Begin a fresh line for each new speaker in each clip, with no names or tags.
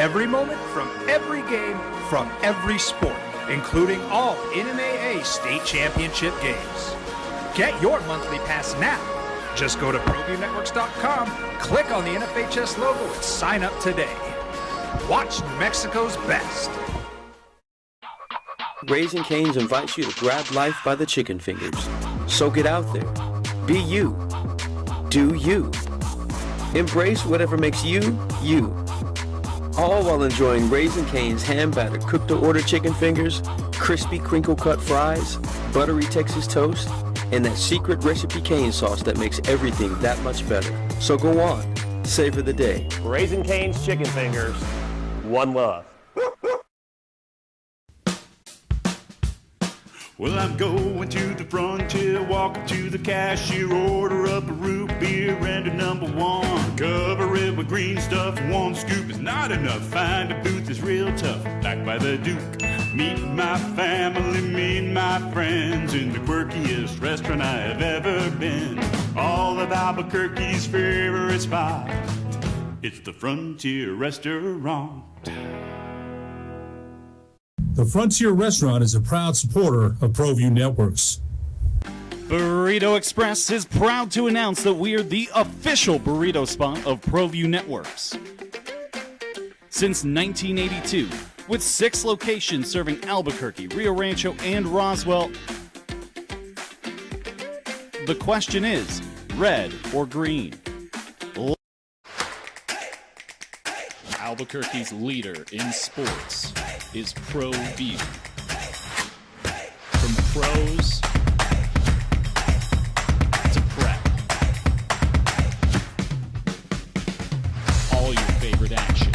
every moment from every game from every sport, including all NMAA state championship games. Get your monthly pass now. Just go to ProViewNetworks.com, click on the NFHS logo, and sign up today. Watch New Mexico's best.
Raising Cane's invites you to grab life by the chicken fingers. So get out there. Be you. Do you. Embrace whatever makes you, you. All while enjoying Raising Cane's hand-battered cooked-to-order chicken fingers, crispy crinkle-cut fries, buttery Texas toast, and that secret recipe cane sauce that makes everything that much better. So go on. Savor the day.
Raising Cane's chicken fingers. One love.
Well, I'm going to the frontier, walk up to the cashier, order up a root beer and a number one. Cover it with green stuff, one scoop is not enough. Find a booth is real tough, back by the Duke. Meet my family, meet my friends in the quirkiest restaurant I have ever been. All of Albuquerque's favorite spot, it's the Frontier Restaurant.
The Frontier Restaurant is a proud supporter of ProView Networks.
Burrito Express is proud to announce that we are the official burrito spot of ProView Networks. Since 1982, with 6 locations serving Albuquerque, Rio Rancho, and Roswell, the question is, red or green? Albuquerque's leader in sports is ProView. From pros to prep, all your favorite action.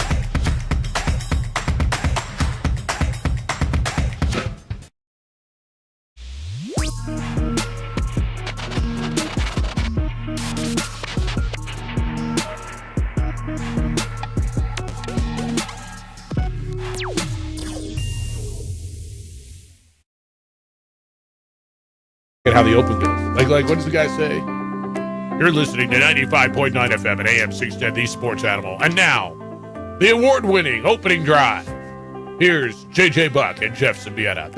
How the open goes. Like, what does the guy say? You're listening to 95.9 FM and AM 610, the Sports Animal. And now, the award-winning opening drive. Here's JJ Buck and Jeff Symbieta.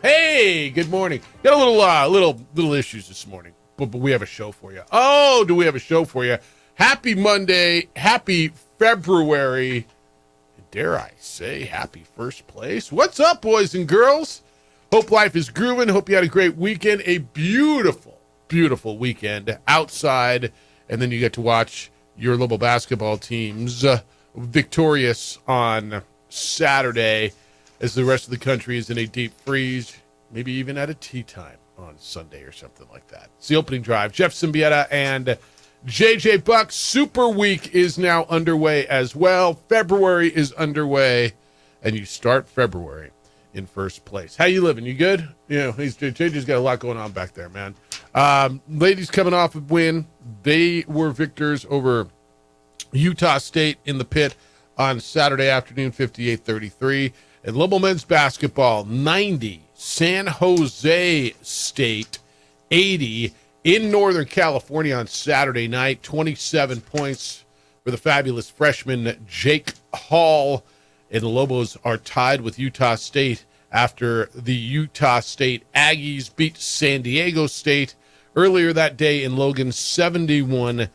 Hey, good morning. Got a little issues this morning, but we have a show for you. Oh, do we have a show for you? Happy Monday. Happy February. Dare I say, happy first place. What's up, boys and girls? Hope life is grooving. Hope you had a great weekend. A beautiful, beautiful weekend outside. And then you get to watch your Lobo basketball teams victorious on Saturday as the rest of the country is in a deep freeze, maybe even at a tea time on Sunday or something like that. It's the opening drive. Jeff Symbieta and JJ Buck. Super Week is now underway as well. February is underway, and you start February in first place. How you living? You good? You know, JJ's got a lot going on back there, man. Ladies coming off a win. They were victors over Utah State in the pit on Saturday afternoon, 58-33. And Lobo men's basketball, 90. San Jose State, 80. In Northern California on Saturday night, 27 points for the fabulous freshman Jake Hall. And the Lobos are tied with Utah State after the Utah State Aggies beat San Diego State earlier that day in Logan, 71-66.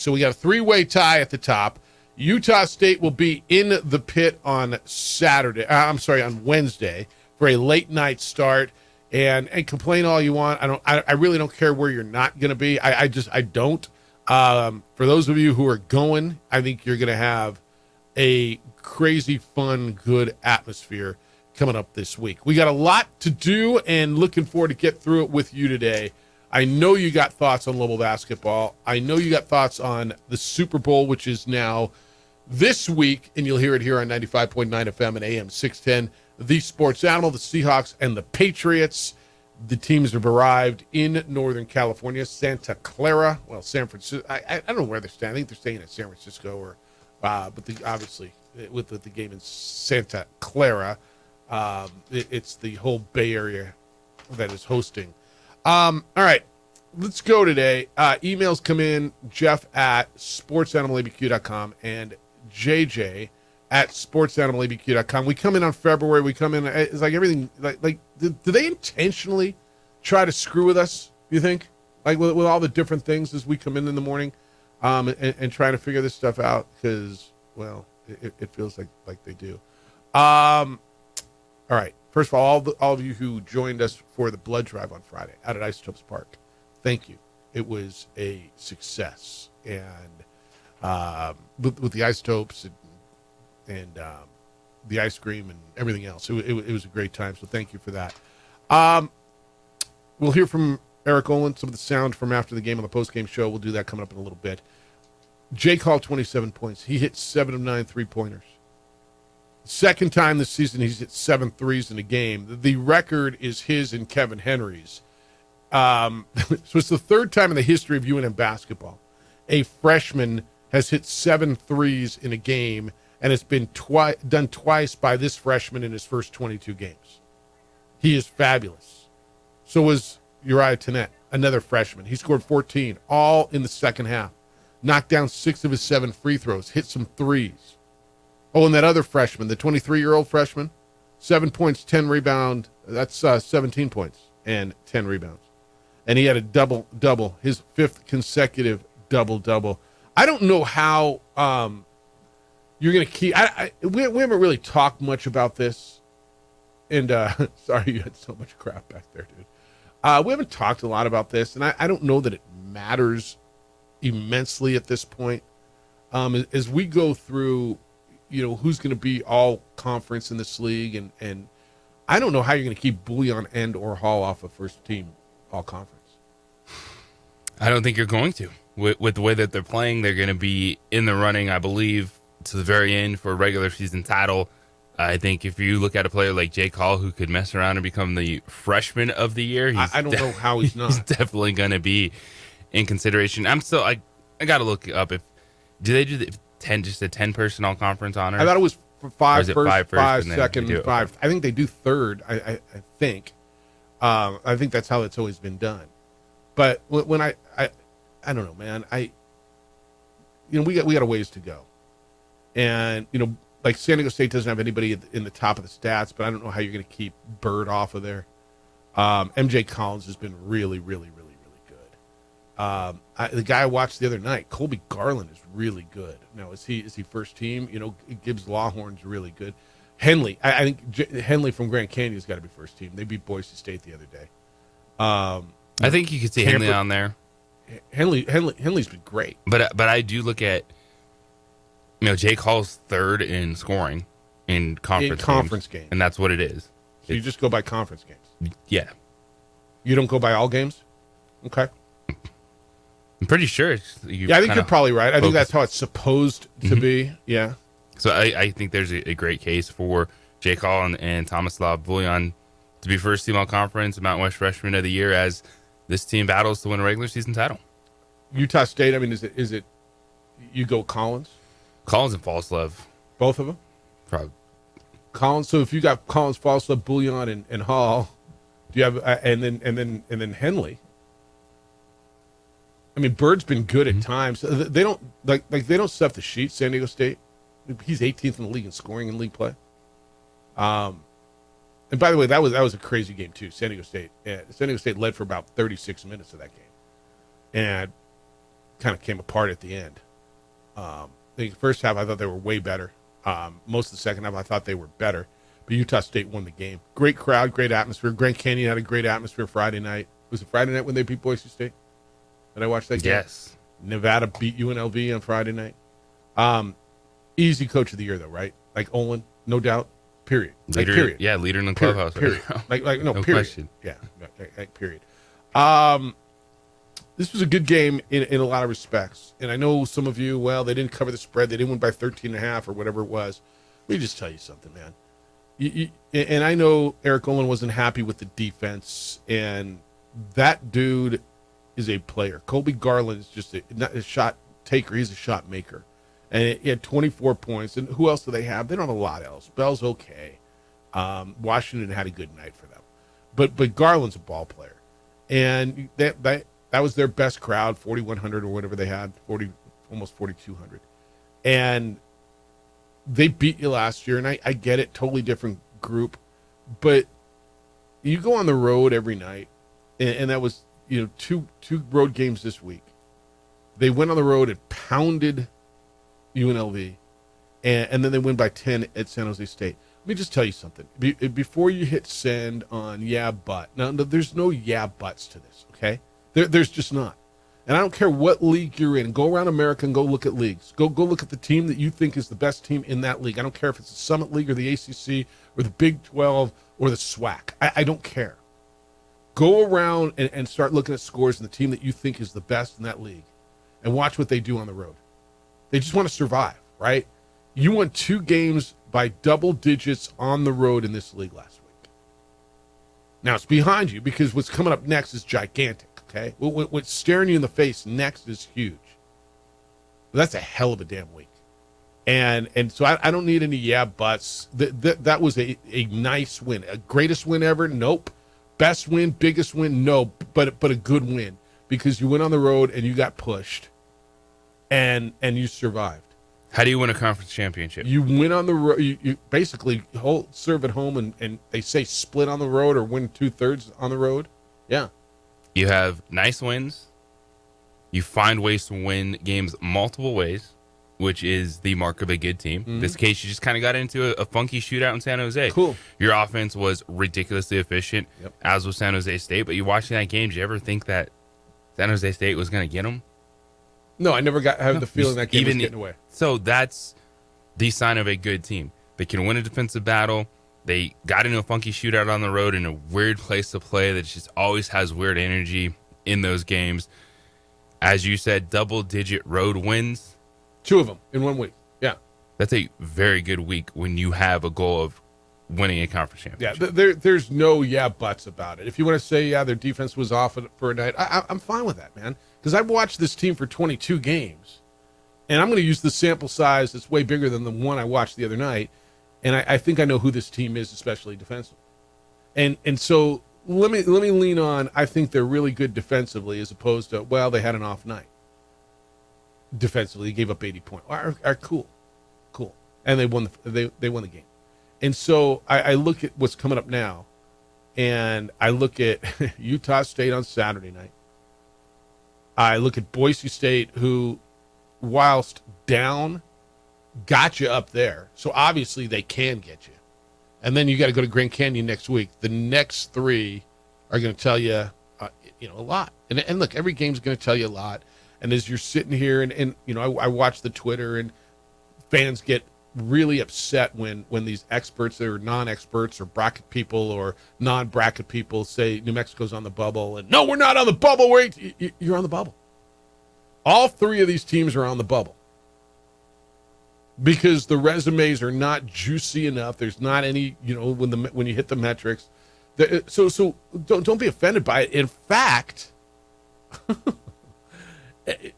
So we got a three-way tie at the top. Utah State will be in the pit on on Wednesday for a late night start. And complain all you want. I really don't care where you're not going to be. I don't. For those of you who are going, I think you're going to have a crazy fun, good atmosphere coming up this week. We got a lot to do and looking forward to get through it with you today. I know you got thoughts on Lobo basketball. I know you got thoughts on the Super Bowl, which is now this week, and you'll hear it here on 95.9 FM and AM 610. The Sports Animal, the Seahawks, and the Patriots. The teams have arrived in Northern California, Santa Clara. Well, San Francisco. I don't know where they're staying. I think they're staying in San Francisco, or obviously with the game in Santa Clara, it's the whole Bay Area that is hosting. All right, let's go today. Emails come in, Jeff at sportsanimалabq.com and JJ at sportsanimalabq.com. We come in on February. We come in. It's like everything. Like do they intentionally try to screw with us? You think? Like with all the different things as we come in the morning, and try to figure this stuff out because, well, it feels like they do. All right. First of all of you who joined us for the blood drive on Friday out at Isotopes Park, thank you. It was a success, and with the isotopes and the ice cream and everything else, it was a great time. So thank you for that. We'll hear from Eric Olin, some of the sound from after the game on the post-game show. We'll do that coming up in a little bit. Jay Call, 27 points. He hit 7 of 9 three-pointers. Second time this season he's hit 7 threes in a game. The record is his and Kevin Henry's. So it's the third time in the history of UNM basketball a freshman has hit 7 threes in a game, and it's been done twice by this freshman in his first 22 games. He is fabulous. So was Uriah Tenet, another freshman. He scored 14, all in the second half. Knocked down 6 of his 7 free throws, hit some threes. Oh, and that other freshman, the 23-year-old freshman, 7 points, 10 rebounds. That's 17 points and 10 rebounds. And he had a double-double, his 5th consecutive double-double. I don't know how you're going to keep – we haven't really talked much about this. And sorry you had so much crap back there, dude. We haven't talked a lot about this, and I don't know that it matters immensely at this point. As we go through – who's going to be all conference in this league. And I don't know how you're going to keep Bouillon and or Hall off of first team all conference.
I don't think you're going to. With the way that they're playing, they're going to be in the running, I believe, to the very end for a regular season title. I think if you look at a player like Jay Call, who could mess around and become the freshman of the year,
I don't know how he's not.
He's definitely going to be in consideration. I got to look up do they do the 10, just a 10-person all conference honor?
I thought it was 5 first, 5
and
second,
then
5. I think they do third. I think. I think that's how it's always been done. But when I don't know, man. We got a ways to go, and like San Diego State doesn't have anybody in the top of the stats, but I don't know how you're going to keep Bird off of there. MJ Collins has been really, really, really, really good. The guy I watched the other night, Colby Garland, is really good. Now, is he first team? Gibbs Lawhorn's really good. Henley, I think Henley from Grand Canyon's got to be first team. They beat Boise State the other day.
I think you could see Henley on there.
Henley's been great.
But I do look at Jake Hall's third in scoring in conference games, and that's what it is.
So you just go by conference games.
Yeah.
You don't go by all games? Okay.
I'm pretty sure.
I think you're probably right. I think that's how it's supposed to be. Yeah.
So I think there's a great case for Jake Hall and Tomislav Bouillon to be first team all conference and Mountain West freshman of the year as this team battles to win a regular season title.
Utah State, is it you go Collins?
Collins and Falslove.
Both of them?
Probably.
Collins. So if you got Collins, Falslove, Bouillon, and Hall, do you have and then Henley? Bird's been good at times. They don't they don't stuff the sheet. San Diego State, he's 18th in the league in scoring in league play. And by the way, that was a crazy game too. San Diego State led for about 36 minutes of that game, and kind of came apart at the end. The first half I thought they were way better. Most of the second half I thought they were better, but Utah State won the game. Great crowd, great atmosphere. Grand Canyon had a great atmosphere Friday night. Was it Friday night when they beat Boise State? Did I watch that game?
Yes.
Nevada beat UNLV on Friday night. Easy coach of the year, though, right? Like Olin, no doubt. Period.
Leader,
period.
Yeah, leader in the clubhouse.
Period.
Right
no,
no
period.
question.
Yeah, period. This was a good game in a lot of respects. And I know some of you, they didn't cover the spread. They didn't win by 13.5 or whatever it was. Let me just tell you something, man. And I know Eric Olin wasn't happy with the defense, and that dude is a player. Colby Garland is just not a shot taker. He's a shot maker. And he had 24 points. And who else do they have? They don't have a lot else. Bell's okay. Washington had a good night for them. But Garland's a ball player. And that was their best crowd, 4,100 or whatever they had, almost 4,200. And they beat you last year, and I get it, totally different group, but you go on the road every night, and that was, two road games this week. They went on the road and pounded UNLV, and then they win by 10 at San Jose State. Let me just tell you something. Before you hit send on but, now there's no buts to this, okay? There's just not. And I don't care what league you're in. Go around America and go look at leagues. Go look at the team that you think is the best team in that league. I don't care if it's the Summit League or the ACC or the Big 12 or the SWAC. I don't care. Go around and start looking at scores and the team that you think is the best in that league and watch what they do on the road. They just want to survive, right? You won 2 games by double digits on the road in this league last week. Now, it's behind you because what's coming up next is gigantic. Okay, what's staring you in the face next is huge. That's a hell of a damn week, and so I don't need any buts. That was a nice win, a greatest win ever. Nope, best win, biggest win. No, but a good win because you went on the road and you got pushed, and you survived.
How do you win a conference championship?
You win on the road. You basically serve at home, and they say split on the road or win 2/3 on the road. Yeah.
You have nice wins. You find ways to win games multiple ways, which is the mark of a good team. In this case, you just kind of got into a funky shootout in San Jose.
Cool.
Your offense was ridiculously efficient, as was San Jose State. But you watching that game, did you ever think that San Jose State was going to get them?
No, I never had the feeling that game was getting away.
So that's the sign of a good team. They can win a defensive battle. They got into a funky shootout on the road in a weird place to play that just always has weird energy in those games. As you said, double-digit road wins.
2 of them in 1 week. Yeah.
That's a very good week when you have a goal of winning a conference championship.
Yeah, there's no buts about it. If you want to say, their defense was off for a night, I'm fine with that, man. Because I've watched this team for 22 games, and I'm going to use the sample size that's way bigger than the one I watched the other night. And I think I know who this team is, especially defensively. And so let me lean on, I think they're really good defensively as opposed to, well, they had an off night. Defensively, they gave up 80 points. Are cool. And they won the game. And so I look at what's coming up now, and I look at Utah State on Saturday night. I look at Boise State, who, whilst down, got you up there. So obviously they can get you. And then you got to go to Grand Canyon next week. The next 3 are going to tell you, a lot. And look, every game's going to tell you a lot. And as you're sitting here and I watch the Twitter, and fans get really upset when these experts or non-experts or bracket people or non-bracket people say New Mexico's on the bubble. And no, we're not on the bubble. You're on the bubble. All 3 of these teams are on the bubble. Because the resumes are not juicy enough. There's not any, when you hit the metrics. So don't be offended by it. In fact,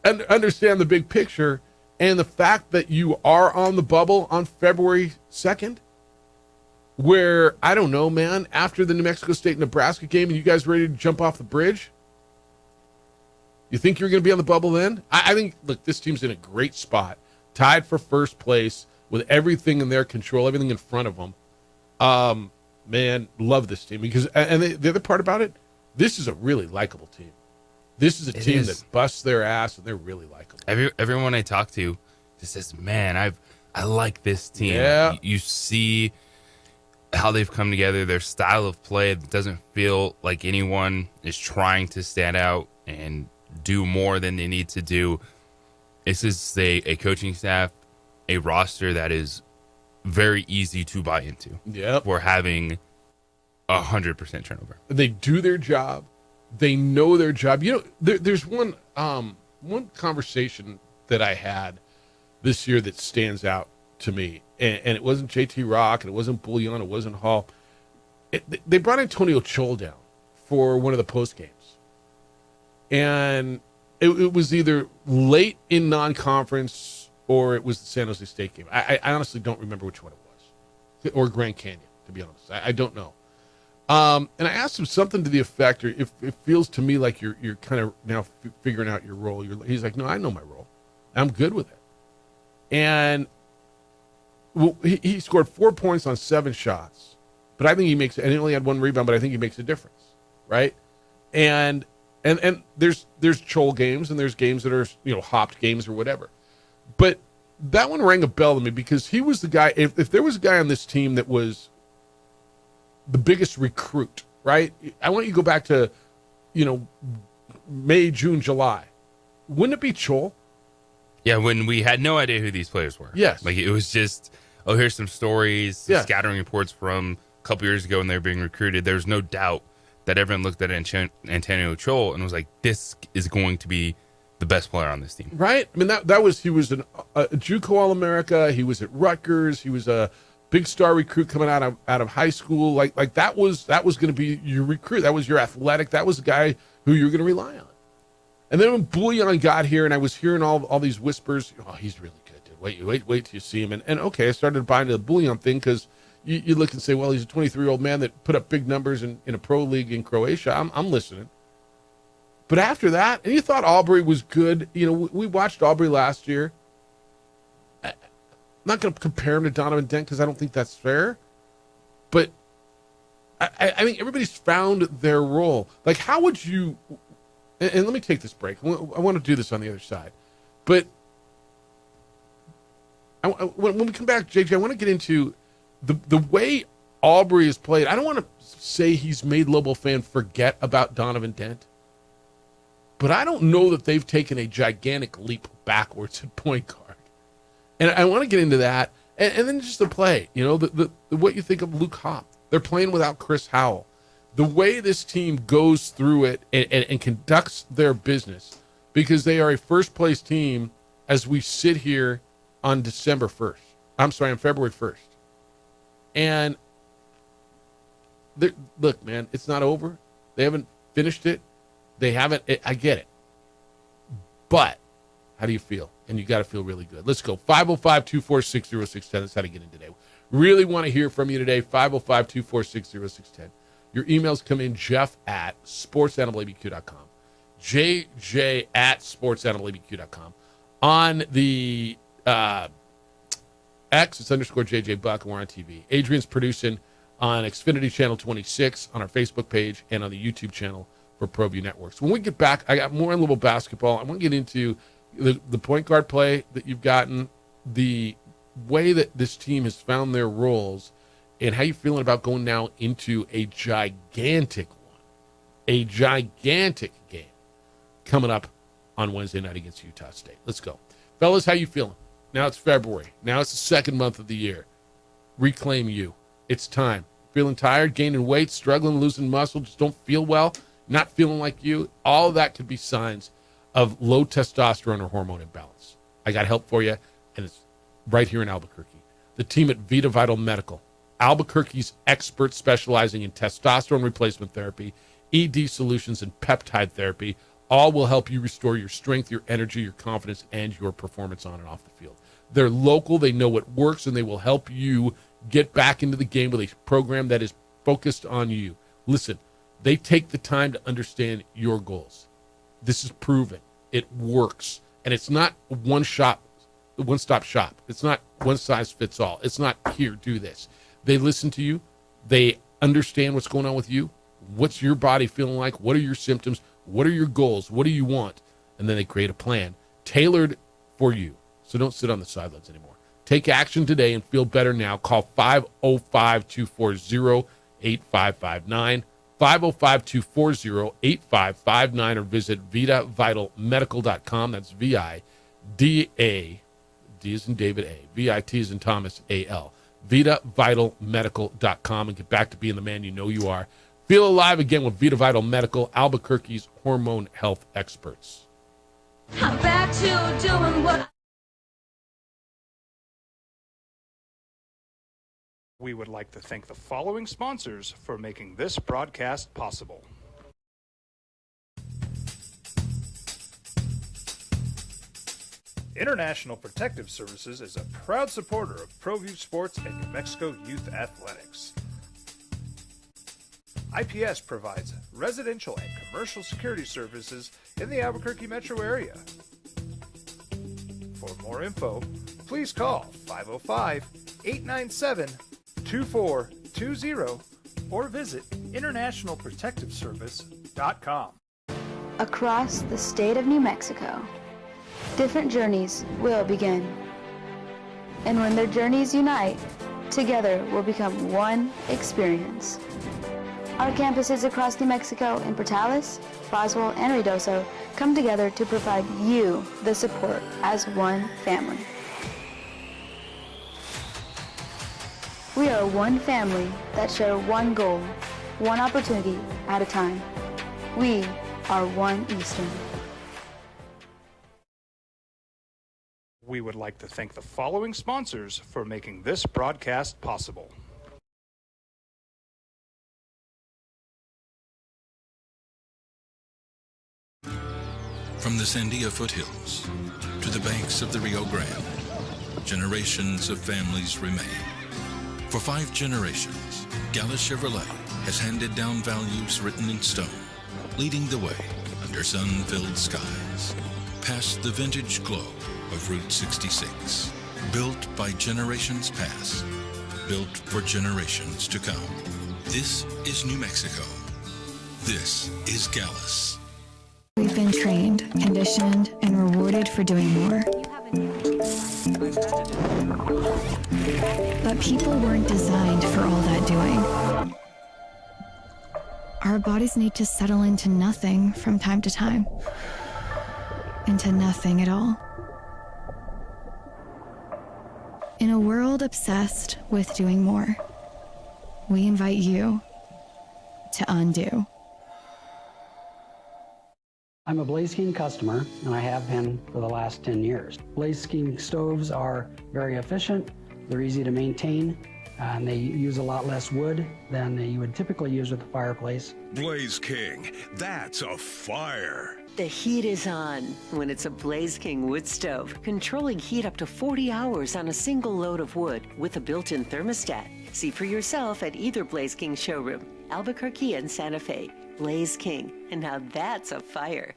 understand the big picture, and the fact that you are on the bubble on February 2nd, where, I don't know, man, after the New Mexico State-Nebraska game, and you guys ready to jump off the bridge? You think you're going to be on the bubble then? I think, look, this team's in a great spot. Tied for first place with everything in their control, everything in front of them. Man, love this team because, and the other part about it, this is a really likable team. This is a team that busts their ass, and they're really likable.
Everyone I talk to just says, "Man, I like this team."
Yeah.
You see how they've come together. Their style of play doesn't feel like anyone is trying to stand out and do more than they need to do. This is a coaching staff, a roster that is very easy to buy into.
Yep.
For having 100% turnover.
They do their job. They know their job. There's one conversation that I had this year that stands out to me, and it wasn't JT Rock, and it wasn't Bullion, it wasn't Hall. They brought Antonio Chol down for one of the post games, and it was either late in non-conference or it was the San Jose State game. I honestly don't remember which one it was, or Grand Canyon, to be honest. I don't know. And I asked him something to the effect, or if it feels to me like you're kind of now figuring out your role. He's like, no, I know my role. I'm good with it. And Well, he scored 4 points on 7 shots, but I think he makes, and he only had 1 rebound, but I think he makes a difference, right? And there's Chol games and there's games that are, hopped games or whatever. But that one rang a bell to me because he was the guy, if there was a guy on this team that was the biggest recruit, right? I want you to go back to, May, June, July. Wouldn't it be Chol?
Yeah, when we had no idea who these players were.
Yes.
Like, it was just, here's some stories, some
Yes.
scattering reports from a couple years ago when they were being recruited. There's no doubt that everyone looked at Antonio Chol and was like, this is going to be the best player on this team.
Right? I mean, he was a JUCO All-America. He was at Rutgers. He was a big star recruit coming out of high school. Like that was going to be your recruit. That was your athletic. That was the guy who you were going to rely on. And then when Bouillon got here, and I was hearing all these whispers, he's really good, dude. Wait till you see him. And okay, I started buying the Bouillon thing because you look and say, well, he's a 23-year-old man that put up big numbers in a pro league in Croatia. I'm listening. But after that, and you thought Aubrey was good. We watched Aubrey last year. I'm not going to compare him to Donovan Dent because I don't think that's fair. But I think everybody's found their role. Like, how would you... And let me take this break. I want to do this on the other side. But when we come back, JJ, I want to get into the way Aubrey is played. I don't want to say he's made Lobo fan forget about Donovan Dent. But I don't know that they've taken a gigantic leap backwards at point guard. And I want to get into that. And then just the play. The what you think of Luke Hopp. They're playing without Chris Howell. The way this team goes through it and conducts their business, because they are a first-place team as we sit here on February 1st. And look, man, it's not over. They haven't finished it. I get it. But how do you feel? And you got to feel really good. Let's go. 505-246-0610. That's how to get in today. Really want to hear from you today. 505-246-0610. Your emails come in, jeff@sportsanimalabq.com, jj@sportsanimalabq.com. On the X, it's _JJ Buck, and we're on TV. Adrian's producing on Xfinity Channel 26, on our Facebook page, and on the YouTube channel for ProView Networks. When we get back, I got more on Louisville basketball. I want to get into the point guard play that you've gotten, the way that this team has found their roles, and how you feeling about going now into a gigantic game coming up on Wednesday night against Utah State. Let's go. Fellas, how you feeling? Now it's February. Now it's the second month of the year. Reclaim you. It's time. Feeling tired, gaining weight, struggling, losing muscle, just don't feel well, not feeling like you. All of that could be signs of low testosterone or hormone imbalance. I got help for you, and it's right here in Albuquerque. The team at Vita Vital Medical, Albuquerque's experts specializing in testosterone replacement therapy, ED solutions, and peptide therapy, all will help you restore your strength, your energy, your confidence, and your performance on and off the field. They're local, they know what works, and they will help you get back into the game with a program that is focused on you. Listen, they take the time to understand your goals. This is proven. It works. And it's not one-stop shop. It's not one size fits all. It's not, here, do this. They listen to you. They understand what's going on with you. What's your body feeling like? What are your symptoms? What are your goals? What do you want? And then they create a plan tailored for you. So don't sit on the sidelines anymore. Take action today and feel better now. Call 505-240-8559, 505-240-8559, or visit VitaVitalMedical.com. That's V-I-D-A, D as in David A, V-I-T as in Thomas A-L, VitaVitalMedical.com, and get back to being the man you know you are. Feel alive again with Vita Vital Medical, Albuquerque's hormone health experts.
I'm back to doing what
We would like to thank the following sponsors for making this broadcast possible. International Protective Services is a proud supporter of ProView Sports and New Mexico Youth Athletics. IPS provides residential and commercial security services in the Albuquerque metro area. For more info, please call 505 897-2420 or visit internationalprotectiveservice.com.
Across the state of New Mexico, different journeys will begin. And when their journeys unite, together will become one experience. Our campuses across New Mexico in Portales, Roswell, and Ruidoso come together to provide you the support as one family. We are one family that share one goal, one opportunity at a time. We are One Eastern.
We would like to thank the following sponsors for making this broadcast possible.
From the Sandia foothills to the banks of the Rio Grande, generations of families remain. For 5 generations, Gallus Chevrolet has handed down values written in stone, leading the way under sun-filled skies, past the vintage glow of Route 66. Built by generations past, built for generations to come. This is New Mexico. This is Gallus.
We've been trained, conditioned, and rewarded for doing more. But people weren't designed for all that doing. Our bodies need to settle into nothing from time to time. Into nothing at all. In a world obsessed with doing more, we invite you to undo.
I'm a Blaze King customer, and I have been for the last 10 years. Blaze King stoves are very efficient, they're easy to maintain, and they use a lot less wood than you would typically use with a fireplace.
Blaze King, that's a fire.
The heat is on when it's a Blaze King wood stove, controlling heat up to 40 hours on a single load of wood with a built-in thermostat. See for yourself at either Blaze King showroom, Albuquerque and Santa Fe. Blaze King, and now that's a fire.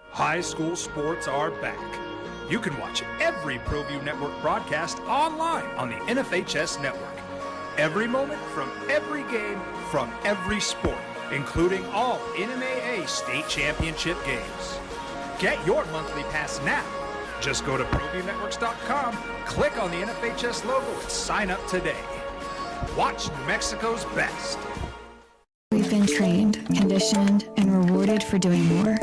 High school sports are back. You can watch every ProView Network broadcast online on the NFHS network. Every moment from every game from every sport, including all NMAA state championship games. Get your monthly pass now. Just go to ProViewNetworks.com, click on the NFHS logo, and sign up today. Watch New Mexico's best.
We've been trained, conditioned, and rewarded for doing more.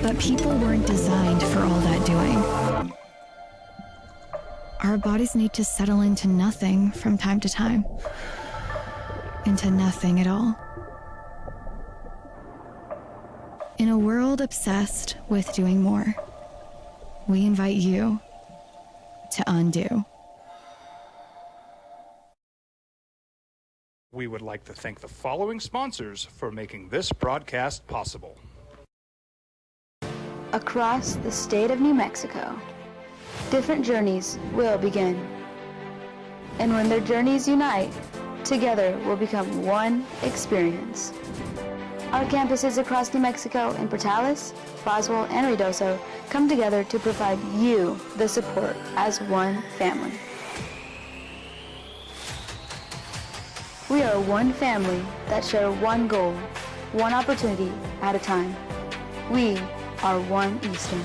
But people weren't designed for all that doing. Our bodies need to settle into nothing from time to time. Into nothing at all. In a world obsessed with doing more, we invite you to undo.
We would like to thank the following sponsors for making this broadcast possible.
Across the state of New Mexico, different journeys will begin. And when their journeys unite, together will become one experience. Our campuses across New Mexico in Portales, Roswell, and Ruidoso come together to provide you the support as one family. We are one family that share one goal, one opportunity at a time. We are One Eastern.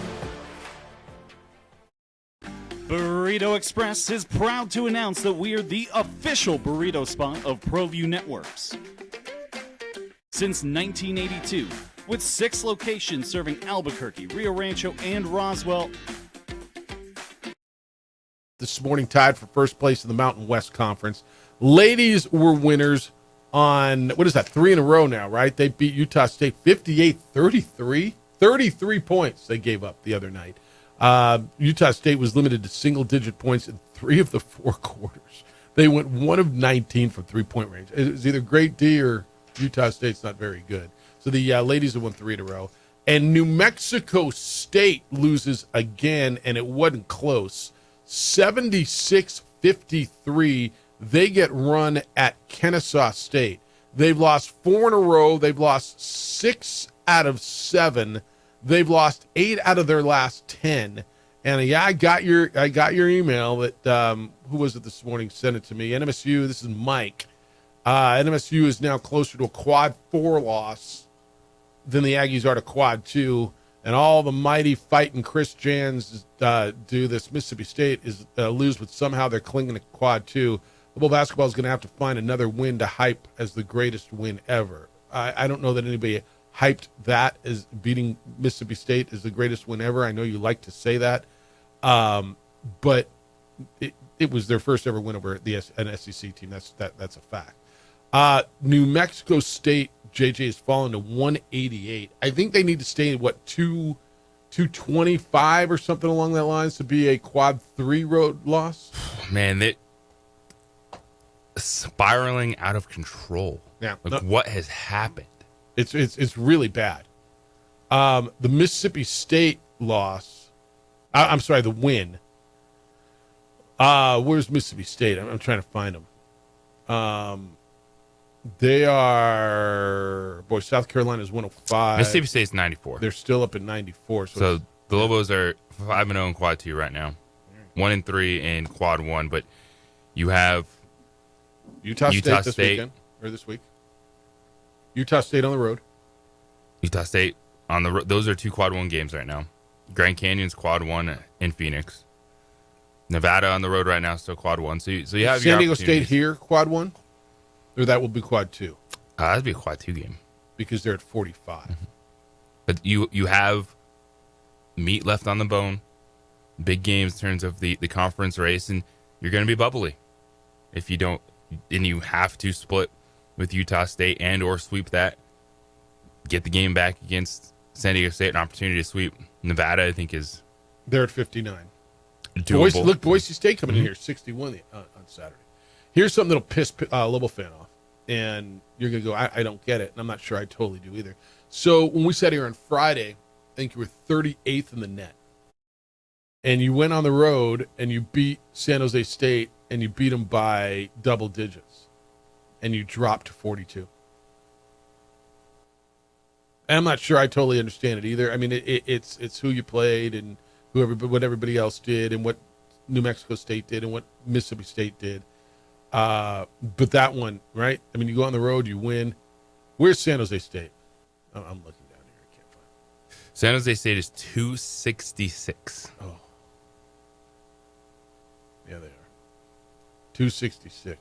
Burrito Express is proud to announce that we are the official burrito spot of ProView Networks. Since 1982, with 6 locations serving Albuquerque, Rio Rancho, and Roswell.
This morning tied for first place in the Mountain West Conference. Ladies were winners on, 3 in a row now, right? They beat Utah State 58-33. 33 points they gave up the other night. Utah State was limited to single-digit points in 3 of the 4 quarters. They went 1 of 19 from three-point range. It was either Great D or Utah State's not very good. So the ladies have won 3 in a row. And New Mexico State loses again, and it wasn't close. 76-53. They get run at Kennesaw State. They've lost 4 in a row. They've lost 6 out of 7. They've lost 8 out of their last 10. And yeah, I got your email that who was it this morning sent it to me. NMSU, this is Mike. NMSU is now closer to a quad 4 loss than the Aggies are to quad 2. And all the mighty fighting Chris Jans do this. Mississippi State is lose, but somehow they're clinging to quad 2. Louisville basketball is going to have to find another win to hype as the greatest win ever. I don't know that anybody hyped that as beating Mississippi State as the greatest win ever. I know you like to say that, but it was their first ever win over an SEC team. That's a fact. New Mexico State, JJ, has fallen to 188. I think they need to stay at 225 or something along that lines to be a quad 3 road loss.
Man, they spiraling out of control.
Yeah,
what has happened?
It's really bad. The Mississippi State loss. I'm sorry, the win. Where's Mississippi State? I'm trying to find them. They are, South Carolina's 105.
Mississippi State's 94.
They're still up at 94.
So the Lobos are 5-0 in quad 2 right now, 1-3 in quad 1. But you have
Utah State this weekend or this week. Utah State on the road.
Utah State on the road. Those are 2 quad 1 games right now. Grand Canyon's quad 1 in Phoenix. Nevada on the road right now, still quad 1. So you have
San Diego State here, quad 1, or that will be quad 2.
That'd be a quad 2 game
because they're at 45.
Mm-hmm. But you have meat left on the bone, big games in terms of the conference race, and you're going to be bubbly if you don't. And you have to split with Utah State and or sweep that. Get the game back against San Diego State, an opportunity to sweep Nevada. I think
they're at 59.
Doable.
Boise State coming in here 61 on Saturday. Here's something that'll piss a Louisville fan off, and you're gonna go, I don't get it, and I'm not sure I totally do either. So when we sat here on Friday, I think you were 38th in the net, and you went on the road and you beat San Jose State, and you beat them by double digits, and you dropped to 42. And I'm not sure I totally understand it either. I mean, it's who you played and what everybody else did and what New Mexico State did and what Mississippi State did. But that one, right? I mean, you go on the road, you win. Where's San Jose State? I'm looking down here. I can't find it.
San Jose State is 266.
Oh. Yeah, they are. 266.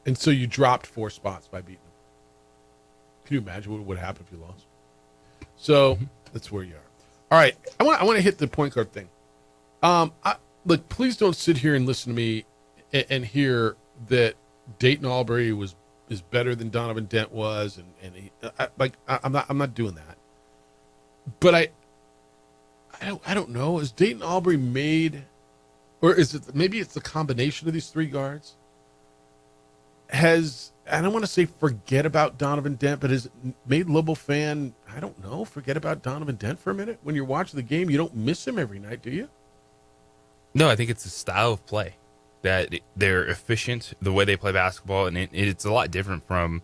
And so you dropped 4 spots by beating them. Can you imagine what would happen if you lost? So that's where you are. All right, I want to hit the point guard thing. Look, please don't sit here and listen to me and hear that Dayton Albury is better than Donovan Dent was, I'm not doing that. But I don't know. Is Dayton Albury made, or is it maybe it's the combination of these 3 guards? I don't want to say forget about Donovan Dent, but has it made Louisville fan, I don't know, forget about Donovan Dent for a minute? When you're watching the game, you don't miss him every night, do you?
No, I think it's a style of play that they're efficient, the way they play basketball, and it's a lot different from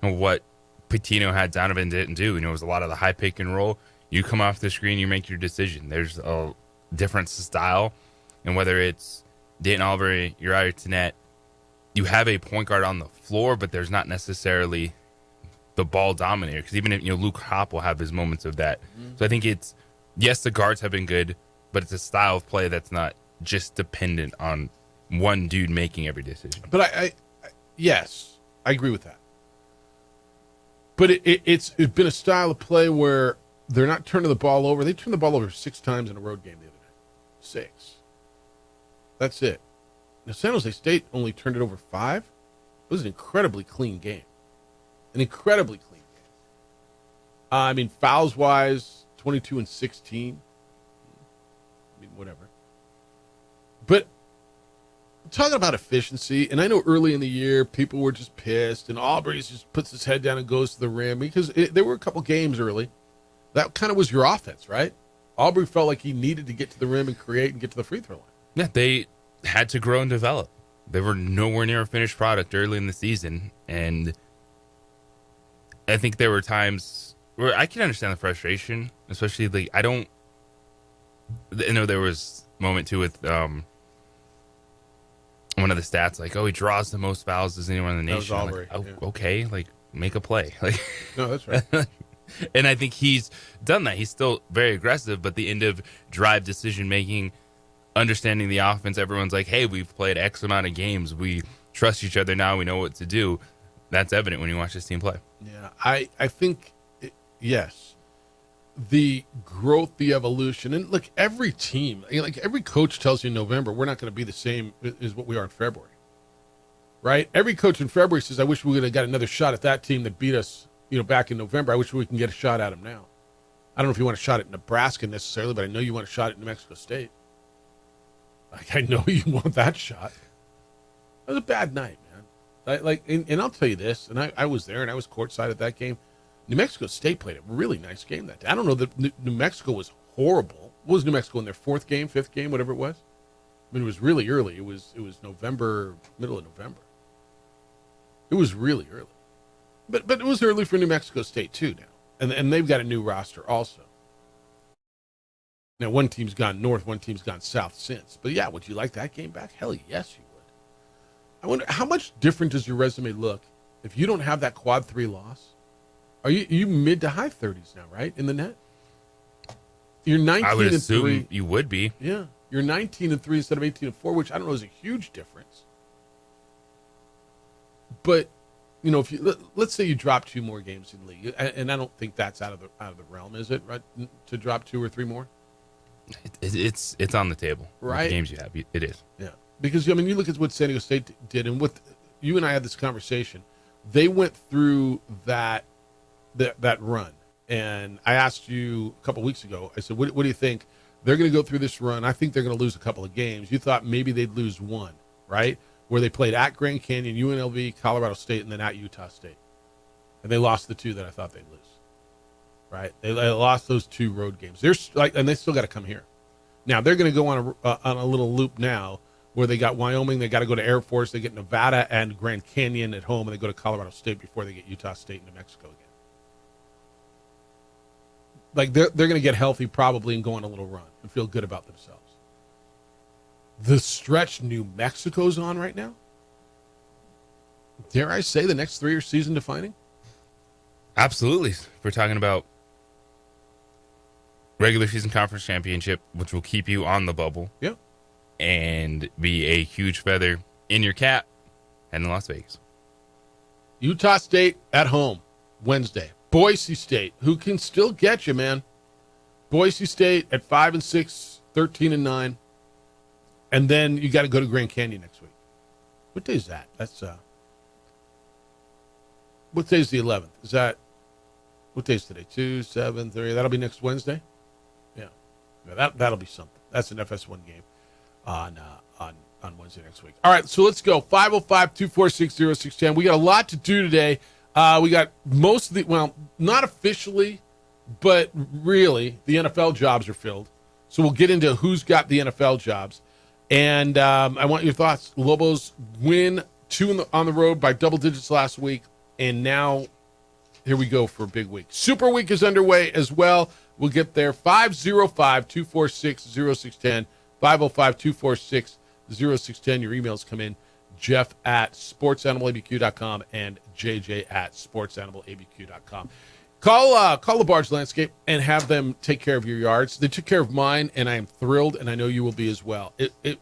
what Pitino had Donovan Dent do. It was a lot of the high pick and roll. You come off the screen, you make your decision. There's a different style, and whether it's Dayton Albury, Uriah Tenet, you have a point guard on the floor, but there's not necessarily the ball dominator. Because even if Luke Hop will have his moments of that. Mm-hmm. So I think yes, the guards have been good, but it's a style of play that's not just dependent on one dude making every decision.
But yes, I agree with that. But it's been a style of play where they're not turning the ball over. They turned the ball over 6 times in a road game the other night. 6. That's it. Now, San Jose State only turned it over 5. It was an incredibly clean game. An incredibly clean game. I mean, fouls-wise, 22 and 16. I mean, whatever. But talking about efficiency, and I know early in the year people were just pissed, and Aubrey just puts his head down and goes to the rim because there were a couple games early. That kind of was your offense, right? Aubrey felt like he needed to get to the rim and create and get to the free throw line.
Yeah, they had to grow and develop. They were nowhere near a finished product early in the season, and I think there were times where I can understand the frustration, especially I know there was a moment too with one of the stats, like, oh, he draws the most fouls as anyone in the
That was
nation. I'm
Aubrey,
like, oh,
yeah.
okay, like make a play. Like,
No, that's right.
and I think he's done that. He's still very aggressive, but the end of drive decision making, understanding the offense, everyone's like, hey, we've played X amount of games. We trust each other now. We know what to do. That's evident when you watch this team play.
Yeah, I think, yes, the growth, the evolution, and look, every team, like every coach tells you in November, we're not going to be the same as what we are in February, right? Every coach in February says, I wish we would have got another shot at that team that beat us, back in November. I wish we can get a shot at them now. I don't know if you want a shot at Nebraska necessarily, but I know you want a shot at New Mexico State. Like, I know you want that shot. It was a bad night, man. And I'll tell you this, and I was there, and I was courtside at that game. New Mexico State played a really nice game that day. I don't know that New Mexico was horrible. What was New Mexico in their fifth game, whatever it was? I mean, it was really early. It was November, middle of November. It was really early. But it was early for New Mexico State, too, now. And they've got a new roster also. Now, one team's gone north, one team's gone south since. But, yeah, would you like that game back? Hell, yes, you would. I wonder, how much different does your resume look if you don't have that quad 3 loss? Are you mid to high 30s now, right, in the net? You're 19
I would
and
assume
3.
you would be.
Yeah, you're 19 and 3 instead of 18 and 4, which I don't know is a huge difference. But if you let's say you drop 2 more games in league, and I don't think that's out of the realm, is it? Right, to drop 2 or 3 more.
It's on the table.
Right,
with the games you have, it is.
Yeah, because you look at what San Diego State did, and what you and I had this conversation. They went through that run, and I asked you a couple weeks ago. I said, "What do you think? They're going to go through this run. I think they're going to lose a couple of games." You thought maybe they'd lose 1, right? Where they played at Grand Canyon, UNLV, Colorado State, and then at Utah State, and they lost the 2 that I thought they'd lose. Right? They lost those 2 road games. And they still got to come here. Now they're going to go on a little loop now, where they got Wyoming, they got to go to Air Force, they get Nevada and Grand Canyon at home, and they go to Colorado State before they get Utah State and New Mexico again. Like they're going to get healthy probably and go on a little run and feel good about themselves. The stretch New Mexico's on right now, dare I say the next 3 are season defining?
Absolutely. We're talking about regular season conference championship, which will keep you on the bubble.
Yep.
And be a huge feather in your cap and in Las Vegas.
Utah State at home Wednesday. Boise State, who can still get you, man. Boise State at 5-6, 13-9. And then you got to go to Grand Canyon next week. What day is that? That's what day is the 11th? Is that what day is today? 2, 7, 3. That'll be next Wednesday. Yeah, that'll be something. That's an FS1 game on Wednesday next week. All right, so let's go. 505-246-0610. We got a lot to do today. We got most of not officially, but really, the NFL jobs are filled. So we'll get into who's got the NFL jobs. And I want your thoughts. Lobos win 2 on the road by double digits last week. And now here we go for a big week. Super Week is underway as well. We'll get there. 505-246-0610. 505-246-0610. Your emails come in. Jeff at sportsanimалabq.com and JJ at sportsanimалabq.com. Call LaBarge Landscape and have them take care of your yards. They took care of mine, and I am thrilled, and I know you will be as well.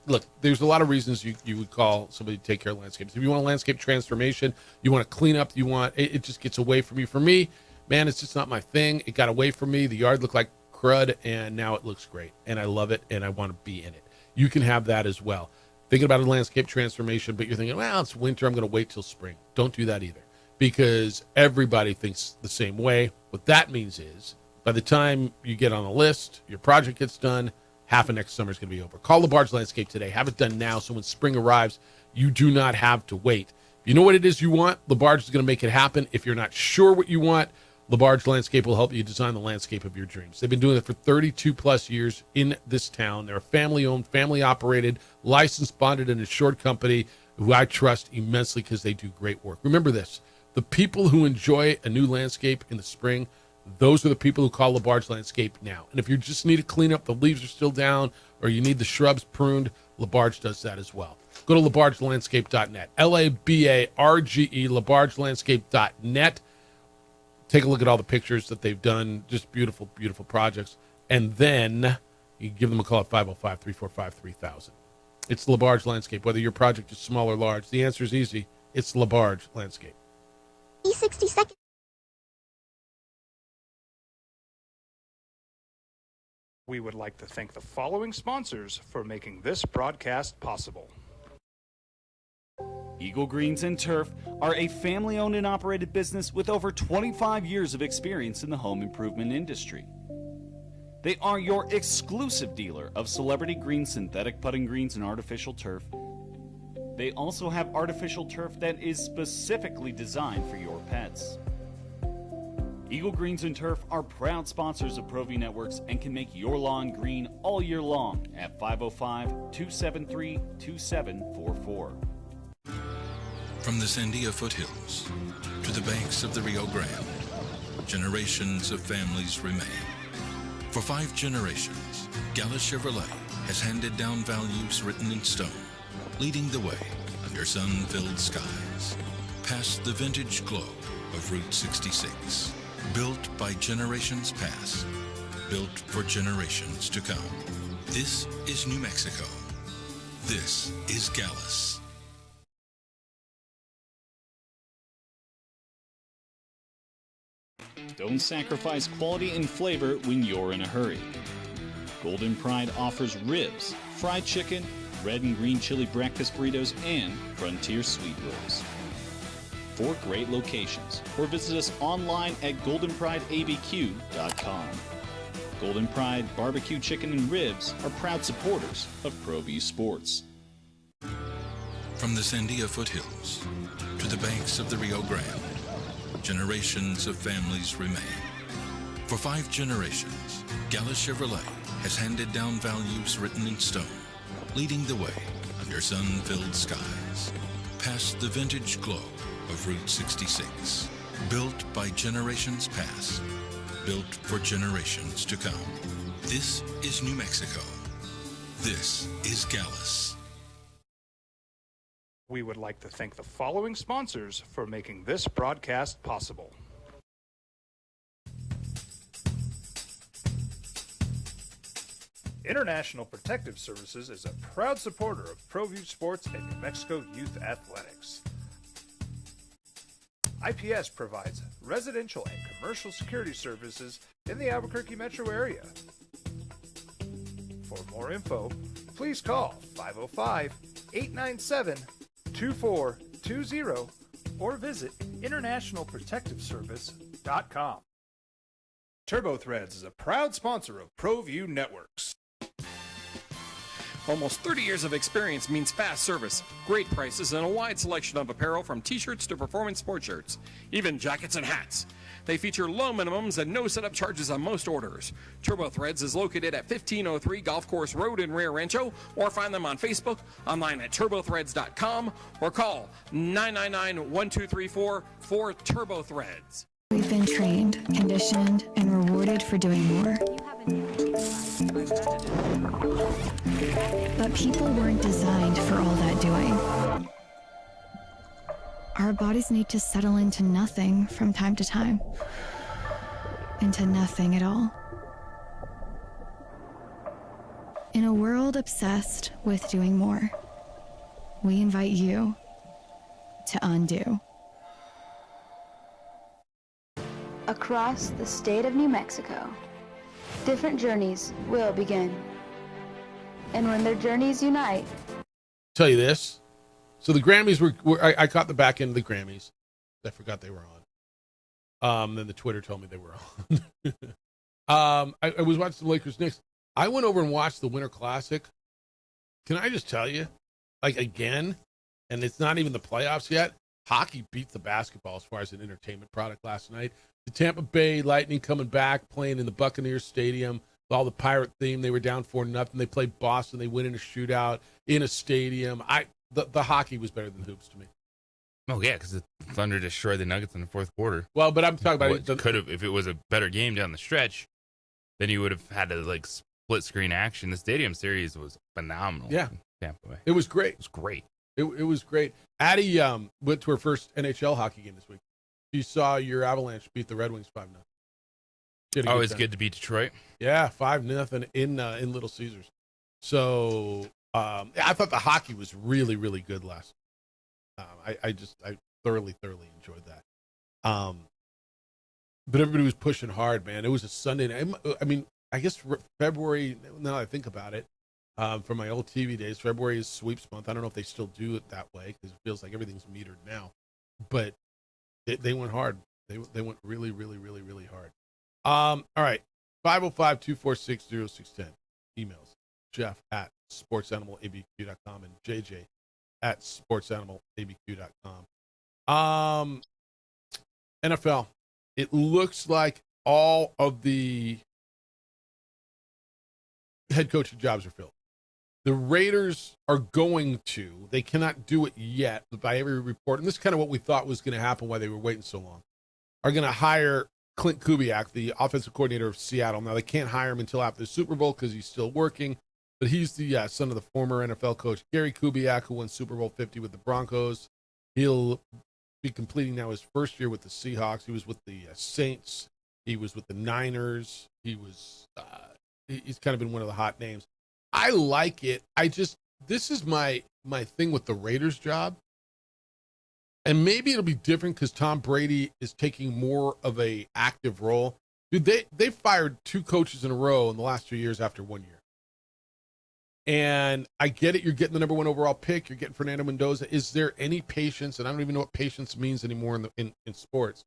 Look, there's a lot of reasons you would call somebody to take care of landscapes. If you want a landscape transformation, you want to clean up, it just gets away from you. For me, man, it's just not my thing. It got away from me. The yard looked like crud, and now it looks great, and I love it, and I want to be in it. You can have that as well. Thinking about a landscape transformation, but you're thinking, well, it's winter, I'm going to wait till spring. Don't do that either, because everybody thinks the same way. What that means is by the time you get on the list, your project gets done, half of next summer is going to be over. Call LaBarge Landscape today. Have it done now, so when spring arrives, you do not have to wait. If you know what it is you want, LaBarge is going to make it happen. If you're not sure what you want, LaBarge Landscape will help you design the landscape of your dreams. They've been doing it for 32-plus years in this town. They're a family-owned, family-operated, licensed, bonded, and insured company who I trust immensely because they do great work. Remember this. The people who enjoy a new landscape in the spring, those are the people who call Labarge Landscape now. And if you just need to clean up, the leaves are still down, or you need the shrubs pruned, Labarge does that as well. Go to labargelandscape.net. Labarge, labargelandscape.net. Take a look at all the pictures that they've done. Just beautiful, beautiful projects. And then you can give them a call at 505-345-3000. It's Labarge Landscape. Whether your project is small or large, the answer is easy. It's Labarge Landscape.
60 seconds.
We would like to thank the following sponsors for making this broadcast possible.
Eagle Greens and Turf are a family-owned and operated business with over 25 years of experience in the home improvement industry. They are your exclusive dealer of celebrity green, synthetic putting greens, and artificial turf. They also have artificial turf that is specifically designed for your pets. Eagle Greens and Turf are proud sponsors of ProView Networks and can make your lawn green all year long at 505-273-2744.
From the Sandia foothills to the banks of the Rio Grande, generations of families remain. For 5 generations, Gallus Chevrolet has handed down values written in stone, leading the way under sun-filled skies, past the vintage glow of Route 66. Built by generations past, built for generations to come. This is New Mexico. This is Gallus.
Don't sacrifice quality and flavor when you're in a hurry. Golden Pride offers ribs, fried chicken, red and green chili breakfast burritos, and frontier sweet rolls. 4 great locations, or visit us online at goldenprideabq.com. Golden Pride Barbecue Chicken and Ribs are proud supporters of ProView Sports.
From the Sandia foothills to the banks of the Rio Grande, generations of families remain. For 5 generations, Gallus Chevrolet has handed down values written in stone, leading the way under sun-filled skies, past the vintage glow of Route 66. Built by generations past, built for generations to come. This is New Mexico. This is Gallus.
We would like to thank the following sponsors for making this broadcast possible. International Protective Services is a proud supporter of ProView Sports and New Mexico Youth Athletics. IPS provides residential and commercial security services in the Albuquerque metro area. For more info, please call 505-897-2420 or visit internationalprotectiveservice.com. TurboThreads is a proud sponsor of ProView Networks.
Almost 30 years of experience means fast service, great prices, and a wide selection of apparel from t-shirts to performance sports shirts, even jackets and hats. They feature low minimums and no setup charges on most orders. TurboThreads is located at 1503 Golf Course Road in Rio Rancho, or find them on Facebook, online at turbothreads.com, or call 999-1234 for TurboThreads.
We've been trained, conditioned, and rewarded for doing more. But people weren't designed for all that doing. Our bodies need to settle into nothing from time to time. Into nothing at all. In a world obsessed with doing more, we invite you to undo.
Across the state of New Mexico, different journeys will begin. And when their journeys unite,
Tell you this. So the Grammys were I caught the back end of the Grammys. I forgot they were on. Then the Twitter told me they were on. I was watching the Lakers Knicks. I went over and watched the Winter Classic. Can I just tell you, like, again, and it's not even the playoffs yet, hockey beat the basketball as far as an entertainment product last night. The Tampa Bay Lightning coming back, playing in the Buccaneers Stadium, all the pirate theme. They were down 4-0. They played Boston. They win in a shootout in a stadium. The hockey was better than hoops to me.
Oh yeah, because the Thunder destroyed the Nuggets in the fourth quarter.
Well, but I'm talking about
could have if it was a better game down the stretch, then you would have had to like split screen action. The Stadium Series was phenomenal.
Yeah,
Tampa Bay.
It was great.
It was great.
It was great. Addie went to her first NHL hockey game this week. She saw your Avalanche beat the Red Wings 5-0.
Oh, it's good to beat Detroit.
Yeah, 5-0 in Little Caesars. So I thought the hockey was really, really good last. I thoroughly enjoyed that. But everybody was pushing hard, man. It was a Sunday night. I mean, I guess February. Now that I think about it, from my old TV days, February is sweeps month. I don't know if they still do it that way because it feels like everything's metered now. But they went hard. They went really, really, really, really hard. All right. 505-246-0610. Emails. Jeff at sportsanimalabq.com and JJ at sportsanimalabq.com. NFL. It looks like all of the head coaching jobs are filled. The Raiders are going to. They cannot do it yet, but by every report, and this is kind of what we thought was going to happen while they were waiting so long, are going to hire Clint Kubiak, the offensive coordinator of Seattle. Now, they can't hire him until after the Super Bowl because he's still working, but he's the son of the former NFL coach Gary Kubiak, who won Super Bowl 50 with the Broncos. He'll be completing now his first year with the Seahawks. He was with the Saints. He was with the Niners. He's kind of been one of the hot names. I like it. This is my thing with the Raiders job. And maybe it'll be different because Tom Brady is taking more of a active role. Dude, they fired 2 coaches in a row in the last 2 years after 1 year. And I get it. You're getting the number 1 overall pick. You're getting Fernando Mendoza. Is there any patience? And I don't even know what patience means anymore in sports.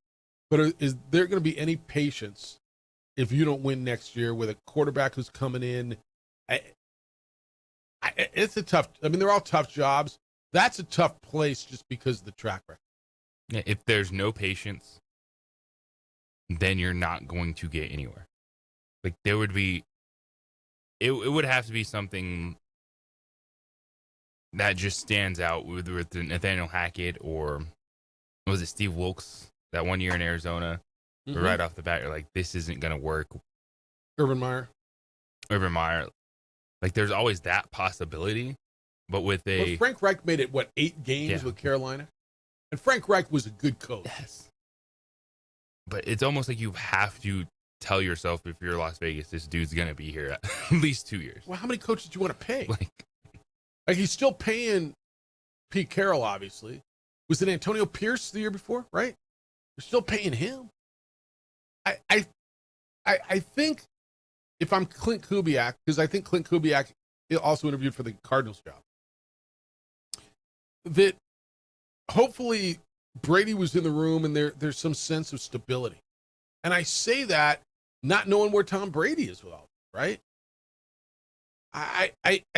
But is there going to be any patience if you don't win next year with a quarterback who's coming in? It's a tough. I mean, they're all tough jobs. That's a tough place just because of the track record.
Yeah, if there's no patience, then you're not going to get anywhere. Like there would be, it would have to be something that just stands out with Nathaniel Hackett or was it Steve Wilkes that 1 year in Arizona?
Mm-hmm.
But right off the bat, you're like, this isn't going to work.
Urban Meyer.
Like there's always that possibility. But with
Frank Reich made it, 8 games with Carolina? And Frank Reich was a good coach.
Yes. But it's almost like you have to tell yourself if you're Las Vegas, this dude's going to be here at least 2 years.
Well, how many coaches do you want to pay? Like he's still paying Pete Carroll, obviously. Was it Antonio Pierce the year before, right? You're still paying him. I think if I'm Clint Kubiak, because I think Clint Kubiak also interviewed for the Cardinals job, that hopefully Brady was in the room and there's some sense of stability. And I say that not knowing where Tom Brady is with all this, right? I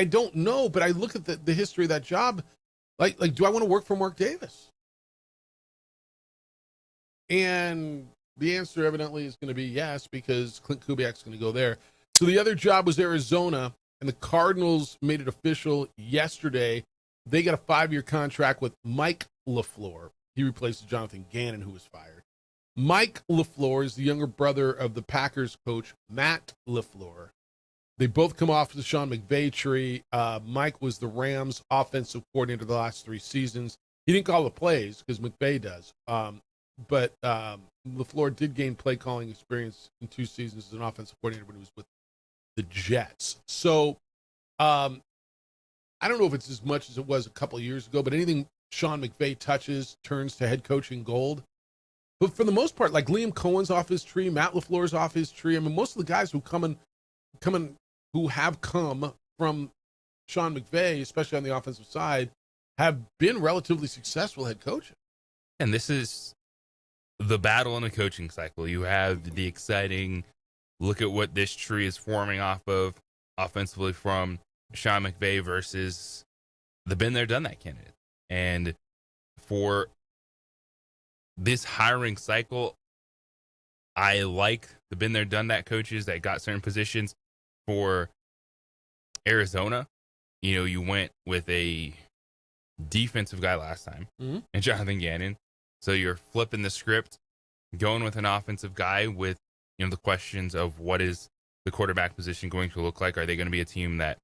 don't know, but I look at the history of that job. Like, do I want to work for Mark Davis? And the answer evidently is going to be yes, because Clint Kubiak's going to go there. So the other job was Arizona, and the Cardinals made it official yesterday. They got a 5-year contract with Mike LaFleur. He replaces Jonathan Gannon, who was fired. Mike LaFleur is the younger brother of the Packers coach, Matt LaFleur. They both come off the Sean McVay tree. Mike was the Rams offensive coordinator the last 3 seasons. He didn't call the plays because McVay does. But LaFleur did gain play calling experience in 2 seasons as an offensive coordinator when he was with the Jets. So I don't know if it's as much as it was a couple of years ago, but anything Sean McVay touches turns to head coaching gold. But for the most part, like Liam Cohen's off his tree, Matt LaFleur's off his tree. I mean, most of the guys who have come from Sean McVay, especially on the offensive side, have been relatively successful head coaches.
And this is the battle in the coaching cycle. You have the exciting look at what this tree is forming off of offensively from Sean McVay versus the been there, done that candidate. And for this hiring cycle, I like the been there, done that coaches that got certain positions. For Arizona, you went with a defensive guy last time,
Mhm.
and Jonathan Gannon. So you're flipping the script, going with an offensive guy with, the questions of what is the quarterback position going to look like? Are they going to be a team that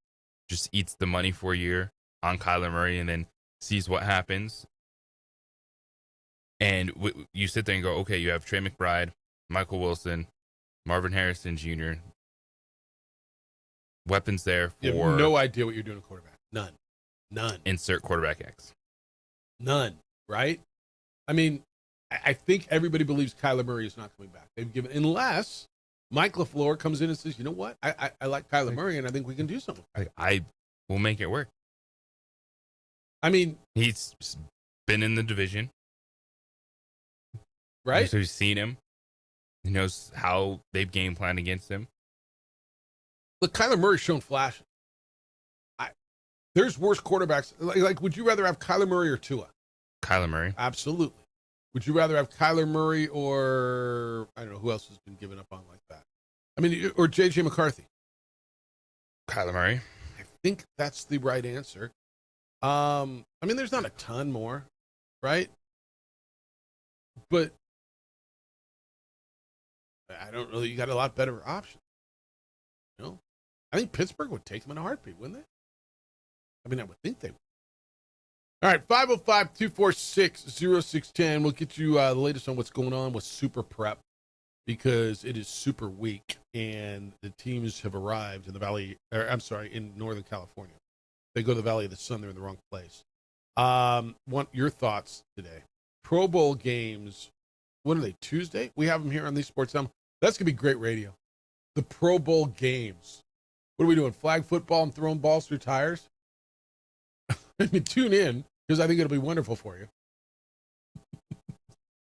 just eats the money for a year on Kyler Murray and then sees what happens? And you sit there and go, okay, you have Trey McBride, Michael Wilson, Marvin Harrison Jr., weapons there for...
You have no idea what you're doing at quarterback. None.
Insert quarterback X.
None, right? I mean, I think everybody believes Kyler Murray is not coming back. They've given, unless Mike LaFleur comes in and says, you know what, I like Kyler Murray and I think we can do something.
I will make it work.
I mean,
he's been in the division,
right?
So he's seen him. He knows how they've game planned against him.
Look, Kyler Murray's shown flashes. There's worse quarterbacks. Like, would you rather have Kyler Murray or Tua?
Kyler Murray.
Absolutely. Would you rather have Kyler Murray or, I don't know, who else has been given up on like that? I mean, or J.J. McCarthy?
Kyler Murray.
I think that's the right answer. I mean, there's not a ton more, right? But I don't know. You got a lot better options. I think Pittsburgh would take them in a heartbeat, wouldn't they? I mean, I would think they would. All right, 505-246-0610. We'll get you the latest on what's going on with Super Prep because it is Super Week and the teams have arrived in in Northern California. They go to the Valley of the Sun. They're in the wrong place. Want your thoughts today? Pro Bowl games. What are they? Tuesday? We have them here on these Sports Animal. That's gonna be great radio. The Pro Bowl games. What are we doing? Flag football and throwing balls through tires? I mean, tune in because I think it'll be wonderful for you.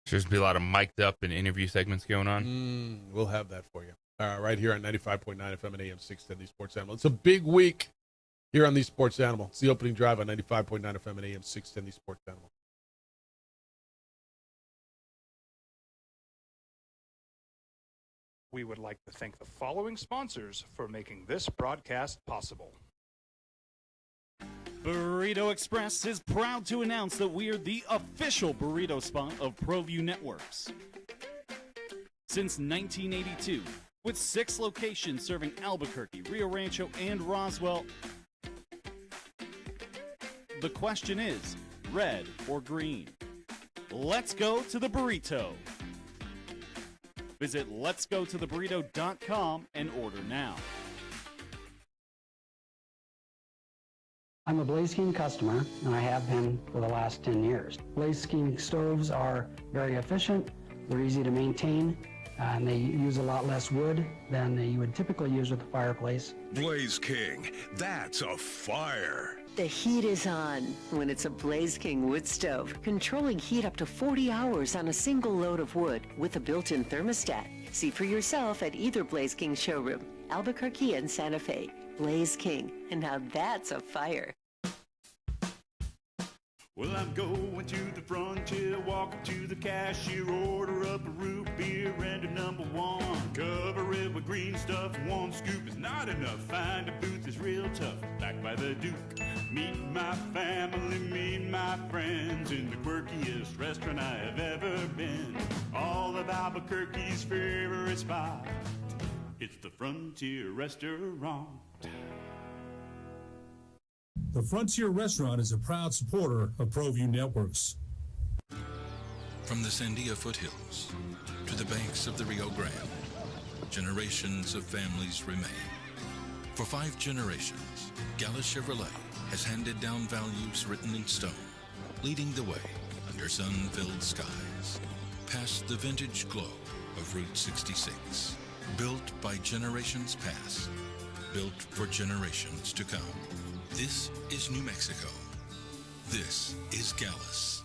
There's be a lot of mic'd up and interview segments going on.
We'll have that for you right here on 95.9 FM and AM 610, The Sports Animal. It's a big week here on The Sports Animal. It's the opening drive on 95.9 FM and AM 610, The Sports Animal.
We would like to thank the following sponsors for making this broadcast possible.
Burrito Express is proud to announce that we are the official burrito spot of ProView Networks. Since 1982, with 6 locations serving Albuquerque, Rio Rancho, and Roswell, the question is, red or green? Let's go to the burrito. Visit letsgototheburrito.com and order now.
I'm a Blaze King customer, and I have been for the last 10 years. Blaze King stoves are very efficient, they're easy to maintain, and they use a lot less wood than you would typically use with a fireplace.
Blaze King, that's a fire.
The heat is on when it's a Blaze King wood stove, controlling heat up to 40 hours on a single load of wood with a built-in thermostat. See for yourself at either Blaze King showroom, Albuquerque and Santa Fe. Blaze King, and now that's a fire.
Well, I'm going to the frontier, walk up to the cashier, order up a root beer and a number 1. Cover it with green stuff, 1 scoop is not enough. Find a booth that's real tough, back by the Duke. Meet my family, meet my friends in the quirkiest restaurant I have ever been. All of Albuquerque's favorite spot, it's the Frontier Restaurant.
The Frontier Restaurant is a proud supporter of ProView Networks.
From the Sandia foothills to the banks of the Rio Grande, generations of families remain. For 5 generations, Gallus Chevrolet has handed down values written in stone, leading the way under sun-filled skies, past the vintage glow of Route 66. Built by generations past, built for generations to come. This is New Mexico. This is Gallus.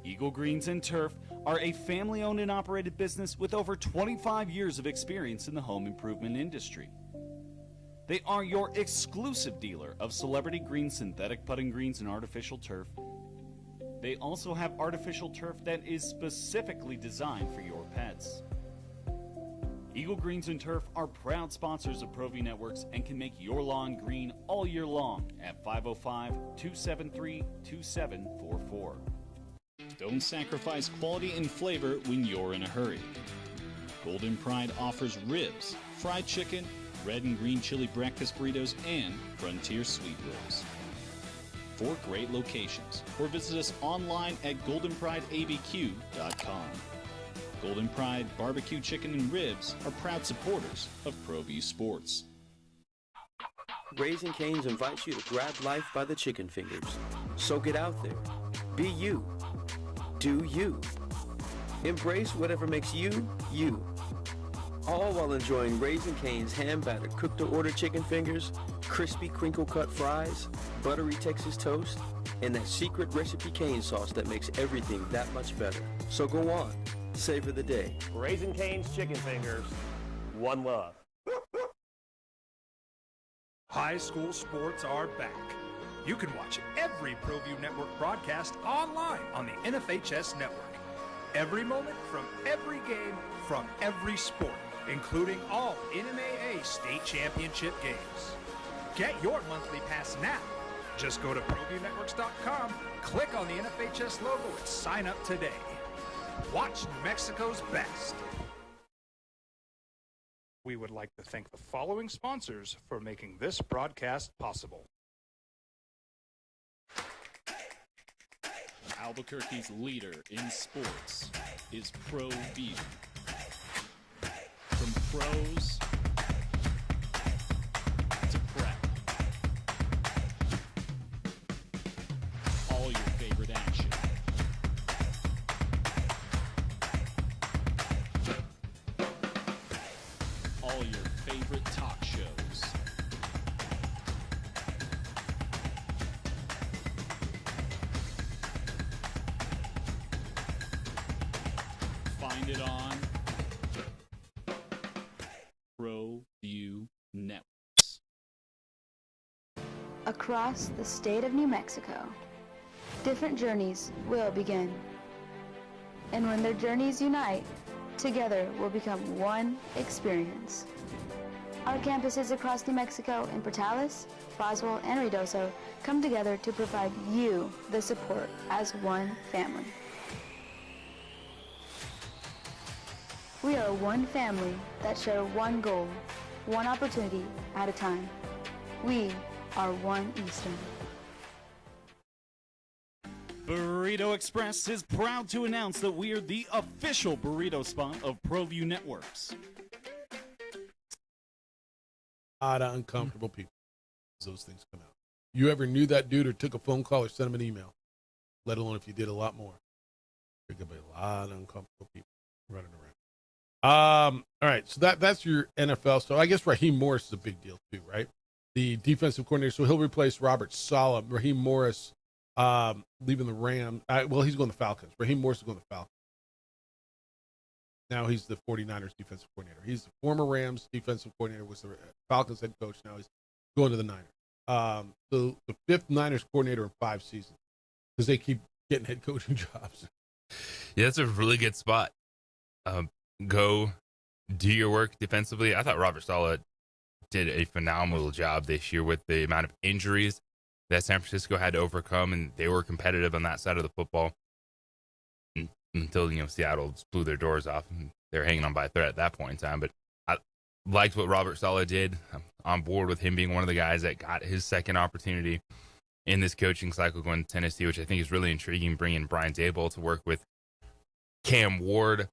Eagle Greens and Turf are a family-owned and operated business with over 25 years of experience in the home improvement industry. They are your exclusive dealer of celebrity green, synthetic putting greens, and artificial turf. They also have artificial turf that is specifically designed for your pets. Eagle Greens and Turf are proud sponsors of ProView Networks and can make your lawn green all all year long at 505-273-2744. Don't sacrifice quality and flavor when you're in a hurry. Golden Pride offers ribs, fried chicken, red and green chili breakfast burritos, and Frontier sweet rolls. 4 great locations, or visit us online at goldenprideabq.com. Golden Pride Barbecue Chicken and Ribs are proud supporters of ProView Sports.
Raising Cane's invites you to grab life by the chicken fingers. So get out there. Be you. Do you. Embrace whatever makes you, you. All while enjoying Raising Cane's hand-battered cooked-to-order chicken fingers, crispy crinkle-cut fries, buttery Texas toast, and that secret recipe cane sauce that makes everything that much better. So go on. Savor the day.
Raising Cane's chicken fingers. One love.
High school sports are back. You can watch every ProView Network broadcast online on the NFHS network. Every moment from every game from every sport, including all NMAA state championship games. Get your monthly pass now. Just go to ProViewNetworks.com, click on the NFHS logo, and sign up today. Watch New Mexico's best. We would like to thank the following sponsors for making this broadcast possible.
Albuquerque's leader in sports is ProView. From pros to prep, all your favorite action. All your favorite talk shows. Find it on ProView Networks.
Across the state of New Mexico, different journeys will begin. And when their journeys unite, together will become one experience. Our campuses across New Mexico in Portales, Boswell, and Ruidoso come together to provide you the support as one family. We are one family that share one goal, one opportunity at a time. We are one Eastern.
Burrito Express is proud to announce that we are the official burrito spot of ProView Networks.
A lot of uncomfortable people as those things come out. You ever knew that dude or took a phone call or sent him an email, let alone if you did a lot more? There could be a lot of uncomfortable people running around. All right, so that's your NFL. So I guess Raheem Morris is a big deal too, right? The defensive coordinator. So he'll replace Robert Saleh. Raheem Morris leaving the Rams. Well, he's going to the Falcons. Raheem Morris is going to the Falcons. Now he's the 49ers defensive coordinator. He's the former Rams defensive coordinator, was the Falcons head coach. Now he's going to the Niners. The fifth Niners coordinator in 5 seasons because they keep getting head coaching jobs.
Yeah, that's a really good spot. Go do your work defensively. I thought Robert Saleh did a phenomenal job this year with the amount of injuries that San Francisco had to overcome, and they were competitive on that side of the football until, Seattle just blew their doors off and they're hanging on by a thread at that point in time. But I liked what Robert Saleh did. I'm on board with him being one of the guys that got his second opportunity in this coaching cycle going to Tennessee, which I think is really intriguing, bringing Brian Daboll to work with Cam Ward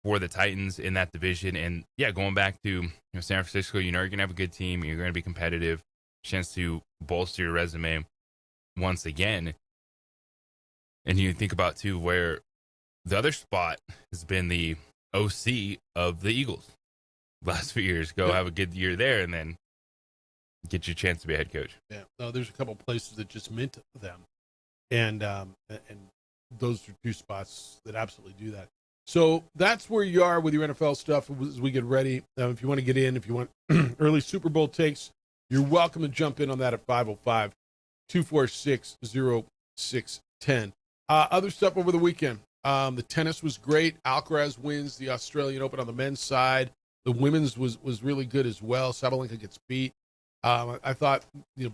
for the Titans in that division. And yeah, going back to San Francisco, you're going to have a good team. You're going to be competitive. Chance to bolster your resume once again. And you think about too where the other spot has been the OC of the Eagles last few years. Go have a good year there and then get your chance to be a head coach.
Yeah, no, there's a couple places that just mint them, and those are 2 spots that absolutely do that. So that's where you are with your NFL stuff as we get ready. If you want to get in, if you want early Super Bowl takes, you're welcome to jump in on that at 505-246-0610. Other stuff over the weekend. The tennis was great. Alcaraz wins the Australian Open on the men's side. The women's was really good as well. Sabalenka gets beat. I thought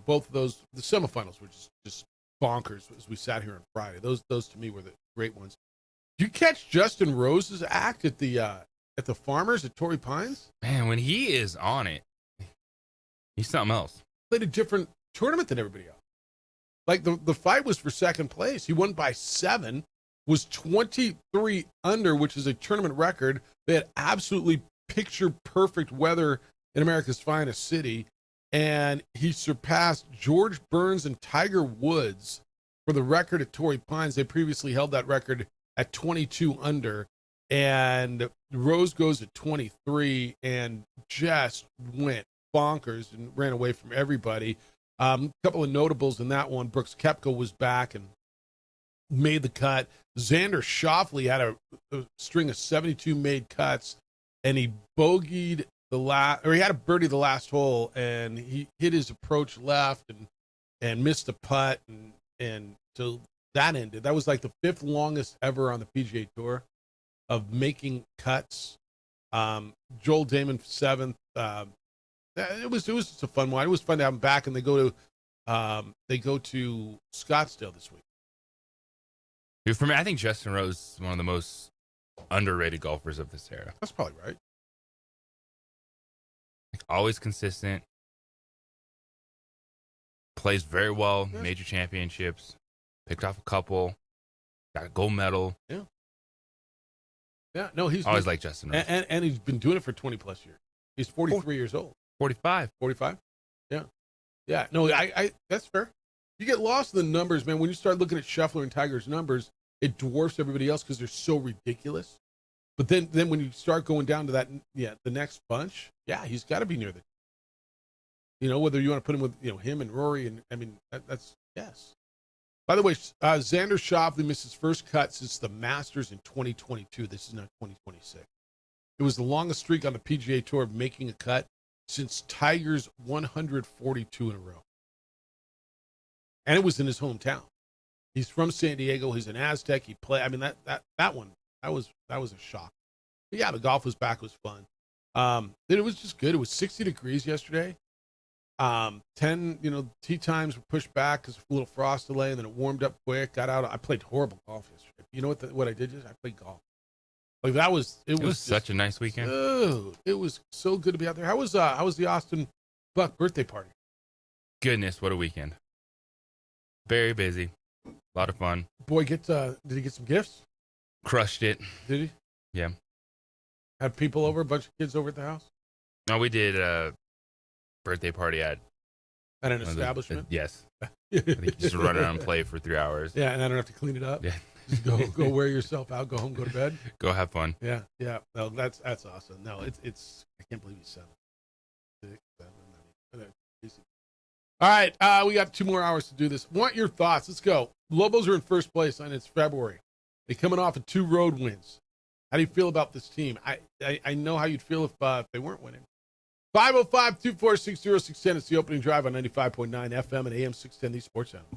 both of those, the semifinals were just bonkers as we sat here on Friday. Those to me were the great ones. Did you catch Justin Rose's act at the Farmers at Torrey Pines?
Man, when he is on it, he's something else.
Played a different tournament than everybody else. Like the fight was for second place. He won by 7, was 23 under, which is a tournament record. They had absolutely picture perfect weather in America's finest city. And he surpassed George Burns and Tiger Woods for the record at Torrey Pines. They previously held that record at 22 under. And Rose goes at 23 and just went bonkers and ran away from everybody. A couple of notables in that one. Brooks Koepka was back and made the cut. Xander Schauffele had a string of 72 made cuts, and he bogeyed he had a birdie the last hole, and he hit his approach left and missed a putt, and so that ended. That was like the 5th longest ever on the PGA Tour of making cuts. Joel Damon 7th. It was just a fun one. It was fun to have him back, and they go to Scottsdale this week.
Dude, for me, I think Justin Rose is one of the most underrated golfers of this era.
That's probably right.
Like, always consistent. Plays very well.
Yeah.
Major championships. Picked off a couple. Got a gold medal.
Yeah. Yeah. No, he's
always like Justin Rose.
And he's been doing it for 20 plus years. He's 43 years old.
45.
45? Yeah. Yeah. No, I that's fair. You get lost in the numbers, man. When you start looking at Scheffler and Tiger's numbers, it dwarfs everybody else because they're so ridiculous. But then when you start going down to that, the next bunch, he's got to be near the, whether you want to put him with, him and Rory, and I mean, that's yes. By the way, Xander Schauffele missed his first cut since the Masters in 2022. This is now 2026. It was the longest streak on the PGA Tour of making a cut since Tiger's 142 in a row. And it was in his hometown. He's from San Diego. He's an Aztec. He played. I mean, that one, that was a shock. But yeah, the golf was back. It was fun. Then it was just good. It was 60 degrees yesterday. 10, tee times were pushed back because of a little frost delay, and then it warmed up quick. Got out. I played horrible golf yesterday. You know what I did? I played golf. Like that was. It was
such a nice weekend.
Dude, it was so good to be out there. How was the Austin Buck birthday party?
Goodness, what a weekend. Very busy. A lot of fun.
Boy, did he get some gifts?
Crushed it.
Did he?
Yeah.
Had people over, a bunch of kids over at the house?
No, we did a birthday party at
an establishment?
Yes. I think you just run around and play for 3 hours.
Yeah, and I don't have to clean it up.
Yeah.
Just go wear yourself out, go home, go to bed.
Go have fun.
Yeah. No, that's awesome. No, it's I can't believe he's 7. 6, 7, 9. All right, we got 2 more hours to do this. Want your thoughts? Let's go. Lobos are in first place, and it's February. They're coming off of 2 road wins. How do you feel about this team? I know how you'd feel if they weren't winning. 505-246-0610. It's the opening drive on 95.9 FM and AM 610, the Sports Channel.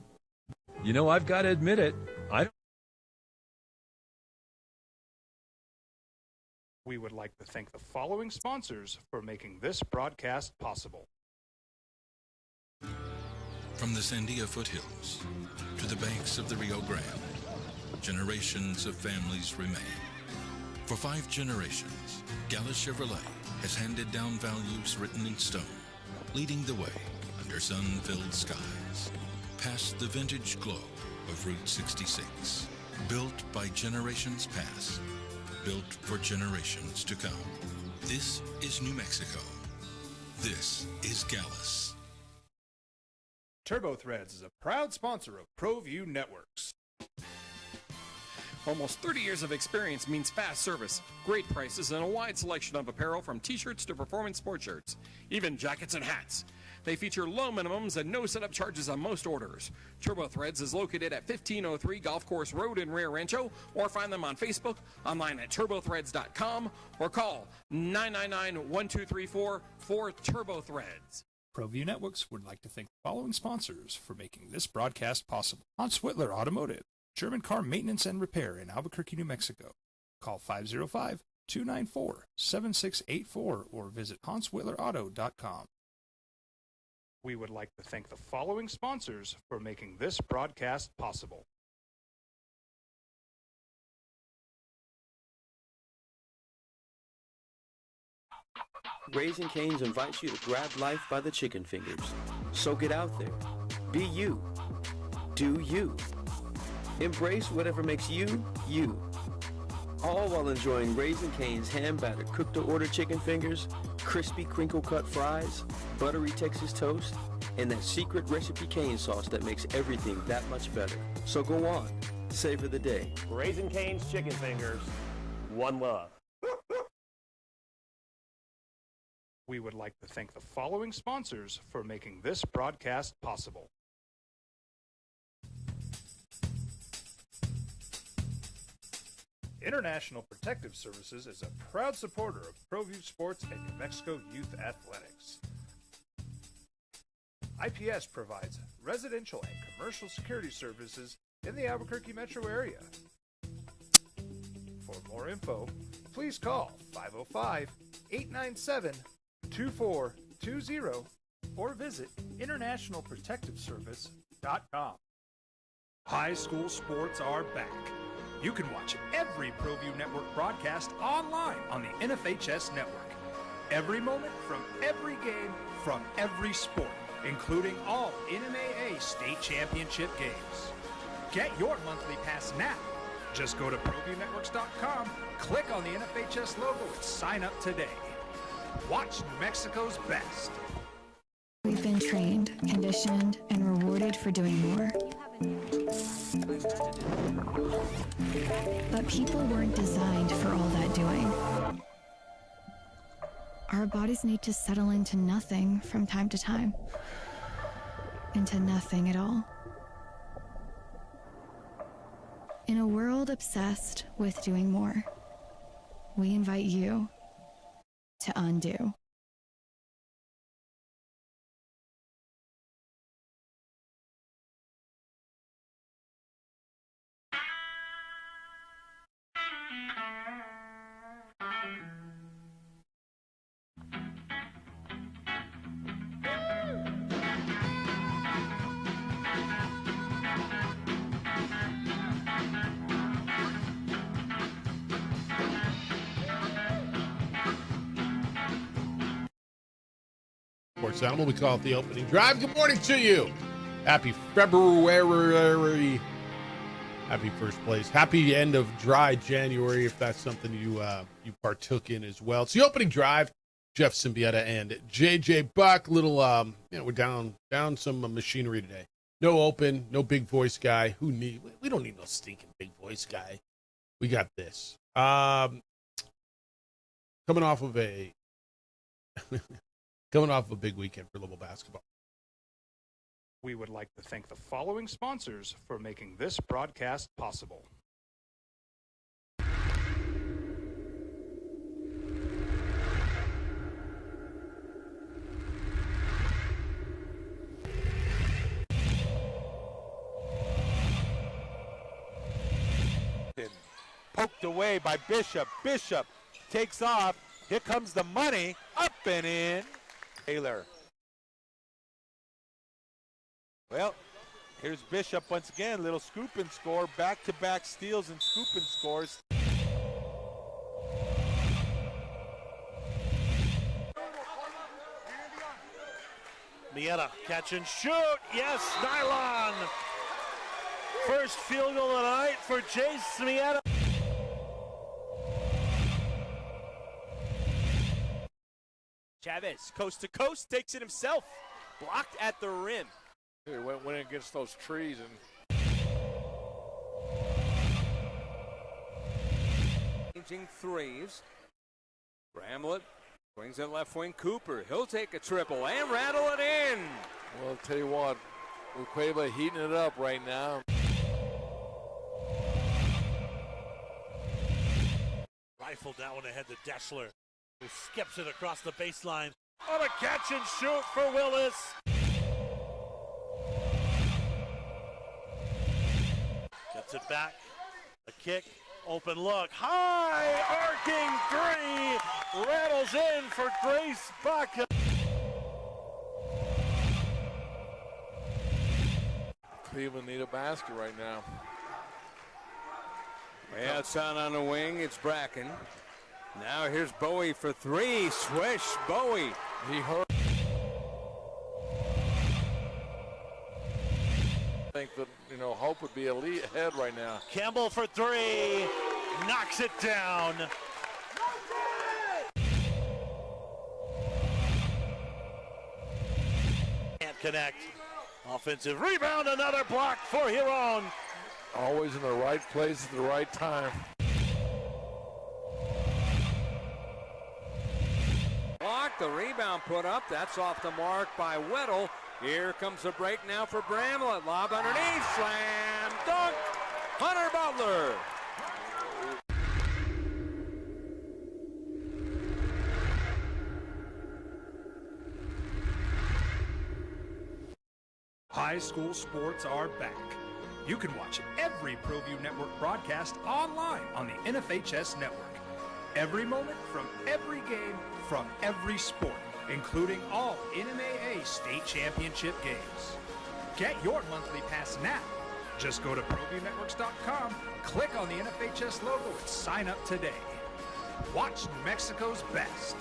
I've got to admit it.
We would like to thank the following sponsors for making this broadcast possible.
From the Sandia foothills to the banks of the Rio Grande, generations of families remain. For 5 generations, Gallus Chevrolet has handed down values written in stone, leading the way under sun-filled skies, past the vintage glow of Route 66. Built by generations past, built for generations to come. This is New Mexico. This is Gallus.
TurboThreads is a proud sponsor of ProView Networks.
Almost 30 years of experience means fast service, great prices, and a wide selection of apparel from t-shirts to performance sport shirts, even jackets and hats. They feature low minimums and no setup charges on most orders. TurboThreads is located at 1503 Golf Course Road in Rio Rancho, or find them on Facebook, online at turbothreads.com, or call 999-1234 for TurboThreads.
ProView Networks would like to thank the following sponsors for making this broadcast possible. Hans Whitler Automotive, German car maintenance and repair in Albuquerque, New Mexico. Call 505-294-7684 or visit HansWhitlerAuto.com. We would like to thank the following sponsors for making this broadcast possible.
Raising Cane's invites you to grab life by the chicken fingers. So get out there. Be you. Do you. Embrace whatever makes you, you. All while enjoying Raising Cane's hand-battered cooked-to-order chicken fingers, crispy crinkle-cut fries, buttery Texas toast, and that secret recipe cane sauce that makes everything that much better. So go on. Savor the day.
Raising Cane's chicken fingers. One love.
We would like to thank the following sponsors for making this broadcast possible. International Protective Services is a proud supporter of ProView Sports and New Mexico Youth Athletics. IPS provides residential and commercial security services in the Albuquerque metro area. For more info, please call 505-897-2420 or visit internationalprotectiveservice.com. High school sports are back. You can watch every ProView Network broadcast online on the NFHS network. Every moment from every game from every sport, including all NMAA state championship games. Get your monthly pass now. Just go to ProViewNetworks.com, click on the NFHS logo, and sign up today. Watch New Mexico's best.
We've been trained, conditioned, and rewarded for doing more. But people weren't designed for all that doing. Our bodies need to settle into nothing from time to time. Into nothing at all. In a world obsessed with doing more, we invite you to undo.
Sports Animal, we call it the opening drive. Good morning to you. Happy February. Happy first place. Happy end of dry January, if that's something you partook in as well. It's the opening drive. Jeff Symbieta and JJ Buck. Little, we're down some machinery today. No open, no big voice guy. We don't need no stinking big voice guy. We got this. Coming off of a big weekend for Louisville basketball.
We would like to thank the following sponsors for making this broadcast possible.
Poked away by Bishop. Bishop takes off. Here comes the money. Up and in. Taylor. Well, here's Bishop once again. Little scoop and score. Back-to-back steals and scoop and scores.
Mieta, catch and shoot. Yes, nylon. First field goal of the night for Chase Mieta.
Chavez, coast to coast, takes it himself. Blocked at the rim.
He went against those trees and.
Changing threes. Bramlett brings it left wing. Cooper, he'll take a triple and rattle it in.
Well, I'll tell you what, Cueva heating it up right now.
Rifle down ahead to Dessler, who skips it across the baseline. On a catch and shoot for Willis. Gets it back. A kick. Open look. High arcing three. Rattles in for Grace Baca.
Cleveland need a basket right now.
Way outside on the wing, it's Bracken. Now here's Bowie for three. Swish, Bowie.
He hurt. I think that, Hope would be elite ahead right now.
Campbell for three. Knocks it down. Can't connect. Offensive rebound, another block for Huron.
Always in the right place at the right time.
Block, the rebound put up. That's off the mark by Weddle. Here comes the break now for Bramlett. Lob underneath, slam, dunk. Hunter Butler.
High school sports are back. You can watch every ProView Network broadcast online on the NFHS network. Every moment from every game from every sport, including all NMAA state championship games. Get your monthly pass now. Just go to ProViewNetworks.com, click on the NFHS logo, and sign up today. Watch New Mexico's best.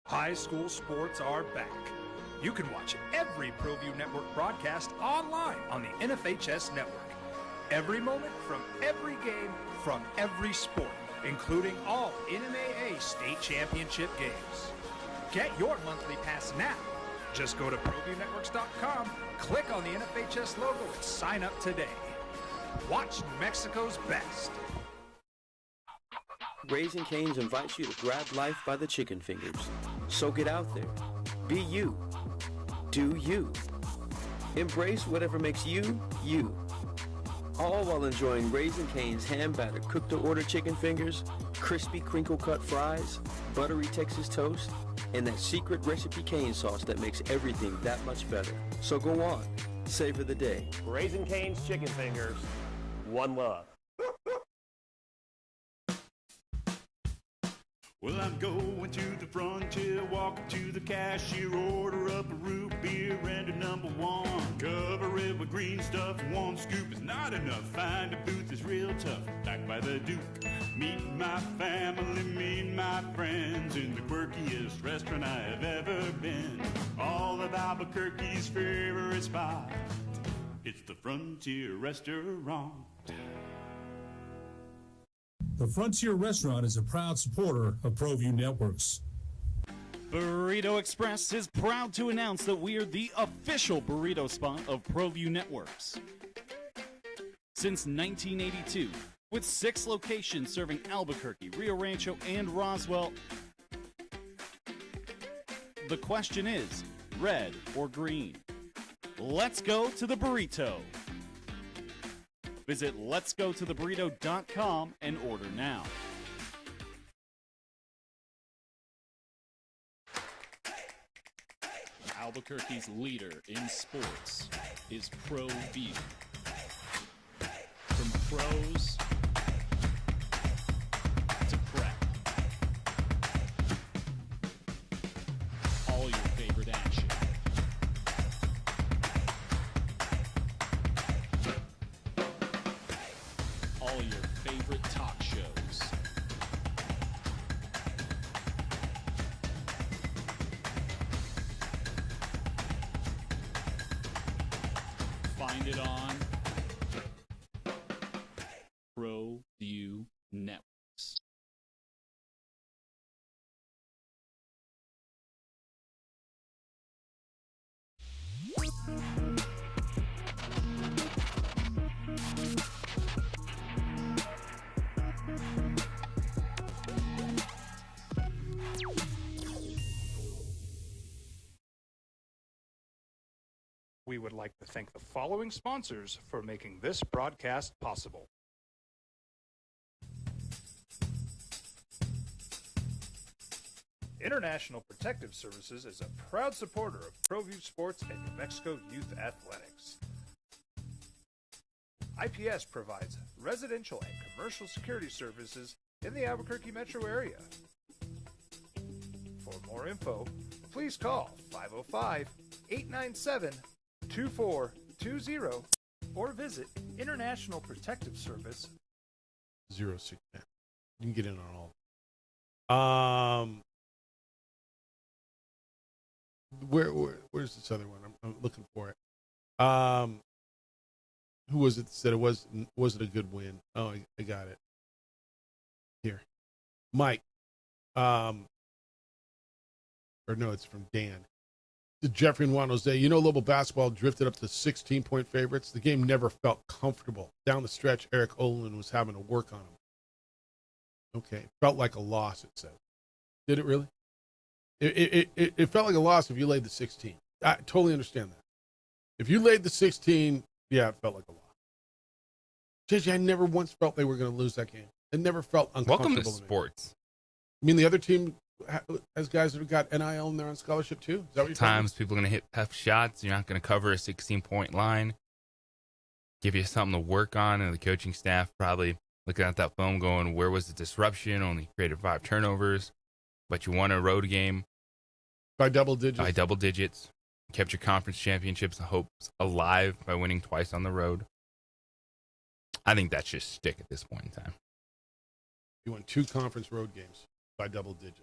High school sports are back. You can watch every ProView Network broadcast online on the NFHS network. Every moment from every game from every sport, including all NMAA state championship games. Get your monthly pass now. Just go to ProViewNetworks.com, click on the NFHS logo, and sign up today. Watch New Mexico's best.
Raising Cane's invites you to grab life by the chicken fingers. So get out there. Be you. Do you. Embrace whatever makes you, you. All while enjoying Raising Cane's hand-battered cooked-to-order chicken fingers, crispy crinkle-cut fries, buttery Texas toast, and that secret recipe cane sauce that makes everything that much better. So go on, savor the day.
Raising Cane's chicken fingers, one love.
Well, I'm going to the frontier, walking to the cashier, order up a root beer and a number one. Cover it with green stuff, one scoop is not enough. Find a booth that's real tough, back by the Duke. Meet my family, meet my friends in the quirkiest restaurant I have ever been. All of Albuquerque's favorite spot, it's the Frontier Restaurant.
The Frontier Restaurant is a proud supporter of ProView Networks.
Burrito Express is proud to announce that we are the official burrito spot of ProView Networks. Since 1982, with 6 locations serving Albuquerque, Rio Rancho, and Roswell, the question is, red or green? Let's go to the burrito. Visit letsgototheburrito.com and order now. Albuquerque's leader in sports is ProView. From pros to prep, all your favorite action. All your favorite talk shows. Find it on ProView Networks.
We would like to thank the following sponsors for making this broadcast possible. International Protective Services is a proud supporter of ProView Sports and New Mexico Youth Athletics. IPS provides residential and commercial security services in the Albuquerque metro area. For more info, please call 505-897-2424. 888-20 or visit International Protective Service
0610. You can get in on all. Where's this other one? I'm looking for it. Who was it that said it wasn't a good win? Oh, I got it. Here. Mike. Or no, it's from Dan. Jeffrey and Juan Jose, Lobo basketball drifted up to 16-point favorites. The game never felt comfortable. Down the stretch, Eric Olin was having to work on him. Okay. Felt like a loss, it says. Did it really? It felt like a loss if you laid the 16. I totally understand that. If you laid the 16, yeah, it felt like a loss. JJ, I never once felt they were going to lose that game. It never felt uncomfortable.
Welcome to sports.
I mean, the other team has guys that have got NIL and they're on scholarship too. Is that what you're
Sometimes people are going to hit tough shots. You're not going to cover a 16-point line. Give you something to work on, and the coaching staff probably looking at that film going, where was the disruption? Only created 5 turnovers, but you won a road game.
By double digits.
By double digits. Kept your conference championships hopes alive by winning twice on the road. I think that's just stick at this point in time.
You won 2 conference road games by double digits.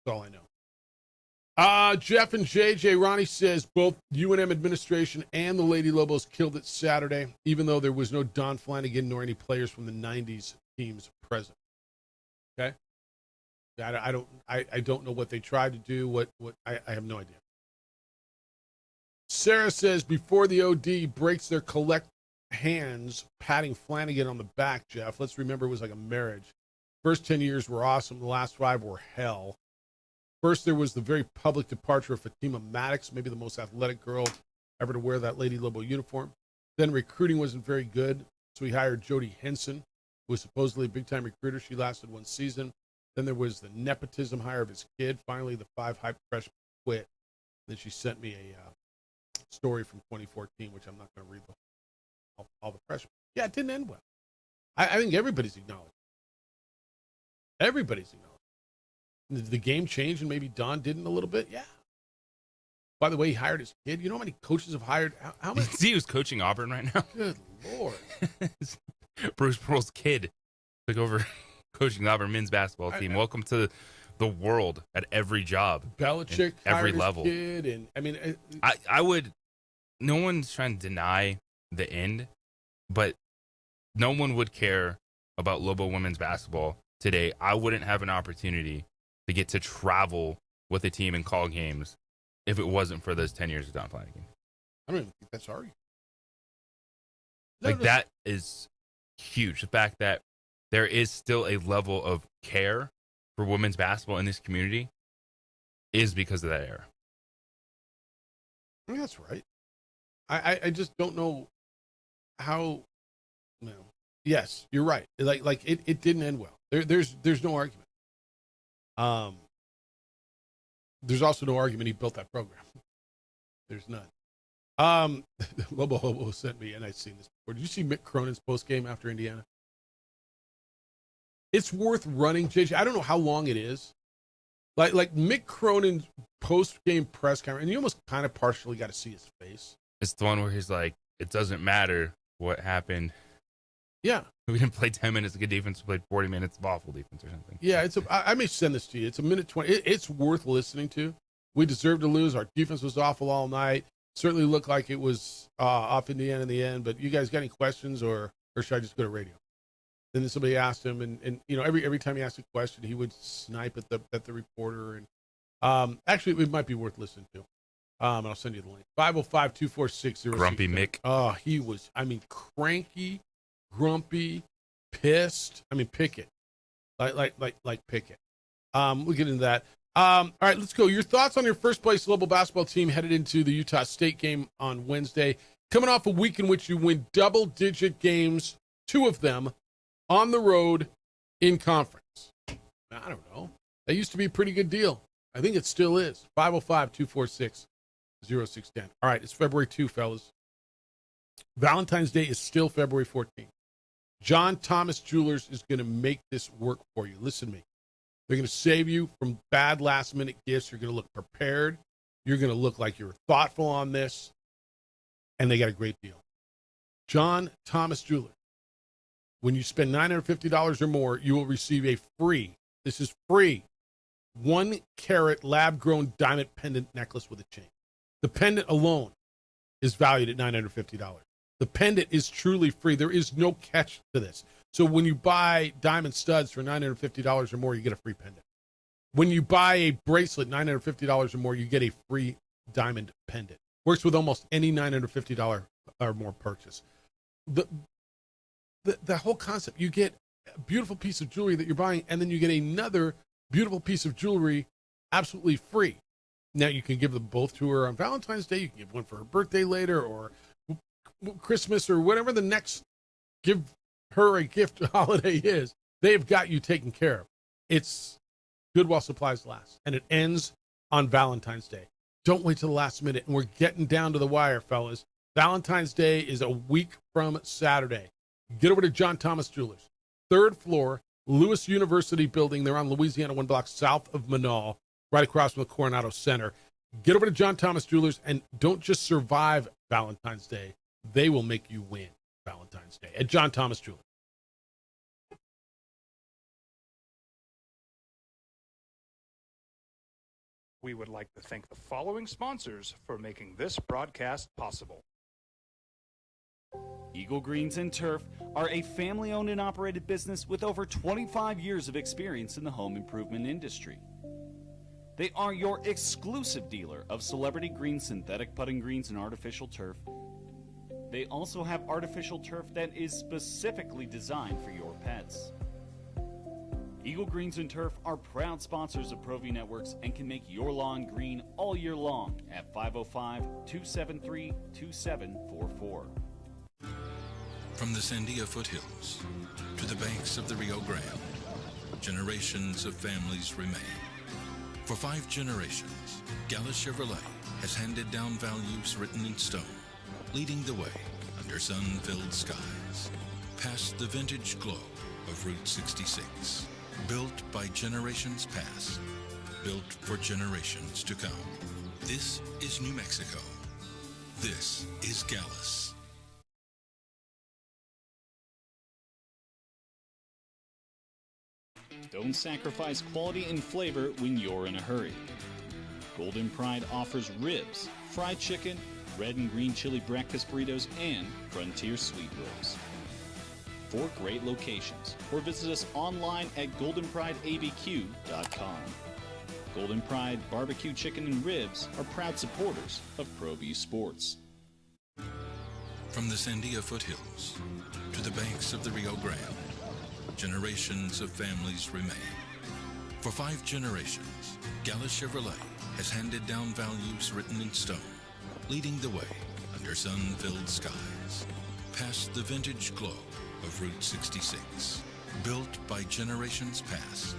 That's all I know. Jeff and JJ, Ronnie says both UNM administration and the Lady Lobos killed it Saturday, even though there was no Don Flanagan nor any players from the 90s teams present. Okay? I don't know what they tried to do. I have no idea. Sarah says before the OD breaks their collect hands, patting Flanagan on the back, Jeff. Let's remember it was like a marriage. First 10 years were awesome. The last 5 were hell. First, there was the very public departure of Fatima Maddox, maybe the most athletic girl ever to wear that Lady Lobo uniform. Then recruiting wasn't very good, so he hired Jody Henson, who was supposedly a big-time recruiter. She lasted 1 season. Then there was the nepotism hire of his kid. Finally, the 5 hype freshmen quit. Then she sent me a story from 2014, which I'm not going to read all the freshmen. Yeah, it didn't end well. I think everybody's acknowledged. Everybody's acknowledged. Did the game change and maybe Don didn't a little bit? Yeah. By the way, he hired his kid. You know how many coaches have hired? How many?
See who's coaching Auburn right now?
Good Lord.
Bruce Pearl's kid took over coaching the Auburn men's basketball team. Welcome to the world at every job.
Belichick,
every
hired
level.
His kid, and I mean,
I would. No one's trying to deny the end, but no one would care about Lobo women's basketball today. I wouldn't have an opportunity to get to travel with the team and call games if it wasn't for those 10 years of Don Flanagan.
I don't even think that's argued.
That is huge. The fact that there is still a level of care for women's basketball in this community is because of that era.
I mean, that's right. I just don't know how. No. Yes, you're right. Like it didn't end well. There's no argument. There's also no argument he built that program. There's none. Lobo Hobo sent me, and I've seen this before. Did you see Mick Cronin's post game after Indiana? It's worth running, JJ. I don't know how long it is. Like Mick Cronin's post game press conference, and you almost kind of partially got to see his face.
It's the one where he's like, "It doesn't matter what happened."
Yeah.
We didn't play 10 minutes of good defense. We played 40 minutes of awful defense or something.
Yeah, I may send this to you. It's a minute 20. It's worth listening to. We deserved to lose. Our defense was awful all night. Certainly looked like it was off Indiana in the end. But you guys got any questions, or should I just go to radio? Then somebody asked him, and you know, every time he asked a question, he would snipe at the reporter. And actually, it might be worth listening to. And I'll send you the link. 505-246-0610.
Grumpy Mick.
Oh, he was. I mean, cranky, grumpy, pissed. I mean, Pickett, like Pickett. We'll get into that. All right, let's go. Your thoughts on your first place Lobo basketball team headed into the Utah State game on Wednesday, coming off a week in which you win double-digit games, 2 of them on the road in conference. I don't know. That used to be a pretty good deal. I think it still is. 505-246-0610. All right, it's February 2, fellas. Valentine's Day is still February 14th. John Thomas Jewelers is going to make this work for you. Listen to me. They're going to save you from bad last-minute gifts. You're going to look prepared. You're going to look like you're thoughtful on this. and they got a great deal. John Thomas Jewelers. When you spend $950 or more, you will receive a free, this is free, 1 carat lab-grown diamond pendant necklace with a chain. The pendant alone is valued at $950. The pendant is truly free. There is no catch to this. So when you buy diamond studs for $950 or more, you get a free pendant. When you buy a bracelet, $950 or more, you get a free diamond pendant. Works with almost any $950 or more purchase. The whole concept, you get a beautiful piece of jewelry that you're buying, and then you get another beautiful piece of jewelry absolutely free. Now, you can give them both to her on Valentine's Day. You can give one for her birthday later, or Christmas, or whatever the next give her a gift holiday is. They've got you taken care of. It's good while supplies last, and it ends on Valentine's Day. Don't wait till the last minute, and we're getting down to the wire, fellas. Valentine's Day is a week from Saturday. Get over to John Thomas Jewelers, 3rd floor, Lewis University building. They're on Louisiana 1 block south of Manal, right across from the Coronado Center. Get over to John Thomas Jewelers, and don't just survive Valentine's Day. They will make you win Valentine's Day at John Thomas Jewelers.
We would like to thank the following sponsors for making this broadcast possible.
Eagle Greens and Turf are a family-owned and operated business with over 25 years of experience in the home improvement industry. They are your exclusive dealer of celebrity green, synthetic putting greens, and artificial turf. They also have artificial turf that is specifically designed for your pets. Eagle Greens and Turf are proud sponsors of ProView Networks and can make your lawn green all year long at 505-273-2744.
From the Sandia foothills to the banks of the Rio Grande, generations of families remain. For 5 generations, Gallus Chevrolet has handed down values written in stone, leading the way under sun-filled skies, past the vintage glow of Route 66. Built by generations past, built for generations to come. This is New Mexico. This is Gallus.
Don't sacrifice quality and flavor when you're in a hurry. Golden Pride offers ribs, fried chicken, red and green chili breakfast burritos, and frontier sweet rolls. 4 great locations, or visit us online at goldenprideabq.com. Golden Pride Barbecue Chicken and Ribs are proud supporters of ProView Sports.
From the Sandia foothills to the banks of the Rio Grande, generations of families remain. For 5 generations, Gallus Chevrolet has handed down values written in stone, leading the way under sun-filled skies, past the vintage glow of Route 66. Built by generations past,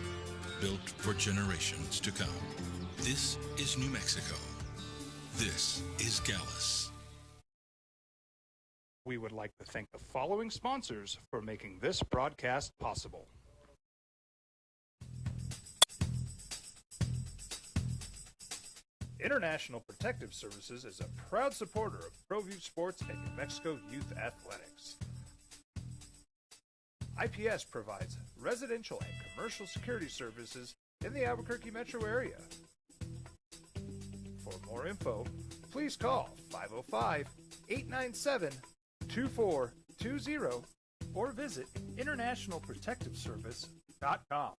built for generations to come. This is New Mexico. This is Gallus.
We would like to thank the following sponsors for making this broadcast possible. International Protective Services is a proud supporter of ProView Sports and New Mexico Youth Athletics. IPS provides residential and commercial security services in the Albuquerque metro area. For more info, please call 505-897-2420 or visit internationalprotectiveservice.com.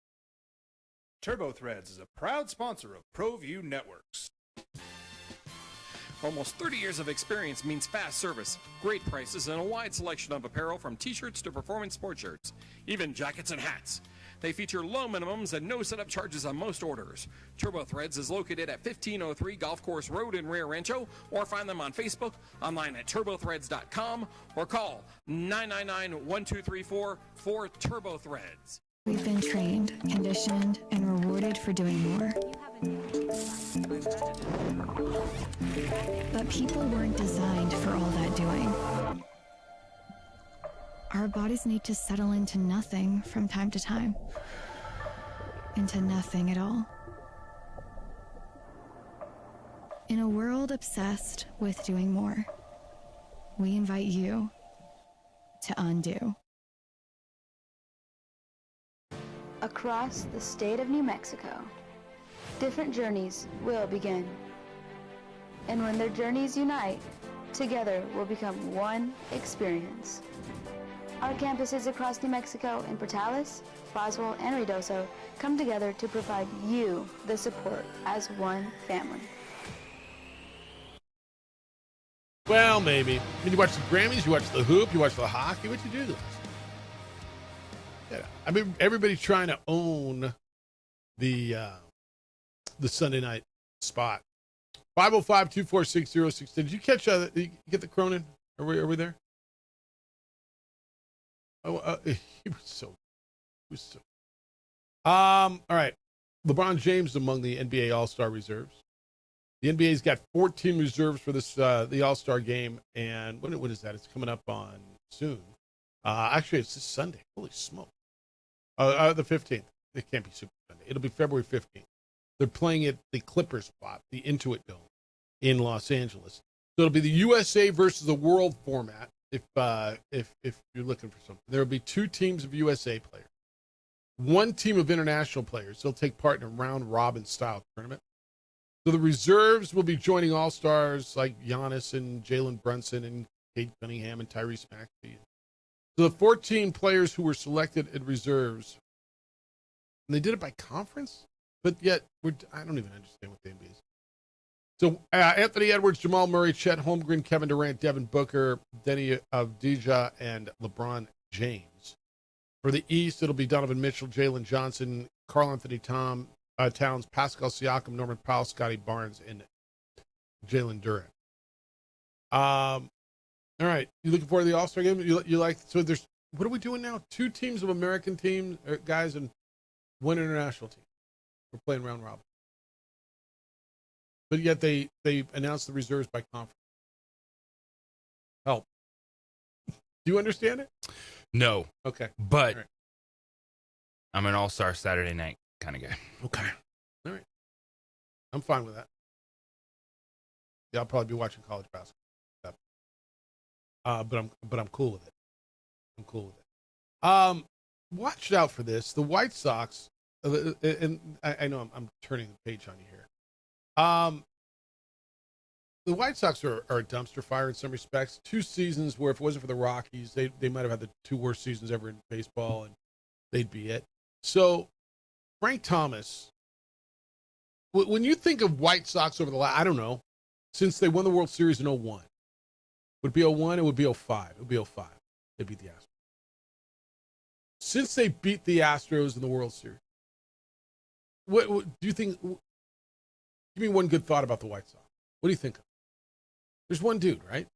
Turbo Threads is a proud sponsor of ProView Networks.
Almost 30 years of experience means fast service, great prices, and a wide selection of apparel from t-shirts to performance sport shirts, even jackets and hats. They feature low minimums and no setup charges on most orders. Turbo Threads is located at 1503 Golf Course Road in Rio Rancho, or find them on Facebook, online at turbothreads.com, or call 999-1234 for Turbo Threads.
We've been trained, conditioned, and rewarded for doing more. But people weren't designed for all that doing. Our bodies need to settle into nothing from time to time. Into nothing at all. In a world obsessed with doing more, we invite you to undo.
Across the state of New Mexico, different journeys will begin. And when their journeys unite, together will become one experience. Our campuses across New Mexico in Portales, Roswell, and Ruidoso come together to provide you the support as one family.
Well, maybe. I mean, you watch the Grammys, you watch the hoop, you watch the hockey. What you do this? Yeah, I mean, everybody's trying to own the Sunday night spot. 505-246-06. Did you catch? Did you get the Cronin? Are we there? Oh, he was so. All right. LeBron James among the NBA All-Star reserves. The NBA's got 14 reserves for this the All-Star game, and when is that? It's coming up on soon. Actually, it's this Sunday. Holy smoke! The 15th. It can't be Super Sunday. It'll be February 15th. They're playing at the Clippers spot, the Intuit Dome in Los Angeles. So it'll be the USA versus the World format. If you're looking for something, there will be 2 teams of USA players, 1 team of international players. They'll take part in a round robin style tournament. So the reserves will be joining all-stars like Giannis and Jalen Brunson and Cade Cunningham and Tyrese Maxey. So the 14 players who were selected in reserves, and they did it by conference, but yet I don't even understand what the NBA is. So Anthony Edwards, Jamal Murray, Chet Holmgren, Kevin Durant, Devin Booker, Denny Avdija, and LeBron James. For the East, it'll be Donovan Mitchell, Jalen Johnson, Karl Anthony Towns, Pascal Siakam, Norman Powell, Scotty Barnes, and Jalen Durant. All right, you looking forward to the All-Star game? You like? So there's, what are we doing now? 2 teams of American teams, guys, and 1 international team. We're playing round robin. But yet they announced the reserves by conference. Help. Do you understand it?
No.
Okay.
But
right.
I'm an all-star Saturday night kind of guy.
Okay. All right. I'm fine with that. Yeah, I'll probably be watching college basketball. But I'm cool with it. I'm cool with it. Watch out for this. The White Sox, and I know I'm turning the page on you here. The White Sox are a dumpster fire in some respects. 2 seasons where if it wasn't for the Rockies, they might have had the 2 worst seasons ever in baseball, and they'd be it. So Frank Thomas, when you think of White Sox over the last, I don't know, since they won the World Series in 01, would it be 01? It would be 05. It would be 05. They beat the Astros. Since they beat the Astros in the World Series, what do you think? Give me one good thought about the White Sox. What do you think of? There's one dude, right?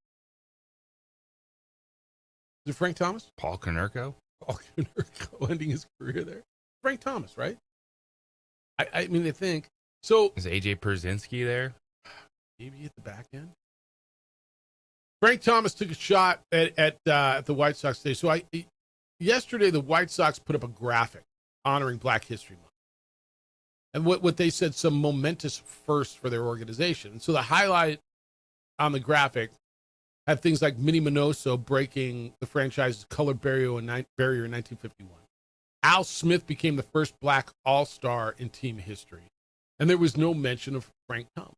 Is it Frank Thomas?
Paul Konerko?
Paul Konerko ending his career there. Frank Thomas, right? I mean, they think. So
is AJ Pierzynski there?
Maybe at the back end. Frank Thomas took a shot at the White Sox today. So yesterday, the White Sox put up a graphic honoring Black History Month. And what they said, some momentous first for their organization. So the highlight on the graphic had things like Minnie Minoso breaking the franchise's color barrier in 1951. Al Smith became the first Black All-Star in team history. And there was no mention of Frank Thomas.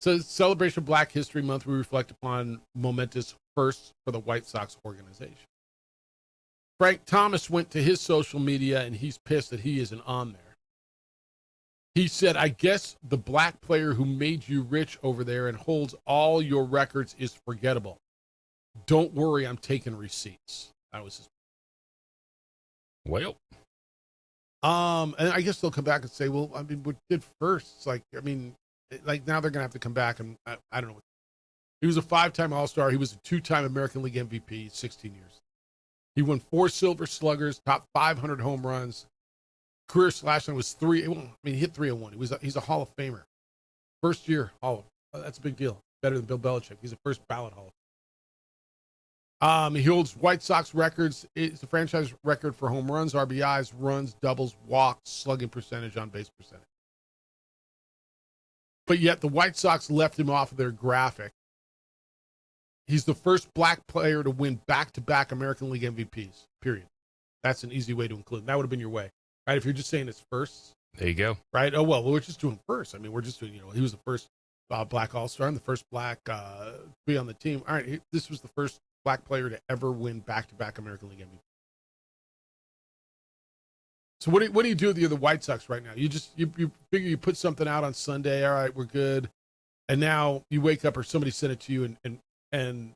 So celebration of Black History Month, we reflect upon momentous firsts for the White Sox organization. Frank Thomas went to his social media, and he's pissed that he isn't on there. He said, I guess the black player who made you rich over there and holds all your records is forgettable. Don't worry, I'm taking receipts. That was his.
Well.
And I guess they'll come back and say, well, I mean, we did first. It's like, I mean, like now they're going to have to come back and I don't know. He was a 5-time All-Star. He was a 2-time American League MVP, 16 years. He won 4 Silver Sluggers, top 500 home runs. Career slash line was 3. I mean, he hit 301. He's a Hall of Famer. First year Hall of. That's a big deal. Better than Bill Belichick. He's a first ballot Hall of Fame. He holds White Sox records. It's a franchise record for home runs, RBIs, runs, doubles, walks, slugging percentage, on base percentage. But yet the White Sox left him off of their graphic. He's the first black player to win back-to-back American League MVPs, period. That's an easy way to include. That would have been your way, right? If you're just saying it's firsts.
There you go.
Right? Oh, well, we're just doing first. I mean, we're just doing, he was the first black all-star and the first black to be on the team. All right, this was the first black player to ever win back-to-back American League MVP. So what do you do with the White Sox right now? You figure you put something out on Sunday. All right, we're good. And now you wake up or somebody sent it to you and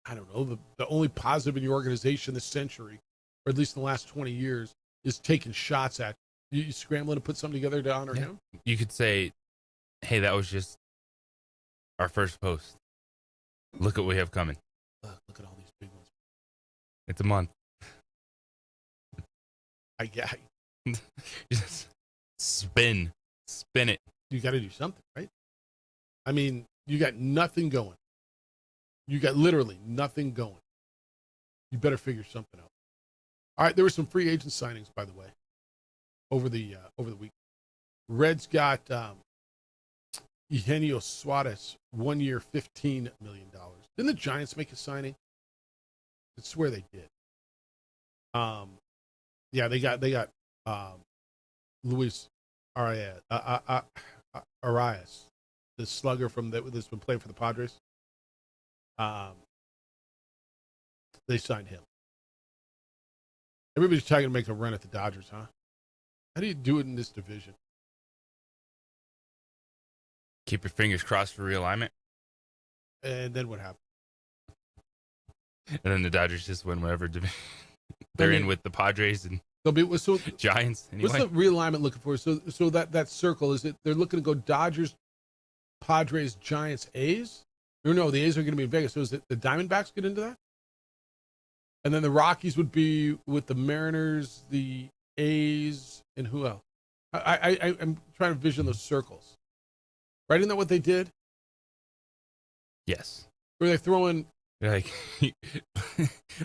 I don't know, the only positive in your organization this century, or at least in the last 20 years, is taking shots at you. You scrambling to put something together to honor him?
You could say, hey, that was just our first post. Look at what we have coming.
Look at all these big ones.
It's a month. Just spin it.
You got to do something, right? I mean, you got nothing going. You got literally nothing going. You better figure something out. All right, there were some free agent signings, by the way, over the week. Reds got Eugenio Suarez, 1 year, $15 million. Didn't the Giants make a signing? I swear they did. Yeah, they got Luis Arias, the slugger that's been playing for the Padres. They signed him. Everybody's trying to make a run at the Dodgers, huh? How do you do it in this division?
Keep your fingers crossed for realignment.
And then what happens?
And then the Dodgers just win whatever division they're in with the Padres and Giants. Anyway.
What's the realignment looking for? So that circle, is it they're looking to go Dodgers, Padres, Giants, A's? Or no, the A's are going to be in Vegas. So is it the Diamondbacks get into that? And then the Rockies would be with the Mariners, the A's, and who else? I'm trying to vision those circles. Right? Isn't that what they did?
Yes.
Were they throwing...
Like,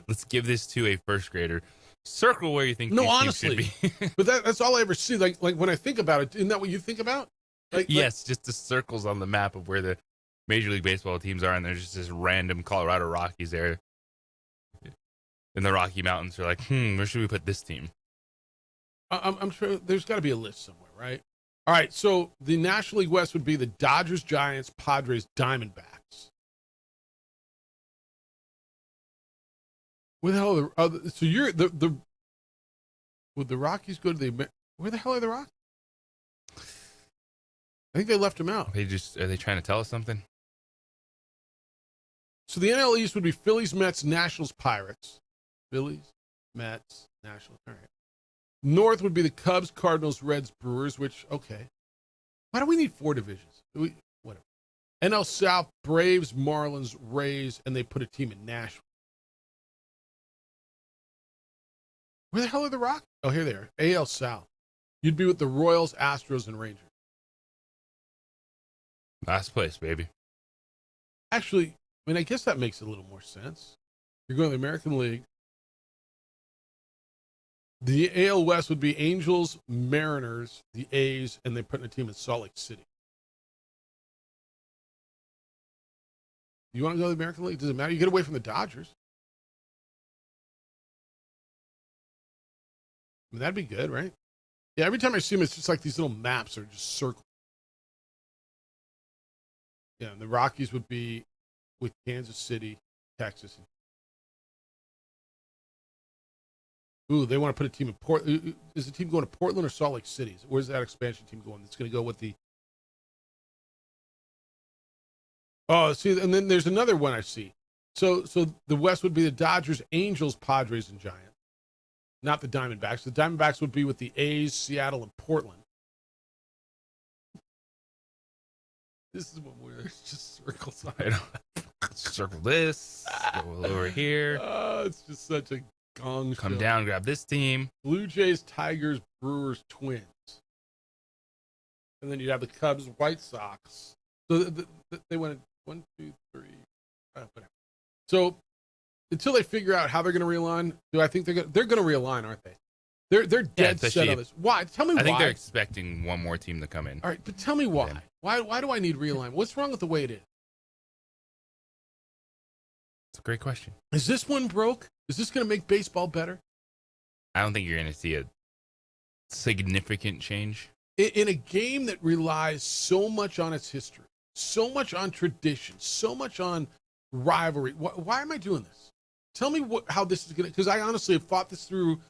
let's give this to a first grader. Circle where you think
no,
these
honestly,
teams should be.
But that's all I ever see. Like when I think about it, isn't that what you think about?
Yes, just the circles on the map of where the Major League Baseball teams are, and there's just this random Colorado Rockies there. In the Rocky Mountains, you're like, where should we put this team?
I'm sure there's got to be a list somewhere, right? All right, so the National League West would be the Dodgers, Giants, Padres, Diamondbacks. Where the hell are the so you're the would the Rockies go to the where the hell are the Rockies? I think they left them out.
Are they trying to tell us something?
So the NL East would be Phillies, Mets, Nationals, Pirates. Phillies, Mets, Nationals. All right. North would be the Cubs, Cardinals, Reds, Brewers, which, okay. Why do we need 4 divisions? Whatever. NL South, Braves, Marlins, Rays, and they put a team in Nashville. Where the hell are the Rockies? Oh, here they are. AL South. You'd be with the Royals, Astros, and Rangers.
Last place, baby.
Actually, I mean, I guess that makes a little more sense. You're going to the American League. The AL West would be Angels, Mariners, the A's, and they're putting a team in Salt Lake City. You want to go to the American League? Does it matter? You get away from the Dodgers. I mean, that'd be good, right? Yeah, every time I see them, it's just like these little maps are just circled. Yeah, and the Rockies would be with Kansas City, Texas. Ooh, they want to put a team in Portland. Is the team going to Portland or Salt Lake City? Where's that expansion team going? It's going to go with the... Oh, see, and then there's another one I see. So the West would be the Dodgers, Angels, Padres, and Giants. Not the Diamondbacks. The Diamondbacks would be with the A's, Seattle, and Portland. This is one where there's just circles on it.
Circle this. Go over here.
It's just such a gong show.
Come down, grab this team.
Blue Jays, Tigers, Brewers, Twins. And then you'd have the Cubs, White Sox. So they went 1, 2, 3. Whatever. So until they figure out how they're going to realign, do I think they're going to realign, aren't they? They're dead set on this. Why? Tell me why.
I think they're expecting one more team to come in.
All right, but tell me why. Why do I need realignment? What's wrong with the way it is?
It's a great question.
Is this one broke? Is this going to make baseball better?
I don't think you're going to see a significant change.
In a game that relies so much on its history, so much on tradition, so much on rivalry, why am I doing this? Tell me how this is going to, because I honestly have thought this through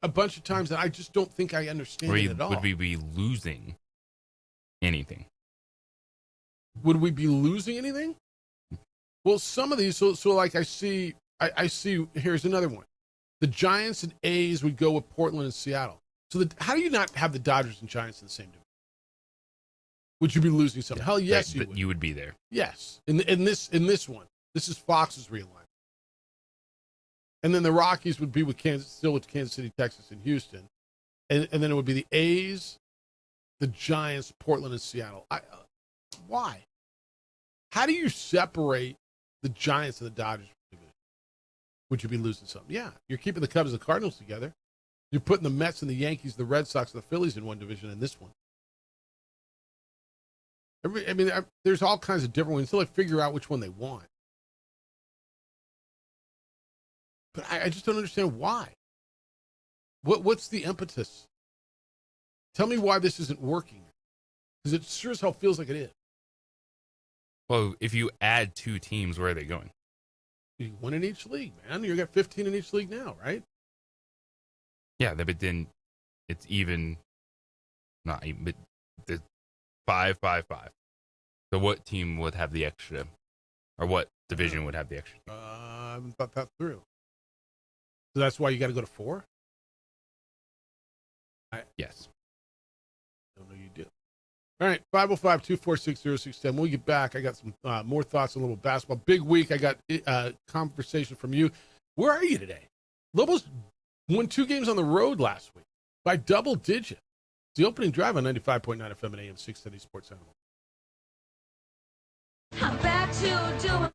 a bunch of times, and I just don't think I understand it at all.
Would we be losing anything?
Would we be losing anything? Well, some of these, so like I see, here's another one. The Giants and A's would go with Portland and Seattle. So how do you not have the Dodgers and Giants in the same division? Would you be losing something? Hell yes, you would.
You would be there.
Yes. In this one. This is Fox's realignment. And then the Rockies would be with Kansas City, Texas, and Houston. And then it would be the A's, the Giants, Portland, and Seattle. Why? How do you separate the Giants and the Dodgers division? Would you be losing something? Yeah. You're keeping the Cubs and the Cardinals together. You're putting the Mets and the Yankees, the Red Sox, and the Phillies in one division in this one. There's all kinds of different ones until I figure out which one they want. But I just don't understand why. What's the impetus? Tell me why this isn't working. Because it sure as hell feels like it is.
Well, if you add 2 teams, where are they going?
You one in each league, man. You got 15 in each league now, right?
Yeah, but then it's even, not even, but the 5. So what team would have the extra, or what division would have the extra?
I haven't thought that through. So that's why you got to go to 4?
Yes.
I don't know you do. All right, 505-246-0610. When we get back, I got some more thoughts on a little basketball. Big week. I got conversation from you. Where are you today? Lobos won 2 games on the road last week by double digits. It's the opening drive on 95.9 FM and AM 670 Sports Animal.
How bad you doing?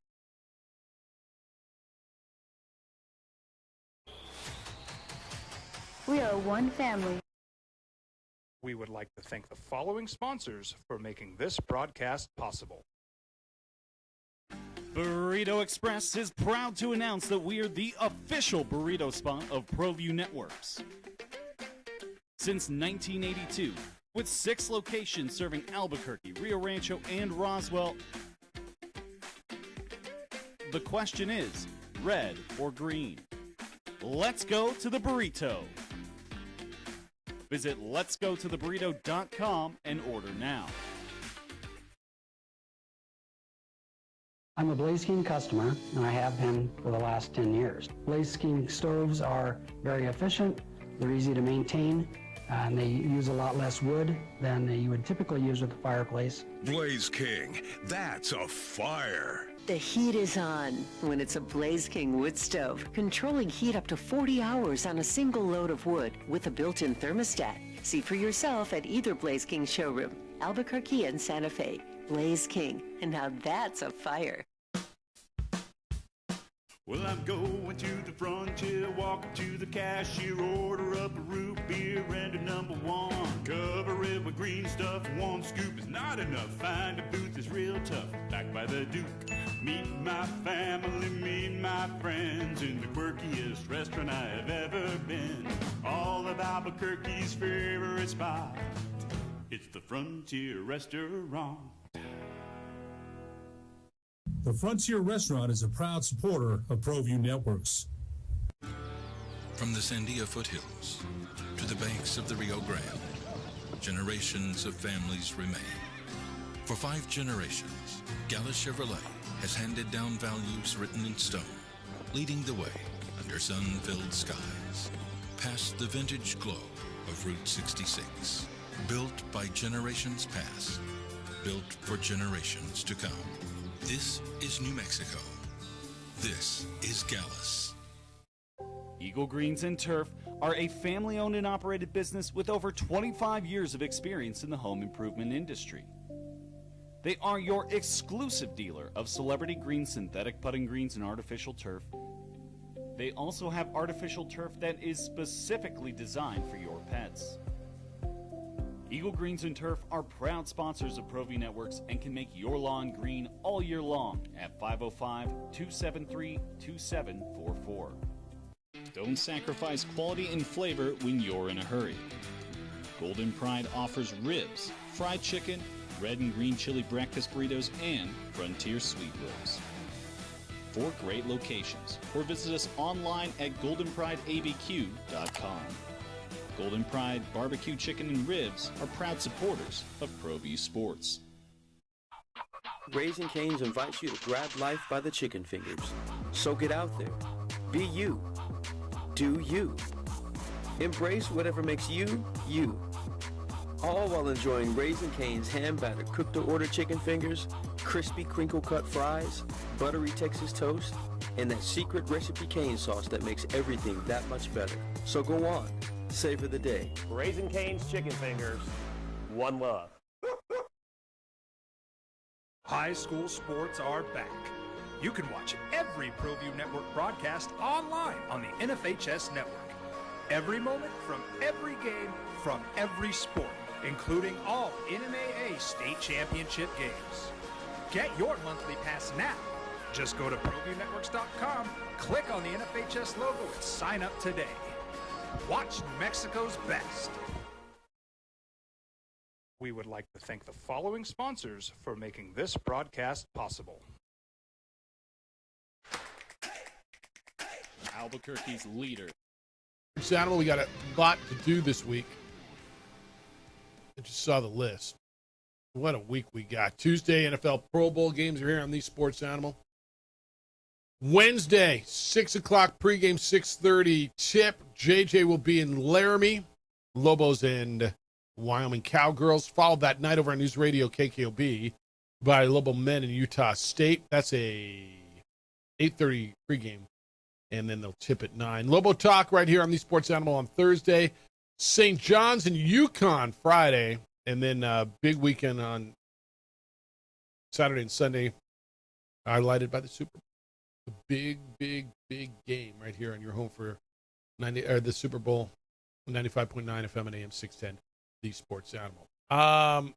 We are one family.
We would like to thank the following sponsors for making this broadcast possible.
Burrito Express is proud to announce that we're the official burrito spot of ProView Networks. Since 1982, with 6 locations serving Albuquerque, Rio Rancho, and Roswell, the question is, red or green? Let's go to the burrito. Visit letsgototheburrito.com and order now.
I'm a Blaze King customer, and I have been for the last 10 years. Blaze King stoves are very efficient, they're easy to maintain, and they use a lot less wood than you would typically use with a fireplace.
Blaze King, that's a fire.
The heat is on when it's a Blaze King wood stove, controlling heat up to 40 hours on a single load of wood with a built-in thermostat. See for yourself at either Blaze King showroom, Albuquerque and Santa Fe. Blaze King, and now that's a fire.
Well, I'm going to the frontier, walk up to the cashier, order up a root beer and a number 1. Cover it with green stuff, 1 scoop is not enough. Find a booth that's real tough, back by the Duke. Meet my family, meet my friends in the quirkiest restaurant I have ever been. All of Albuquerque's favorite spot, it's the Frontier Restaurant.
The Frontier Restaurant is a proud supporter of ProView Networks.
From the Sandia foothills to the banks of the Rio Grande, generations of families remain. For 5 generations, Gala Chevrolet has handed down values written in stone, leading the way under sun-filled skies, past the vintage glow of Route 66. Built by generations past, built for generations to come. This is New Mexico. This is Gallus.
Eagle Greens and Turf are a family-owned and operated business with over 25 years of experience in the home improvement industry. They are your exclusive dealer of celebrity green, synthetic putting greens, and artificial turf. They also have artificial turf that is specifically designed for your pets. Eagle Greens and Turf are proud sponsors of ProView Networks and can make your lawn green all year long at 505-273-2744. Don't sacrifice quality and flavor when you're in a hurry. Golden Pride offers ribs, fried chicken, red and green chili breakfast burritos, and Frontier sweet rolls. 4 great locations, or visit us online at goldenprideabq.com. Golden Pride Barbecue Chicken and Ribs are proud supporters of ProView Sports.
Raising Cane's invites you to grab life by the chicken fingers. So get out there. Be you. Do you. Embrace whatever makes you, you. All while enjoying Raising Cane's hand-battered cooked-to-order chicken fingers, crispy crinkle-cut fries, buttery Texas toast, and that secret recipe cane sauce that makes everything that much better. So go on. Savor the day.
Raising Cane's chicken fingers. One love.
High school sports are back. You can watch every ProView Network broadcast online on the NFHS network. Every moment from every game from every sport, including all NMAA state championship games. Get your monthly pass now. Just go to ProViewNetworks.com, click on the NFHS logo, and sign up today. Watch New Mexico's best. We would like to thank the following sponsors for making this broadcast possible.
Albuquerque's leader.
Animal, we got a lot to do this week. I just saw the list. What a week we got. Tuesday, NFL Pro Bowl games are here on the Sports Animal. Wednesday, 6 o'clock pregame, 6:30 tip. JJ will be in Laramie. Lobos and Wyoming Cowgirls. Followed that night over on News Radio KKOB by Lobo Men in Utah State. That's a 8:30 pregame. And then they'll tip at 9. Lobo Talk right here on the Sports Animal on Thursday. St. John's and Yukon Friday. And then big weekend on Saturday and Sunday, highlighted by the Super Bowl. A big game right here on your home for the Super Bowl, 95.9 FM and AM 610, the Sports Animal.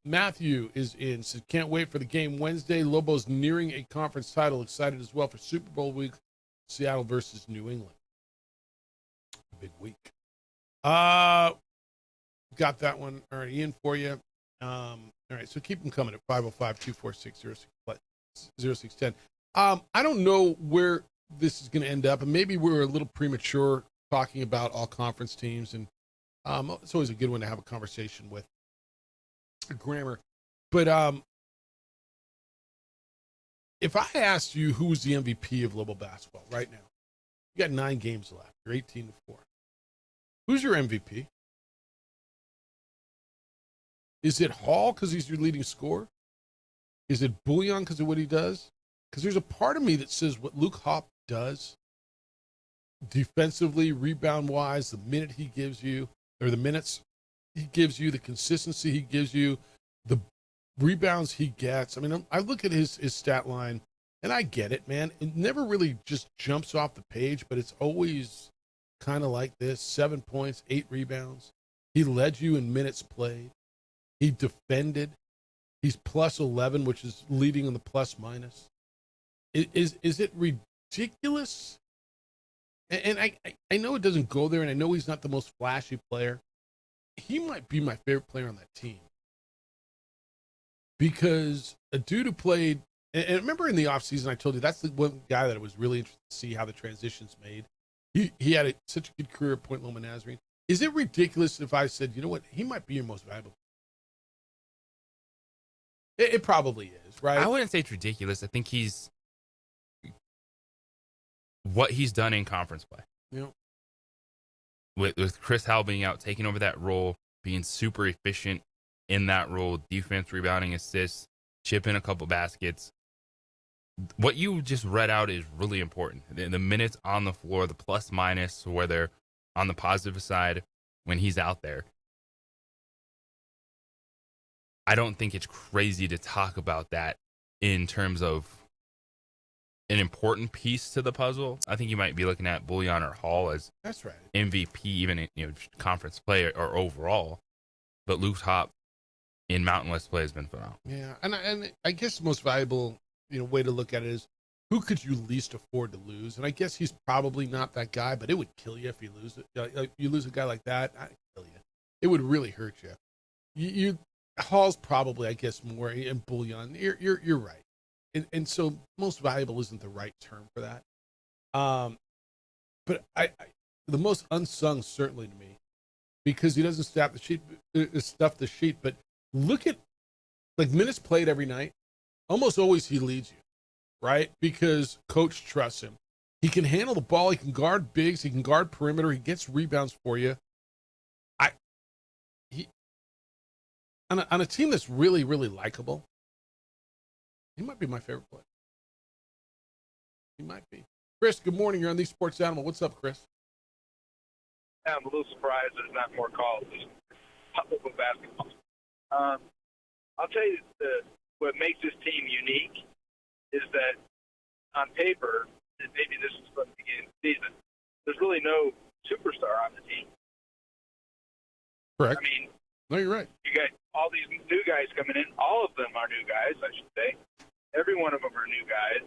Matthew is in, says, can't wait for the game Wednesday. Lobos nearing a conference title. Excited as well for Super Bowl week, Seattle versus New England. Big week. Got that one already in for you. All right, so keep them coming at 505-246-0610. I don't know where this is going to end up, and maybe we're a little premature talking about all conference teams, and it's always a good one to have a conversation with Grammar. But if I asked you who was the MVP of Lobo basketball right now, you got 9 games left. You're 18-4. Who's your MVP? Is it Hall because he's your leading scorer? Is it Bouillon because of what he does? Because there's a part of me that says what Luke Hop does defensively, rebound-wise, the minute he gives you, or the minutes he gives you, the consistency he gives you, the rebounds he gets. I mean, I look at his stat line, and I get it, man. It never really just jumps off the page, but it's always kind of like this. 7 points, 8 rebounds. He led you in minutes played. He defended. He's plus 11, which is leading in the plus-minus. Is it ridiculous? And I know it doesn't go there, and I know he's not the most flashy player. He might be my favorite player on that team. Because a dude who played, and remember in the offseason I told you that's the one guy that I was really interested to see how the transition's made. He had such a good career at Point Loma Nazarene. Is it ridiculous if I said, you know what, he might be your most valuable? It probably is, right?
I wouldn't say it's ridiculous. I think he's what he's done in conference play.
Yeah.
With Chris Howell being out, taking over that role, being super efficient in that role, defense, rebounding, assists, chipping a couple baskets. What you just read out is really important. The minutes on the floor, the plus minus, whether on the positive side when he's out there. I don't think it's crazy to talk about that in terms of an important piece to the puzzle. I think you might be looking at Bouillon or Hall as
that's right
MVP, even in conference play or overall. But Luke Hop in Mountain West play has been phenomenal.
Yeah, and I guess the most valuable way to look at it is who could you least afford to lose, and I guess he's probably not that guy, but it would kill you if you lose it. Like, you lose a guy like that, I'd kill you. It would really hurt you. You Hall's probably, I guess, more, and Bullion. You're right, and so most valuable isn't the right term for that. But I the most unsung certainly to me, because he doesn't stuff the sheet, but look at like minutes played every night. Almost always he leads you, right? Because coach trusts him. He can handle the ball. He can guard bigs. He can guard perimeter. He gets rebounds for you. On a team that's really, really likable, he might be my favorite player. He might be. Chris, good morning. You're on the Sports Animal. What's up, Chris?
I'm a little surprised there's not more calls. Football, basketball. I'll tell you what makes this team unique is that on paper, and maybe this is from the beginning of the season, there's really no superstar on the team.
Correct.
I mean,
no, you're right.
You got all these new guys coming in. All of them are new guys, I should say. Every one of them are new guys.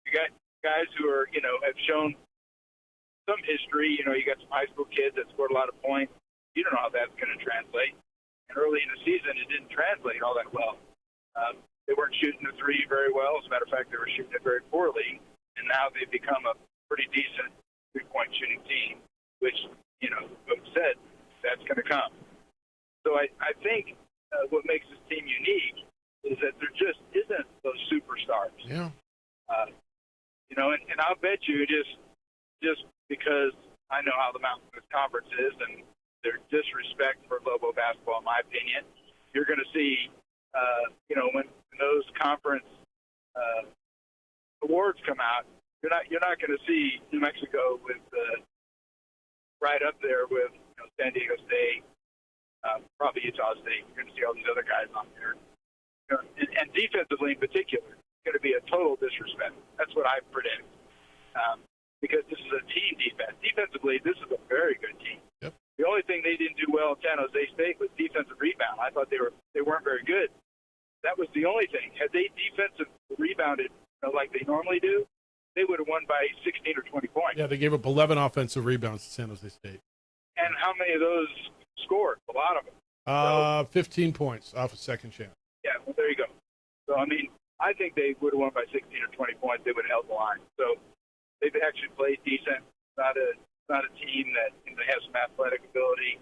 You got guys who are, have shown some history. You got some high school kids that scored a lot of points. You don't know how that's going to translate. And early in the season, it didn't translate all that well. They weren't shooting the three very well. As a matter of fact, they were shooting it very poorly. And now they've become a pretty decent three-point shooting team, which, Coach said, that's going to come. So I think what makes this team unique is that there just isn't those superstars.
Yeah.
And I'll bet you just because I know how the Mountain West Conference is and their disrespect for Lobo basketball, in my opinion, you're going to see, when those conference awards come out, you're not going to see New Mexico with right up there with San Diego State, probably Utah State. You're going to see all these other guys on there, and defensively in particular, it's going to be a total disrespect. That's what I predict. Because this is a team defense. Defensively, this is a very good team.
Yep.
The only thing they didn't do well at San Jose State was defensive rebound. I thought they weren't very good. That was the only thing. Had they defensive rebounded like they normally do, they would have won by 16 or 20 points.
Yeah, they gave up 11 offensive rebounds to San Jose State.
And how many of those scored? A lot of them.
15 points off a second chance.
Yeah, well, there you go. So, I think they would have won by 16 or 20 points. They would have held the line. So they've actually played decent. Not a team that they have some athletic ability,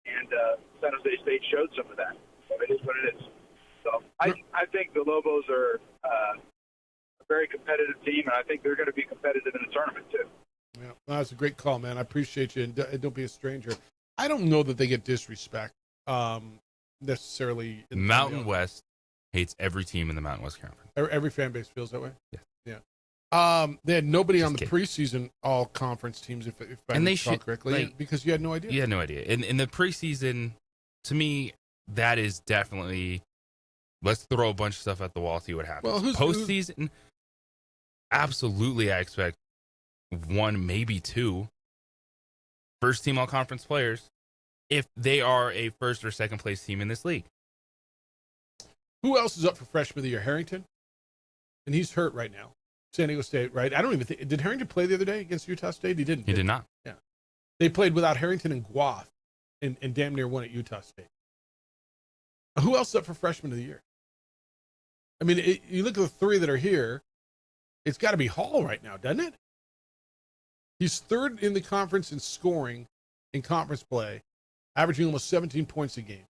and San Jose State showed some of that. So it is what it is. So I think the Lobos are a very competitive team, and I think they're going to be competitive in the tournament too.
Yeah, that's a great call, man. I appreciate you, and don't be a stranger. I don't know that they get disrespect necessarily.
Mountain West hates every team in the Mountain West Conference.
Every fan base feels that way?
Yeah.
They had nobody on the preseason all-conference teams, if I recall correctly, because you had no idea.
You had no idea. In the preseason, to me, that is definitely, let's throw a bunch of stuff at the wall, see what happens.
Well,
postseason, absolutely, I expect one, maybe two first-team all-conference players if they are a first or second-place team in this league.
Who else is up for freshman of the year? Harrington? And he's hurt right now. San Diego State, right? I don't even think, did Harrington play the other day against Utah State? He didn't.
He did not.
Yeah. They played without Harrington and Guath and damn near won at Utah State. Who else is up for freshman of the year? You look at the three that are here, it's got to be Hall right now, doesn't it? He's third in the conference in scoring in conference play, averaging almost 17 points a game.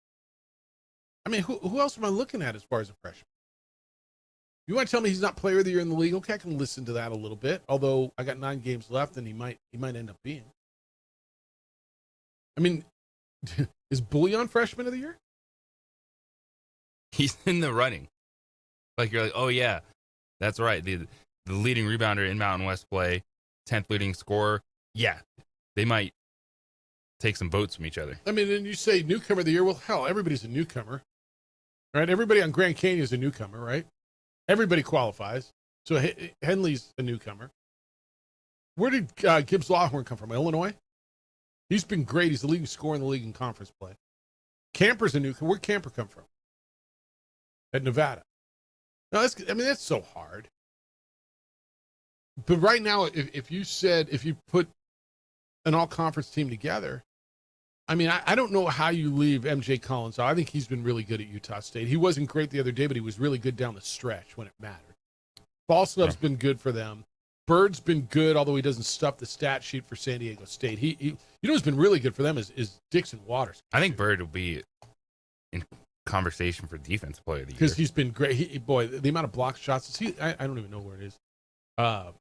Who else am I looking at as far as a freshman? You want to tell me he's not player of the year in the league? Okay, I can listen to that a little bit. Although I got 9 games left, and he might end up being. Is Bullion freshman of the year?
He's in the running. You're like, oh yeah, that's right. The leading rebounder in Mountain West play, 10th leading scorer. Yeah, they might take some votes from each other.
And you say newcomer of the year. Well, hell, everybody's a newcomer, right? Everybody on Grand Canyon is a newcomer, right? Everybody qualifies. So Henley's a newcomer. Where did Gibbs Lawhorn come from? Illinois? He's been great. He's the leading scorer in the league in conference play. Camper's a newcomer. Where'd Camper come from? at Nevada. No, that's so hard. But right now, if you put an all-conference team together, I mean, I don't know how you leave MJ Collins out. I think he's been really good at Utah State. He wasn't great the other day, but he was really good down the stretch when it mattered. Falstaff's been good for them. Bird's been good, although he doesn't stuff the stat sheet for San Diego State. He you know who's been really good for them is Dixon Waters.
I think Bird will be in conversation for defensive player of the year.
Because he's been great. Boy, the amount of block shots. I don't even know where it is. I've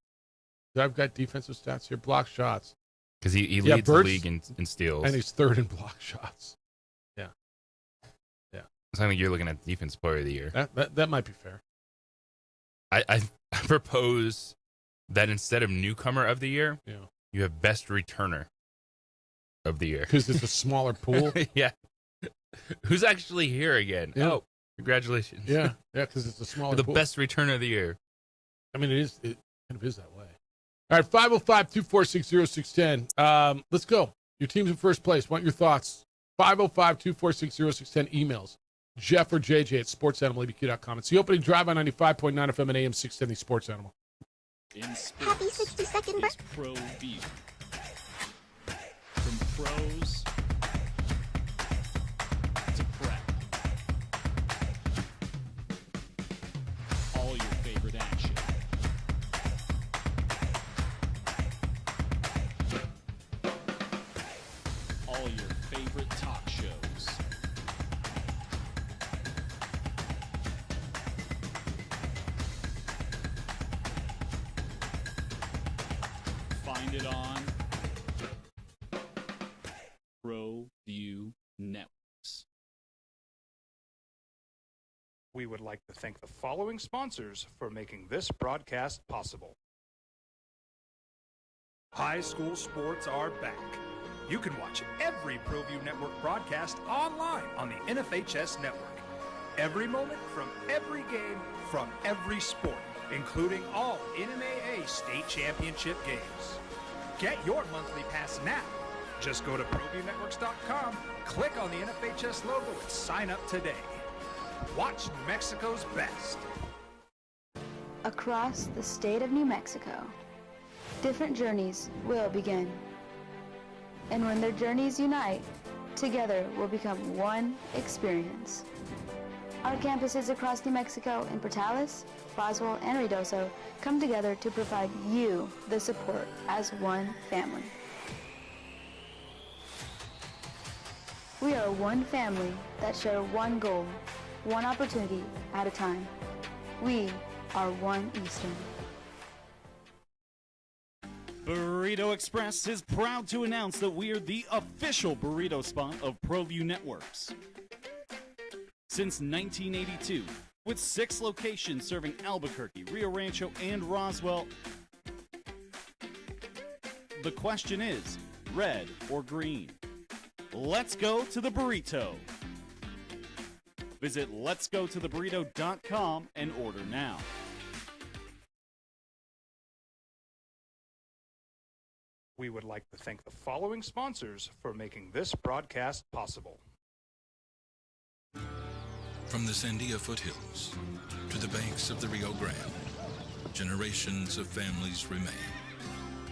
got defensive stats here. Block shots.
Because he leads the league in steals.
And he's third in block shots. Yeah.
So I think you're looking at defensive player of the year.
That might be fair.
I propose that instead of newcomer of the year, you have best returner of the year.
Because it's a smaller pool?
Yeah. Who's actually here again?
Yeah.
Oh, congratulations.
Yeah, because it's a smaller
the
pool.
best returner of the year.
I mean, it kind of is that way. All right, 505-246-0610. Let's go. Your team's in first place. Want your thoughts? 505-246-0610. Emails. Jeff or JJ at sportsanimallabq.com. It's the opening drive on 95.9 FM and AM 670 Sports Animal.
Happy 62nd birthday.
Pro View. From pros to prep. All your favorite action. All your favorite talk shows. Find it on Pro View Networks.
We would like to thank the following sponsors for making this broadcast possible. High school sports are back. You can watch every ProView Network broadcast online on the NFHS network. Every moment from every game from every sport, including all NMAA state championship games. Get your monthly pass now. Just go to ProViewNetworks.com, click on the NFHS logo, and sign up today. Watch New Mexico's best.
Across the state of New Mexico, different journeys will begin. And when their journeys unite, together will become one experience. Our campuses across New Mexico in Portales, Roswell, and Ruidoso come together to provide you the support as one family. We are one family that share one goal, one opportunity at a time. We are One Eastern.
Burrito Express is proud to announce that we are the official burrito spot of ProView Networks. Since 1982, with 6 locations serving Albuquerque, Rio Rancho, and Roswell, the question is, red or green? Let's go to the burrito. Visit letsgototheburrito.com and order now.
We would like to thank the following sponsors for making this broadcast possible.
From the Sandia foothills to the banks of the Rio Grande, generations of families remain.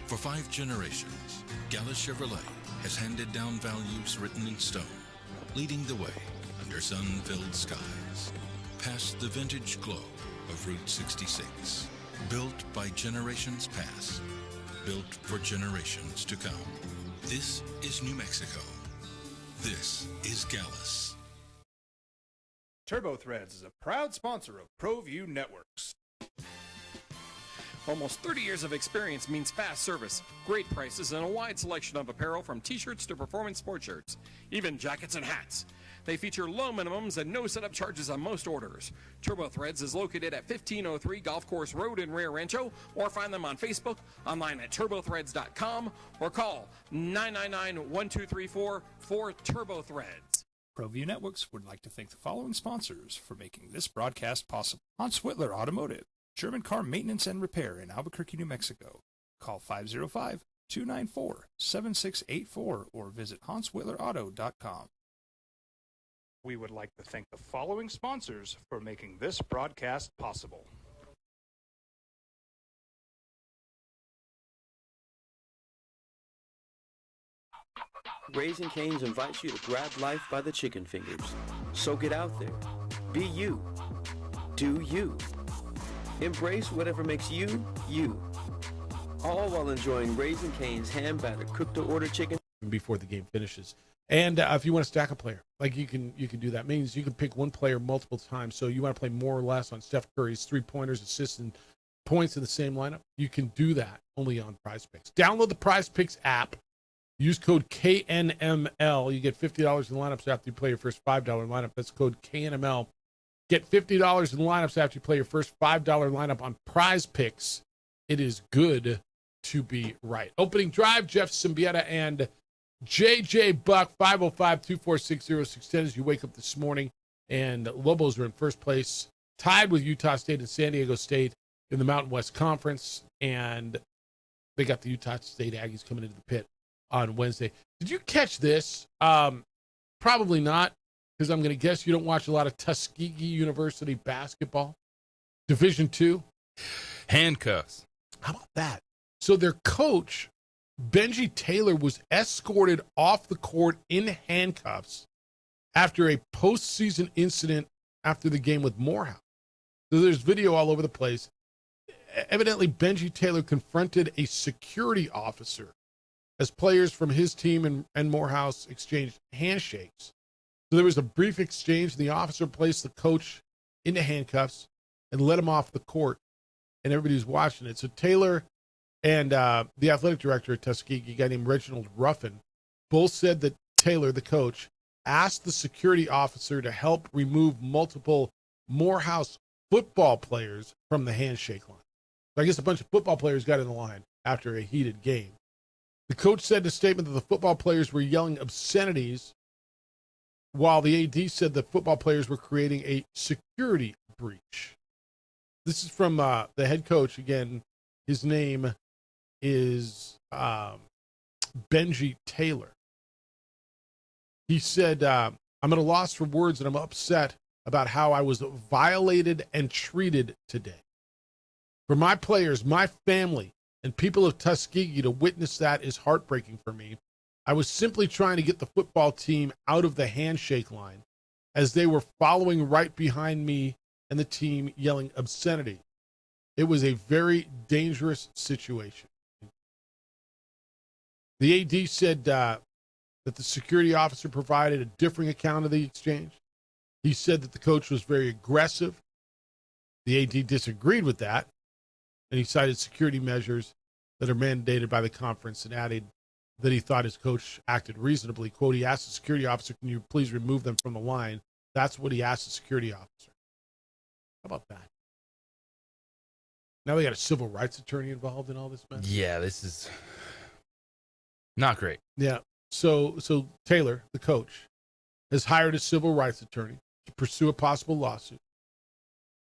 For 5 generations, Gallus Chevrolet has handed down values written in stone, leading the way under sun-filled skies, past the vintage glow of Route 66. Built by generations past, built for generations to come. This is New Mexico. This is Gallus.
Turbo Threads is a proud sponsor of ProView Networks.
Almost 30 years of experience means fast service, great prices, and a wide selection of apparel from t-shirts to performance sport shirts, even jackets and hats. They feature low minimums and no setup charges on most orders. Turbo Threads is located at 1503 Golf Course Road in Rio Rancho, or find them on Facebook, online at turbothreads.com, or call 999-1234 for Turbo Threads.
ProView Networks would like to thank the following sponsors for making this broadcast possible. Hans Whitler Automotive, German car maintenance and repair in Albuquerque, New Mexico. Call 505-294-7684 or visit HansWhitlerAuto.com. We would like to thank the following sponsors for making this broadcast possible.
Raising Cane's invites you to grab life by the chicken fingers. So get out there. Be you. Do you. Embrace whatever makes you, you. All while enjoying Raising Cane's hand-battered cooked-to-order chicken.
Before the game finishes. And if you want to stack a player, like you can do that. Means you can pick one player multiple times. So you want to play more or less on Steph Curry's 3-pointers, assists, and points in the same lineup. You can do that only on Prize Picks. Download the Prize Picks app. Use code KNML. You get $50 in lineups after you play your first $5 lineup. That's code KNML. Get $50 in lineups after you play your first $5 lineup on Prize Picks. It is good to be right. Opening drive, Jeff Symbieta and JJ Buck, 505-246-0610 as you wake up this morning. And Lobos are in first place, tied with Utah State and San Diego State in the Mountain West Conference. And they got the Utah State Aggies coming into the pit on Wednesday. Did you catch this? Probably not, because I'm going to guess you don't watch a lot of Tuskegee University basketball. Division II.
Handcuffs.
How about that? So their coach, Benji Taylor, was escorted off the court in handcuffs after a postseason incident after the game with Morehouse. So there's video all over the place. Evidently, Benji Taylor confronted a security officer as players from his team and Morehouse exchanged handshakes. So there was a brief exchange, and the officer placed the coach into handcuffs and let him off the court, and everybody was watching it. So Taylor and the athletic director at Tuskegee, a guy named Reginald Ruffin, both said that Taylor, the coach, asked the security officer to help remove multiple Morehouse football players from the handshake line. So I guess a bunch of football players got in the line after a heated game. The coach said in a statement that the football players were yelling obscenities, while the AD said the football players were creating a security breach. This is from the head coach. Again, his name is Benji Taylor. He said, I'm at a loss for words, and I'm upset about how I was violated and treated today. For my players, my family, and people of Tuskegee to witness that is heartbreaking for me. I was simply trying to get the football team out of the handshake line as they were following right behind me and the team yelling obscenity. It was a very dangerous situation. The AD said that the security officer provided a differing account of the exchange. He said that the coach was very aggressive. The AD disagreed with that, and he cited security measures that are mandated by the conference and added that he thought his coach acted reasonably. Quote, he asked the security officer, can you please remove them from the line? That's what he asked the security officer. How about that? Now they got a civil rights attorney involved in all this mess?
Yeah, this is not great.
Yeah. So Taylor, the coach, has hired a civil rights attorney to pursue a possible lawsuit.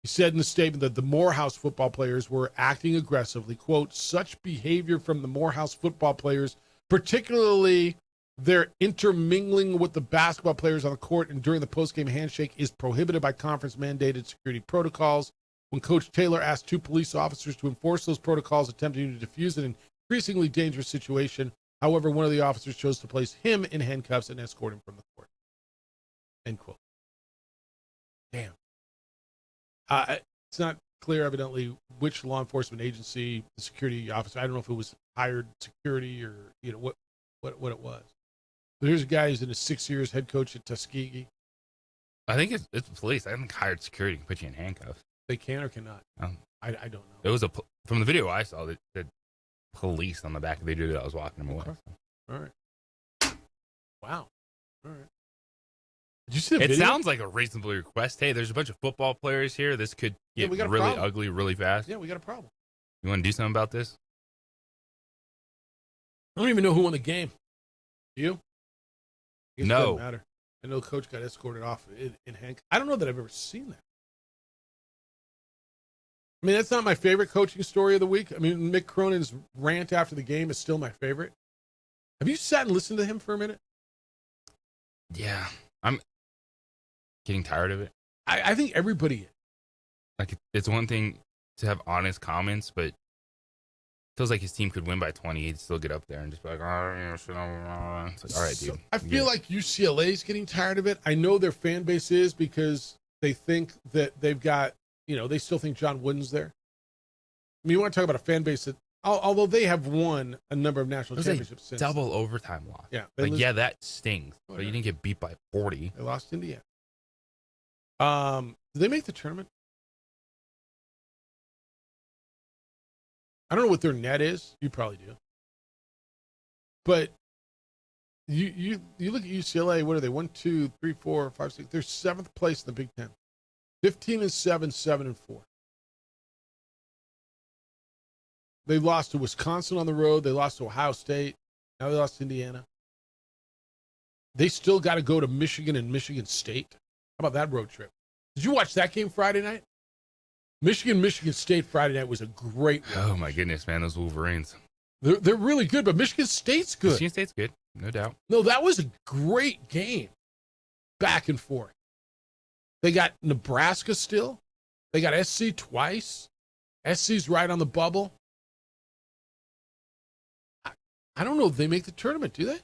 He said in the statement that the Morehouse football players were acting aggressively. Quote, such behavior from the Morehouse football players, particularly their intermingling with the basketball players on the court and during the postgame handshake, is prohibited by conference-mandated security protocols. When Coach Taylor asked 2 police officers to enforce those protocols, attempting to defuse an increasingly dangerous situation, however, one of the officers chose to place him in handcuffs and escort him from the court. End quote. Damn. It's not clear, evidently, which law enforcement agency the security officer, I don't know if it was hired security or, what it was. But here's a guy who's in his 6 years head coach at Tuskegee.
I think it's police. I think hired security can put you in handcuffs.
They can or cannot. I don't know.
It was from the video I saw that said police on the back of the dude that was walking him away.
Okay. All right. Wow. All right. Did you see the
It
video?
sounds like a reasonable request. Hey, there's a bunch of football players here. This could get
we got a
really
problem.
ugly really fast.
Yeah, we got a problem.
You want to do something about this?
I don't even know who won the game. Do you? I guess
No.
It doesn't matter. I know the coach got escorted off in handcuffs. I don't know that I've ever seen that. I mean, that's not my favorite coaching story of the week. I mean, Mick Cronin's rant after the game is still my favorite. Have you sat and listened to him for a minute?
Yeah. getting tired of it?
I think everybody is.
Like, it's one thing to have honest comments, but it feels like his team could win by 20. He'd still get up there and just be like, it's like, all right, dude.
I feel like UCLA is getting tired of it. I know their fan base is, because they think that they've got, they still think John Wooden's there. I mean, you want to talk about a fan base that, although they have won a number of national championships since.
Double overtime loss.
Yeah.
That stings. But you didn't get beat by 40.
They lost Indiana. Did they make the tournament? I don't know what their net is. You probably do. But you look at UCLA, what are they? 1, 2, 3, 4, 5, 6. They're 7th place in the Big Ten. 15-7, 7-4. They lost to Wisconsin on the road. They lost to Ohio State. Now they lost to Indiana. They still got to go to Michigan and Michigan State. How about that road trip? Did you watch that game Friday night? Michigan State Friday night was a great one.
Oh, my goodness, man. Those Wolverines.
They're really good, but Michigan State's good.
Michigan State's good, no doubt.
No, that was a great game. Back and forth. They got Nebraska still. They got SC twice. SC's right on the bubble. I don't know if they make the tournament, do they?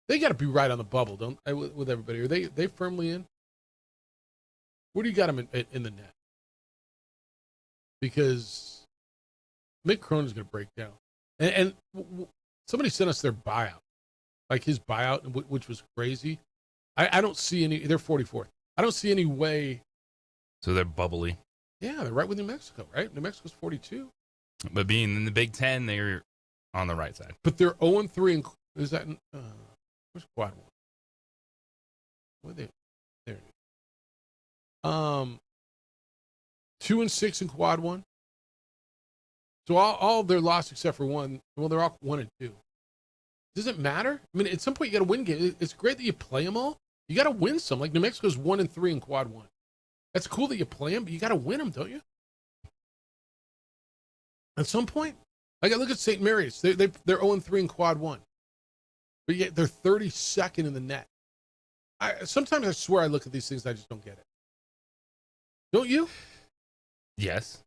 They got to be right on the bubble, don't with everybody. Are they firmly in? Where do you got them in the net? Because Mick Cronin's going to break down. And somebody sent us their buyout, like his buyout, which was crazy. I don't see any. They're 44th. I don't see any way.
So they're bubbly.
Yeah, they're right with New Mexico, right? New Mexico's 42.
But being in the Big Ten, they're on the right side.
But they're 0-3. Is that where's quad one? Where they? There it is. 2-6 in quad one. So all their loss except for one. Well, they're all 1-2. Does it matter? I mean, at some point you got to win games. It's great that you play them all. You got to win some. Like New Mexico's 1-3 in quad one. That's cool that you play them, but you got to win them, don't you? At some point, like I look at St. Mary's. They're 0-3 in quad one, but yet they're 32nd in the net. Sometimes I swear I look at these things, I just don't get it. Don't you?
Yes.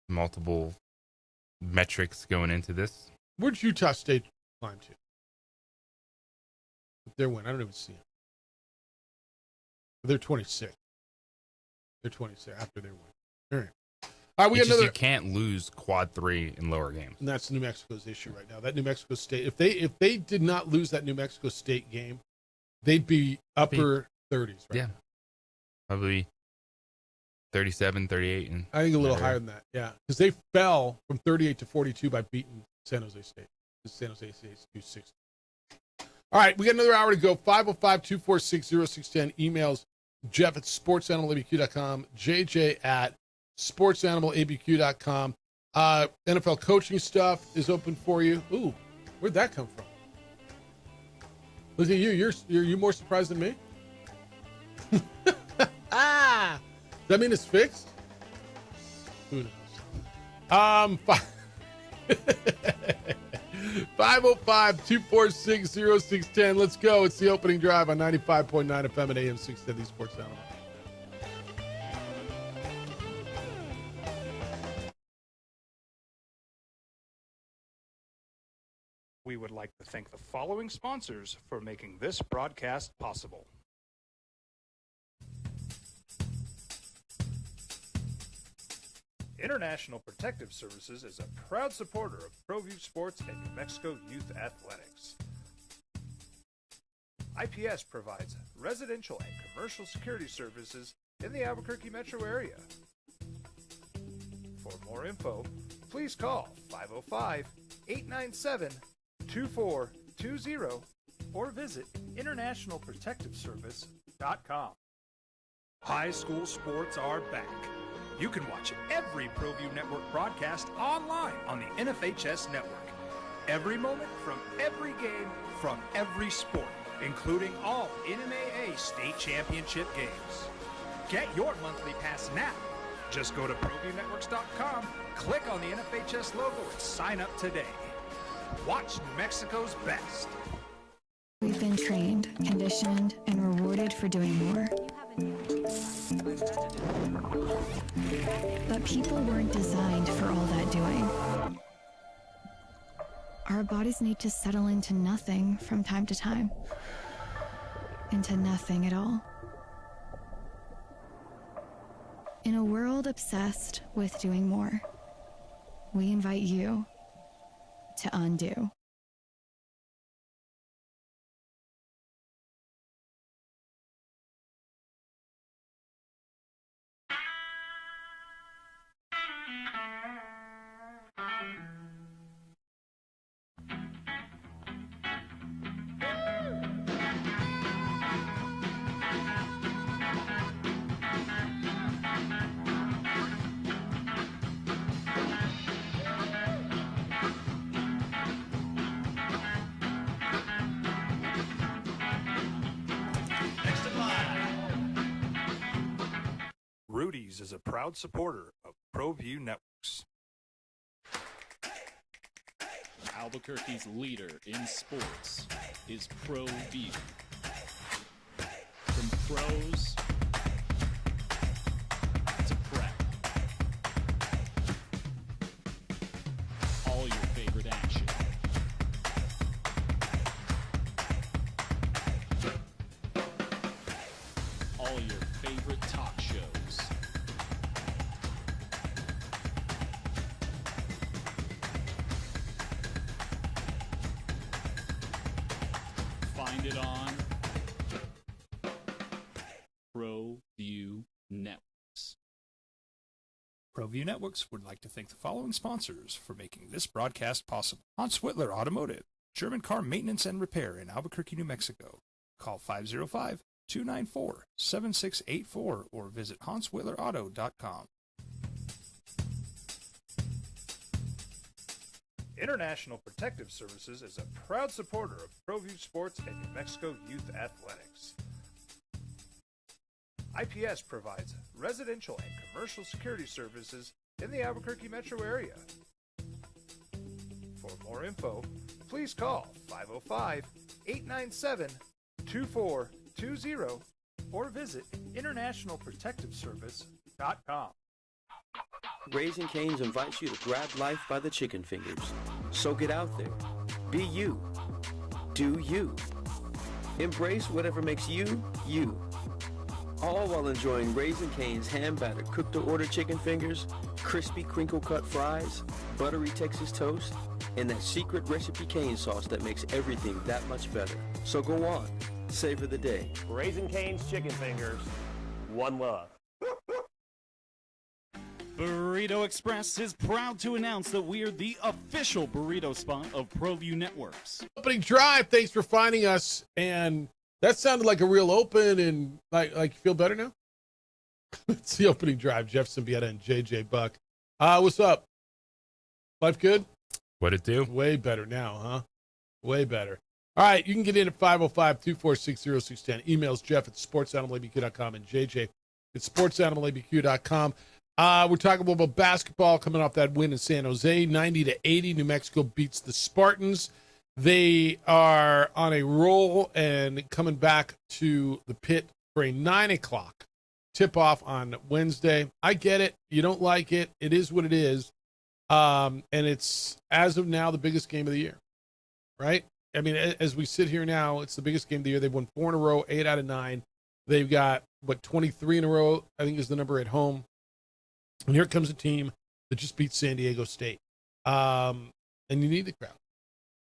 Multiple metrics going into this.
Where'd Utah State climb to? Their win. I don't even see them. They're 26. They're 26 after their win. All right. All right, we got another.
You can't lose quad 3 in lower games.
And that's New Mexico's issue right now. That New Mexico State, if they did not lose that New Mexico State game, they'd be upper 30s right now.
Probably 37, 38. And
I think a little higher than that, yeah. Because they fell from 38 to 42 by beating San Jose State. San Jose State's 260. All right, we got another hour to go. 505-246-0610. Emails Jeff at sportsanimалabq.com, JJ at sportsanimалabq.com. NFL coaching stuff is open for you. Ooh, where'd that come from? Look at you. You're more surprised than me? Does that mean it's fixed? Who knows? 505-246-0610. Let's go. It's the opening drive on 95.9 FM and AM 610 Sports Animal.
We would like to thank the following sponsors for making this broadcast possible. International Protective Services is a proud supporter of ProView Sports and New Mexico Youth Athletics. IPS provides residential and commercial security services in the Albuquerque metro area. For more info, please call 505-897-2420 or visit internationalprotectiveservice.com. High school sports are back. You can watch every ProView Network broadcast online on the NFHS network. Every moment from every game from every sport, including all NMAA state championship games. Get your monthly pass now. Just go to ProViewNetworks.com, click on the NFHS logo, and sign up today. Watch New Mexico's best.
We've been trained, conditioned, and rewarded for doing more. But people weren't designed for all that doing. Our bodies need to settle into nothing from time to time. Into nothing at all. In a world obsessed with doing more, we invite you to undo.
Rudy's is a proud supporter of ProView Networks.
Albuquerque's leader in sports is ProView. From pros to prep. All your favorite action. All your favorite talk shows. Find it on ProView Networks.
ProView Networks would like to thank the following sponsors for making this broadcast possible. Hans Whitler Automotive, German car maintenance and repair in Albuquerque, New Mexico. Call 505-294-7684 or visit hanswhitlerauto.com. International Protective Services is a proud supporter of ProView Sports and New Mexico Youth Athletics. IPS provides residential and commercial security services in the Albuquerque metro area. For more info, please call 505-897-2420 or visit internationalprotectiveservice.com.
Raising Cane's invites you to grab life by the chicken fingers. So get out there. Be you. Do you. Embrace whatever makes you, you. All while enjoying Raising Cane's hand-battered cooked-to-order chicken fingers, crispy crinkle-cut fries, buttery Texas toast, and that secret recipe cane sauce that makes everything that much better. So go on. Savor the day.
Raising Cane's chicken fingers. One love.
Burrito Express is proud to announce that we're the official burrito spot of ProView Networks.
Opening drive. Thanks for finding us. And that sounded like a real open, and like you feel better now? It's the opening drive. Jeff Symbieta and JJ Buck. What's up? Life good?
What'd it do?
Way better now, huh? Way better. All right, you can get in at 505-246-0610. Emails Jeff at sportsanimalabq.com and JJ at sportsanimalabq.com. We're talking about basketball coming off that win in San Jose, 90-80. New Mexico beats the Spartans. They are on a roll and coming back to the pit for a 9 o'clock tip-off on Wednesday. I get it. You don't like it. It is what it is. And it's, as of now, the biggest game of the year, right? I mean, as we sit here now, it's the biggest game of the year. They've won 4 in a row, 8 out of 9. They've got, 23 in a row, I think is the number at home. And here comes a team that just beat San Diego State. And you need the crowd.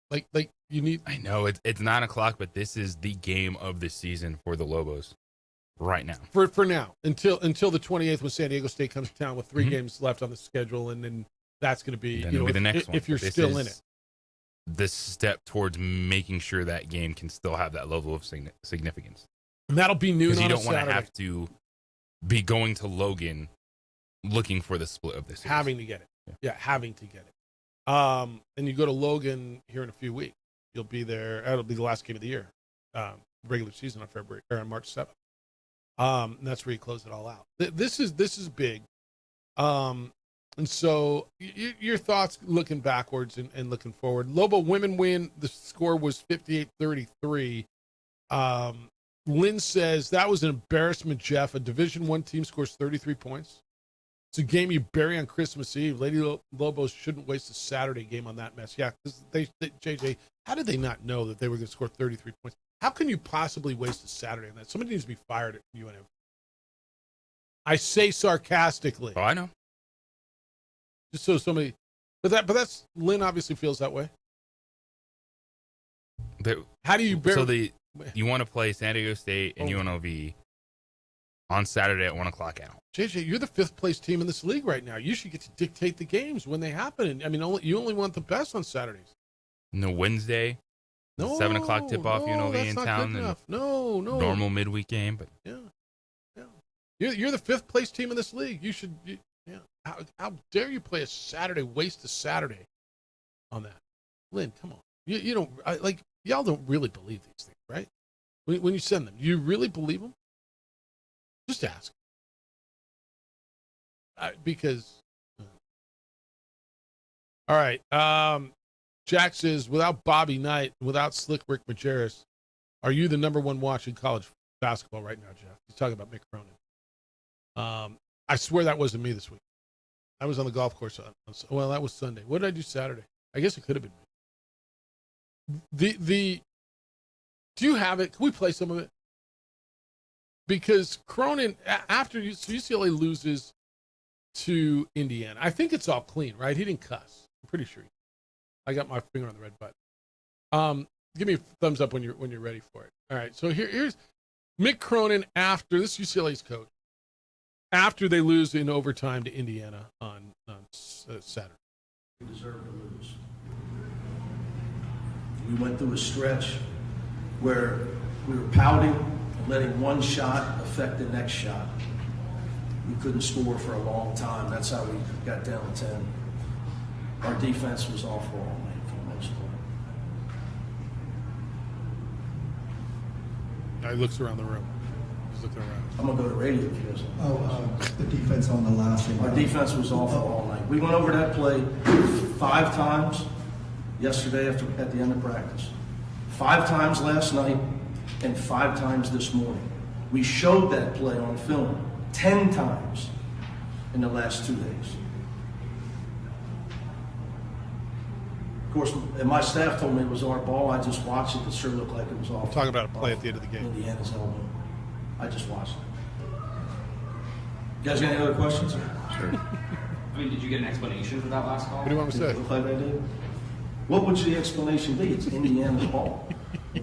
Like you need.
I know it's 9 o'clock, but this is the game of the season for the Lobos right now.
For now, until the 28th, when San Diego State comes to town with 3 games left on the schedule, and then that's going to be,
the next one.
If you're still in it.
This step towards making sure that game can still have that level of significance.
And that'll be noon on a Saturday.
Because you don't want to have to be going to Logan looking for the split of this.
Having to get it. Yeah, having to get it. And you go to Logan here in a few weeks. You'll be there. That'll be the last game of the year. Regular season on March 7th. And that's where you close it all out. This is big. And so your thoughts looking backwards and looking forward. Lobo women win. The score was 58-33. Lynn says that was an embarrassment, Jeff. A Division I team scores 33 points. It's a game you bury on Christmas Eve. Lady Lobos shouldn't waste a Saturday game on that mess. Yeah, because JJ, how did they not know that they were going to score 33 points? How can you possibly waste a Saturday on that? Somebody needs to be fired at UNM. I say sarcastically.
Oh, I know.
Just so somebody, but that's Lynn obviously feels that way. How do you bear?
So you want to play San Diego State and UNLV on Saturday at 1 o'clock out.
JJ, you're the 5th place team in this league right now. You should get to dictate the games when they happen. I mean, you only want the best on Saturdays.
No, Wednesday, 7 o'clock tip off. UNLV in town. And
no.
Normal midweek game, but
yeah. You're the 5th place team in this league. You should. How dare you play a Saturday? Waste a Saturday on that, Lynn. Come on. You don't like. Y'all don't really believe these things, right? When you send them, do you really believe them? Just ask. Because. All right. Jack says, without Bobby Knight, without Slick Rick Majerus, are you the number one watch in college basketball right now, Jeff? He's talking about Mick Cronin. I swear that wasn't me this week. I was on the golf course. Well, that was Sunday. What did I do Saturday? I guess it could have been me. Do you have it? Can we play some of it? Because Cronin, after UCLA loses to Indiana, I think it's all clean, right? He didn't cuss. I'm pretty sure. I got my finger on the red button. Give me a thumbs up when you're ready for it. All right. So here's Mick Cronin after this UCLA's coach. After they lose in overtime to Indiana on Saturday.
We deserve to lose. We went through a stretch where we were pouting and letting one shot affect the next shot. We couldn't score for a long time. That's how we got down 10. Our defense was awful all night for the most part.
He looks around the room. He's looking around.
I'm going to go to radio if you guys.
The defense on the last thing.
Our defense was awful all night. We went over that play 5 times yesterday at the end of practice, 5 times last night, and 5 times this morning. We showed that play on film 10 times in the last 2 days. Of course, and my staff told me it was our ball. I just watched it. It sure looked like it was off.
Talking about a play at the end of the game.
Indiana's elbow. I just watched it. You guys got any other questions?
Sure. I mean, did you get an explanation for that last call?
What do you want me to say?
Look like I did? What would the explanation be? It's Indiana's ball.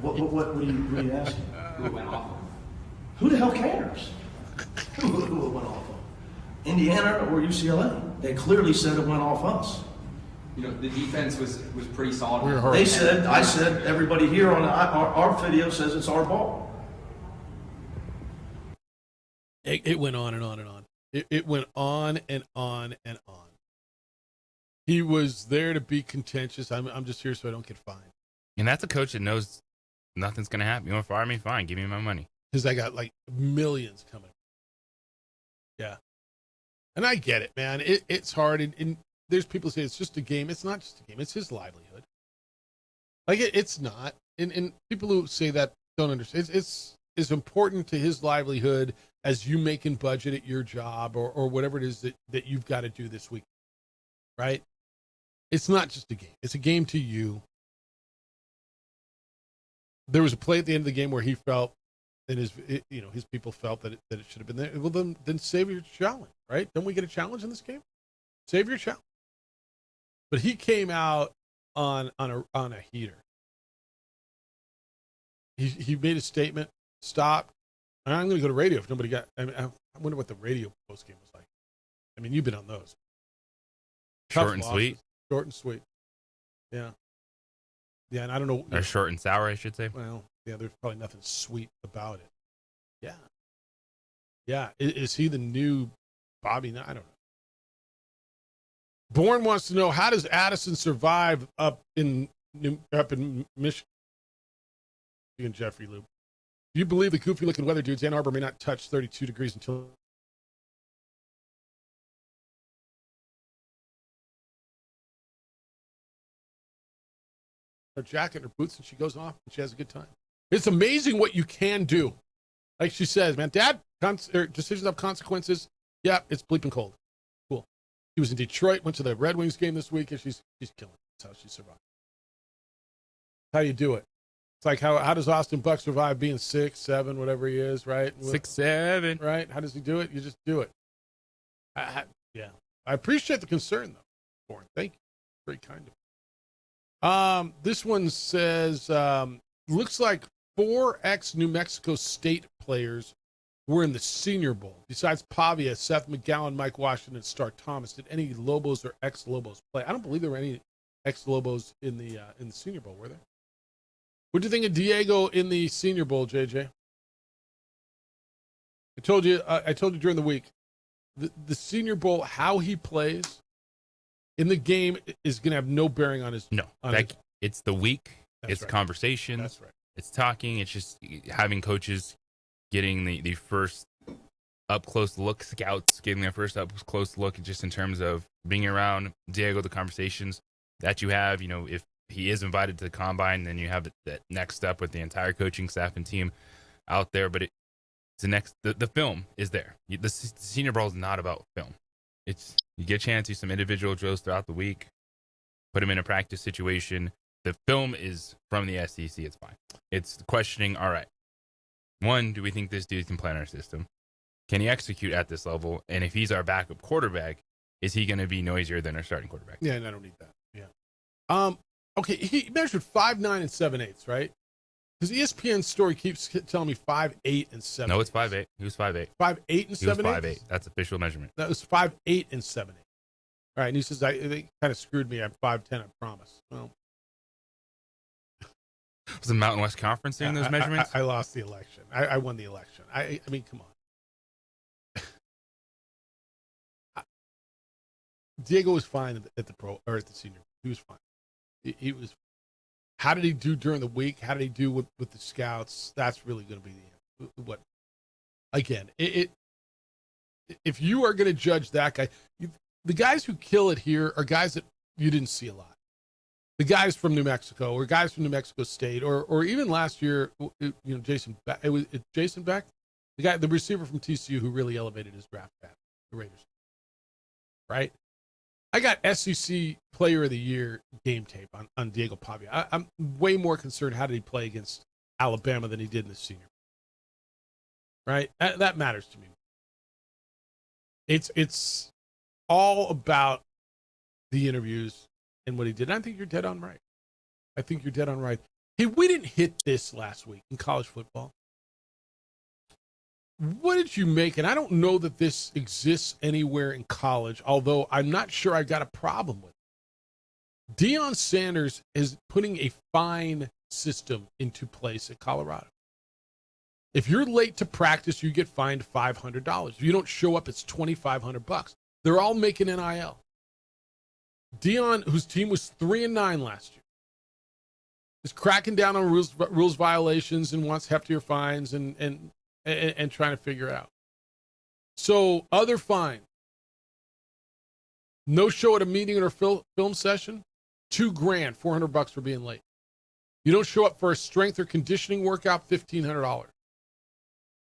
What are you asking?
Who it went off of?
Who the hell cares? Who it went off of? Indiana or UCLA? They clearly said it went off us.
You know, the defense was pretty solid.
I said, everybody here on our video says it's our ball.
It went on and on and on. It went on and on and on. He was there to be contentious. I'm just here so I don't get fined.
And that's a coach that knows nothing's going to happen. You want to fire me? Fine. Give me my money.
Because I got like millions coming. Yeah. And I get it, man. It's hard. And there's people who say it's just a game. It's not just a game. It's his livelihood. Like, it's not. And people who say that don't understand. It's as important to his livelihood as you making budget at your job or whatever it is that you've got to do this week. Right? It's not just a game. It's a game to you. There was a play at the end of the game where he felt, and his people felt that it should have been there. Well, then save your challenge, right? Don't we get a challenge in this game? Save your challenge. But he came out on a heater. He made a statement. Stop. I'm going to go to radio if nobody got. I wonder what the radio post game was like. I mean, you've been on those.
Short and sweet.
Short and sweet. Yeah. Yeah, and I don't know.
Or short and sour, I should say.
Well, yeah, there's probably nothing sweet about it. Yeah. Yeah. Is he the new Bobby? I don't know. Bourne wants to know, how does Addison survive up in Michigan? Jeffrey Loop. Do you believe the goofy looking weather dudes Ann Arbor may not touch 32 degrees until her jacket and her boots and she goes off and she has a good time? It's amazing what you can do Like she says, man, Dad, decisions have consequences. Yeah, it's bleeping cold. Cool. He was in Detroit, went to the Red Wings game this week, and she's killing it. That's how she survived. How you do it? It's like how does Austin Buck survive being 6'7", whatever he is, right?
6'7",
right? How does he do it? You just do it. Yeah, I appreciate the concern though. Warren, thank you. Very kind of you. This one says, looks like 4 ex-New Mexico State players were in the Senior Bowl. Besides Pavia, Seth McGowan, Mike Washington, and Star Thomas, did any Lobos or ex-Lobos play? I don't believe there were any ex-Lobos in the Senior Bowl, were there? What do you think of Diego in the Senior Bowl, JJ? I told you during the week, the Senior Bowl, how he plays in the game is going to have no bearing on his.
No, it's the week. It's right. Conversation.
That's right.
It's talking. It's just having coaches getting the first up close look, scouts getting their first up close look, just in terms of being around Diego, the conversations that you have. You know, if he is invited to the combine, then you have that next step with the entire coaching staff and team out there. But the film is there. The Senior Bowl is not about film. It's you get a chance to do some individual drills throughout the week, put them in a practice situation. The film is from the SEC. It's fine. It's questioning. All right, one, do we think this dude can play in our system? Can he execute at this level? And if he's our backup quarterback, is he going to be noisier than our starting quarterback?
Yeah, and I don't need that. Yeah. Okay, he measured 5'9" and 7/8", right? Because ESPN's story keeps telling me 5'8" and 7/8".
No, it's 5'8". He was 5'8".
5'8" and 7/8".
He was 5'8". That's official measurement.
That was 5'8" and 7/8". All right, and he says they kind of screwed me. I'm 5'10", I promise. Well,
was the Mountain West Conference doing those measurements?
I lost the election. I won the election. I mean, come on. Diego was fine at the pro or at the senior. He was fine. He was. How did he do during the week? How did he do with the scouts? That's really going to be what. Again, if you are going to judge that guy, the guys who kill it here are guys that you didn't see a lot. The guys from New Mexico, or guys from New Mexico State, or even last year, Jason Beck. It was Jason Beck, the receiver from TCU who really elevated his draft pad, the Raiders. Right. I got SEC Player of the Year game tape on Diego Pavia. I'm way more concerned how did he play against Alabama than he did in the senior. Right? That matters to me. It's all about the interviews and what he did. And I think you're dead on right. Hey, we didn't hit this last week in college football. What did you make? And I don't know that this exists anywhere in college, although I'm not sure I got a problem with it. Deion Sanders is putting a fine system into place at Colorado. If you're late to practice, you get fined $500. If you don't show up, it's $2,500. They're all making NIL. Deion, whose team was 3-9 last year, is cracking down on rules violations and wants heftier fines and trying to figure out. So other fine. No show at a meeting or film session, $2,000, $400 for being late. You don't show up for a strength or conditioning workout, $1,500.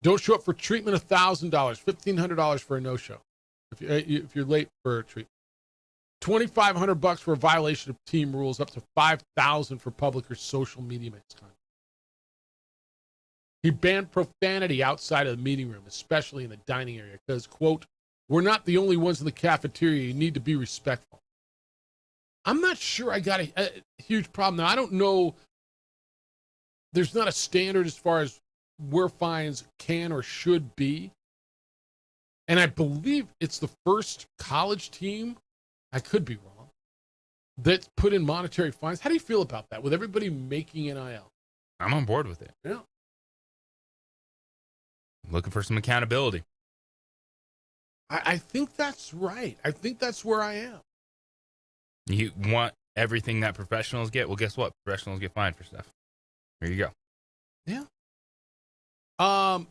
Don't show up for treatment, $1,000, $1,500 for a no-show if you're late for a treatment. $2,500 for a violation of team rules, up to $5,000 for public or social media misconduct. He banned profanity outside of the meeting room, especially in the dining area, because, quote, we're not the only ones in the cafeteria. You need to be respectful. I'm not sure I got a huge problem. Now, I don't know. There's not a standard as far as where fines can or should be. And I believe it's the first college team, I could be wrong, that put in monetary fines. How do you feel about that with everybody making NIL?
I'm on board with it.
Yeah.
Looking for some accountability.
I think that's right. I think that's where I am.
You want everything that professionals get? Well, guess what? Professionals get fined for stuff. There you go.
Yeah.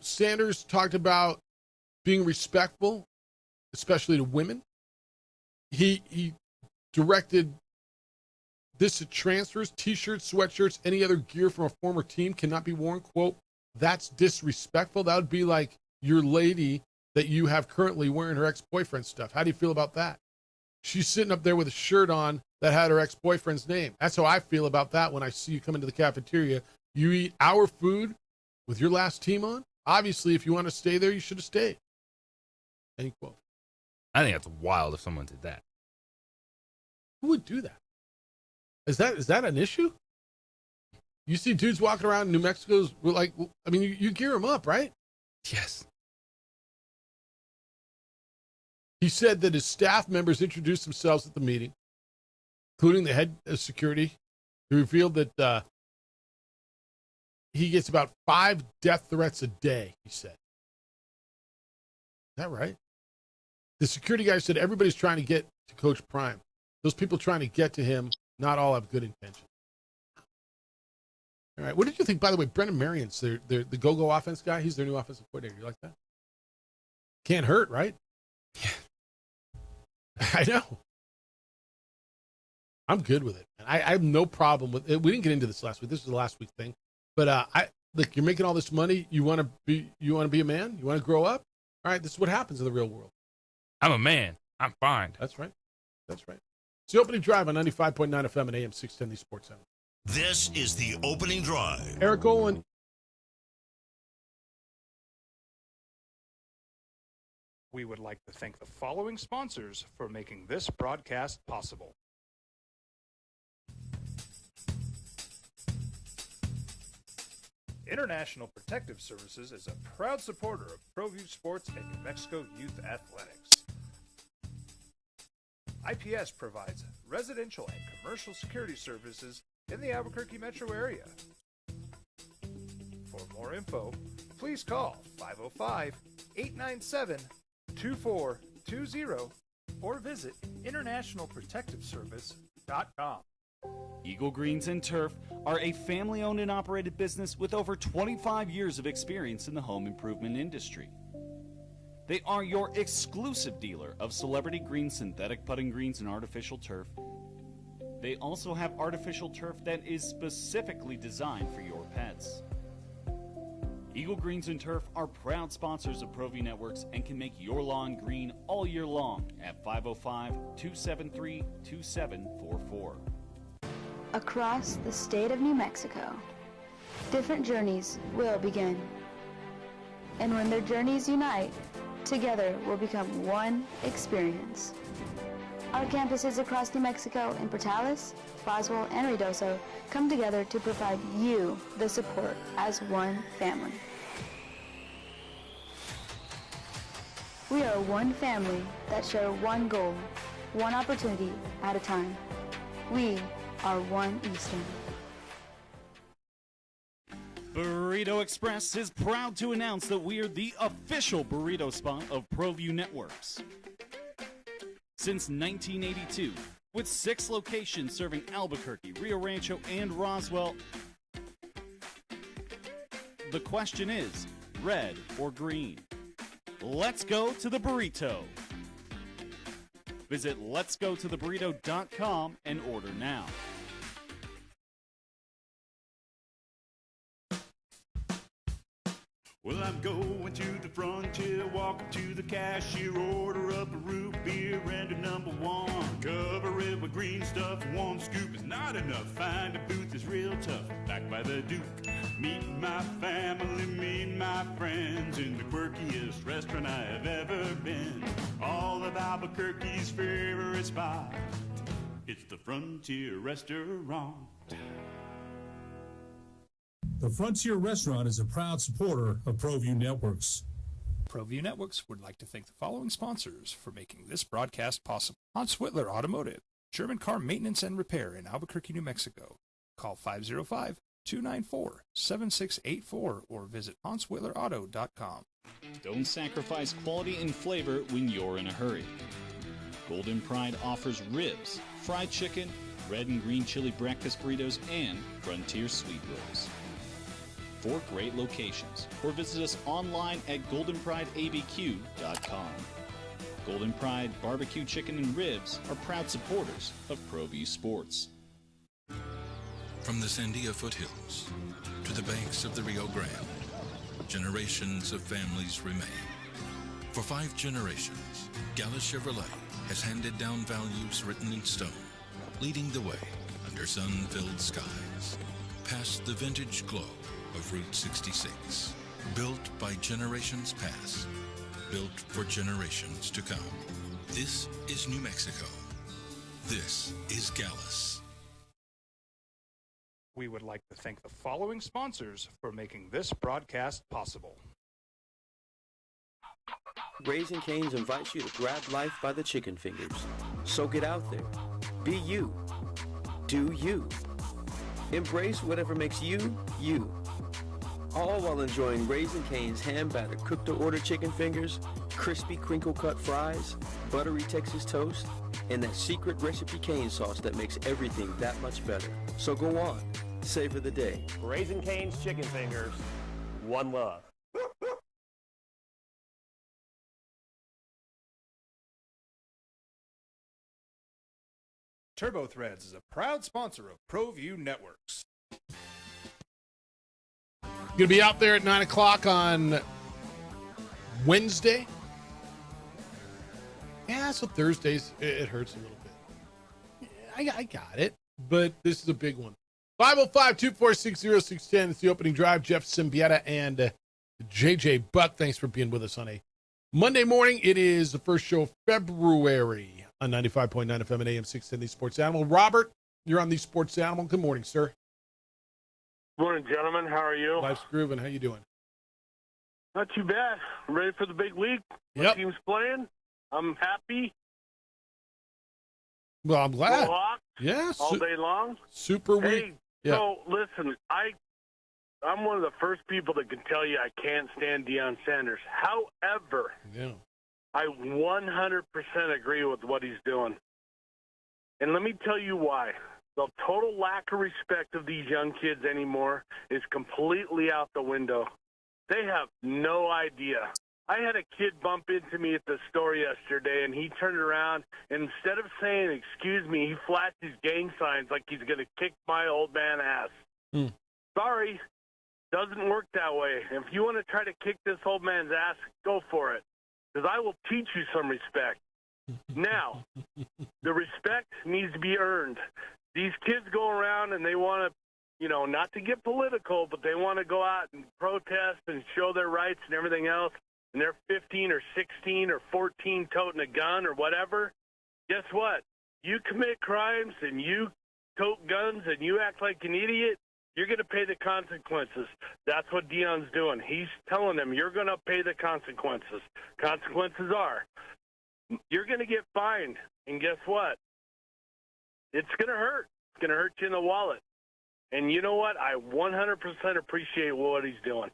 Sanders talked about being respectful, especially to women. He directed this at transfers, T-shirts, sweatshirts, any other gear from a former team cannot be worn, quote, that's disrespectful. That would be like your lady that you have currently wearing her ex-boyfriend's stuff. How do you feel about that? She's sitting up there with a shirt on that had her ex-boyfriend's name. That's how I feel about that when I see you come into the cafeteria. You eat our food with your last team on. Obviously, if you want to stay there, you should have stayed. End quote.
I think that's wild if someone did that.
Who would do that? Is that an issue? You see dudes walking around in New Mexico's like, I mean, you gear them up, right?
Yes.
He said that his staff members introduced themselves at the meeting, including the head of security. He revealed that he gets about 5 death threats a day, he said. Is that right? The security guy said everybody's trying to get to Coach Prime. Those people trying to get to him, not all have good intentions. All right. What did you think, by the way, Brendan Marion's the go-go offense guy? He's their new offensive coordinator. You like that? Can't hurt, right? Yeah. I know. I'm good with it. I have no problem with it. We didn't get into this last week. This is the last week thing. But look, you're making all this money. You want to be a man? You want to grow up? All right, this is what happens in the real world.
I'm a man. I'm fine.
That's right. That's right. It's the opening drive on 95.9 FM and AM 610, the Sports Center.
This is the opening drive.
Eric Olin.
We would like to thank the following sponsors for making this broadcast possible. International Protective Services is a proud supporter of ProView Sports and New Mexico Youth Athletics. IPS provides residential and commercial security services in the Albuquerque metro area. For more info, please call 505-897-2420 or visit internationalprotectiveservice.com.
Eagle Greens and Turf are a family-owned and operated business with over 25 years of experience in the home improvement industry. They are your exclusive dealer of Celebrity Green synthetic putting greens and artificial turf. They also have artificial turf that is specifically designed for your pets. Eagle Greens and Turf are proud sponsors of ProView Networks and can make your lawn green all year long at 505-273-2744.
Across the state of New Mexico, different journeys will begin. And when their journeys unite, together will become one experience. Our campuses across New Mexico in Portales, Roswell, and Ruidoso come together to provide you the support as one family. We are one family that share one goal, one opportunity at a time. We are One Eastern.
Burrito Express is proud to announce that we're the official burrito spot of ProView Networks. Since 1982, with 6 locations serving Albuquerque, Rio Rancho, and Roswell, the question is, red or green? Let's go to the burrito. Visit letsgototheburrito.com and order now.
Well, I'm going to the frontier, walking to the cashier, order up a root beer and a number 1. Cover it with green stuff, 1 scoop is not enough. Find a booth is real tough, back by the Duke. Meet my family, meet my friends in the quirkiest restaurant I have ever been. All of Albuquerque's favorite spot, it's the Frontier Restaurant.
The Frontier Restaurant is a proud supporter of ProView Networks.
ProView Networks would like to thank the following sponsors for making this broadcast possible. Hans Whitler Automotive, German car maintenance and repair in Albuquerque, New Mexico. Call 505-294-7684 or visit HansWhitlerAuto.com.
Don't sacrifice quality and flavor when you're in a hurry. Golden Pride offers ribs, fried chicken, red and green chili breakfast burritos, and Frontier sweet rolls. 4 great locations, or visit us online at goldenprideabq.com. Golden Pride Barbecue Chicken and Ribs are proud supporters of ProView Sports.
From the Sandia foothills to the banks of the Rio Grande, generations of families remain. For 5 generations, Gallus Chevrolet has handed down values written in stone, leading the way under sun-filled skies, past the vintage glow of Route 66. Built by generations past, built for generations to come. This is New Mexico. This is Gallus.
We would like to thank the following sponsors for making this broadcast possible.
Raising Cane's invites you to grab life by the chicken fingers. So get out there. Be you. Do you. Embrace whatever makes you, you. All while enjoying Raising Cane's hand-battered cooked-to-order chicken fingers, crispy crinkle-cut fries, buttery Texas toast, and that secret recipe cane sauce that makes everything that much better. So go on. Savor the day.
Raising Cane's chicken fingers. One love.
Turbo Threads is a proud sponsor of ProView Networks.
Going to be out there at 9 o'clock on Wednesday. Yeah, so Thursdays, it hurts a little bit. Yeah, I got it, but this is a big one. 505-246-0610. It's the opening drive. Jeff Symbieta and JJ Buck. Thanks for being with us on a Monday morning. It is the first show of February on 95.9 FM and AM 610, the Sports Animal. Robert, you're on the Sports Animal. Good morning, sir.
Good morning, gentlemen. How are you?
Life's grooving. How you doing?
Not too bad. I'm ready for the big week.
Yep.
My team's playing. I'm happy.
Well, I'm glad.
Walk
Yeah.
all day long.
Super week.
Hey,
yeah.
so listen, I'm one of the first people that can tell you I can't stand Deion Sanders. However,
Yeah.
I 100% agree with what he's doing. And let me tell you why. The total lack of respect of these young kids anymore is completely out the window. They have no idea. I had a kid bump into me at the store yesterday, and he turned around, and instead of saying, "Excuse me," he flashed his gang signs like he's going to kick my old man ass. Sorry, doesn't work that way. If you want to try to kick this old man's ass, go for it, because I will teach you some respect. Now, the respect needs to be earned. These kids go around and they want to, not to get political, but they want to go out and protest and show their rights and everything else, and they're 15 or 16 or 14 toting a gun or whatever. Guess what? You commit crimes and you tote guns and you act like an idiot, you're going to pay the consequences. That's what Deion's doing. He's telling them, you're going to pay the consequences. Consequences are, you're going to get fined, and guess what? It's going to hurt. It's going to hurt you in the wallet. And you know what? I 100% appreciate what he's doing.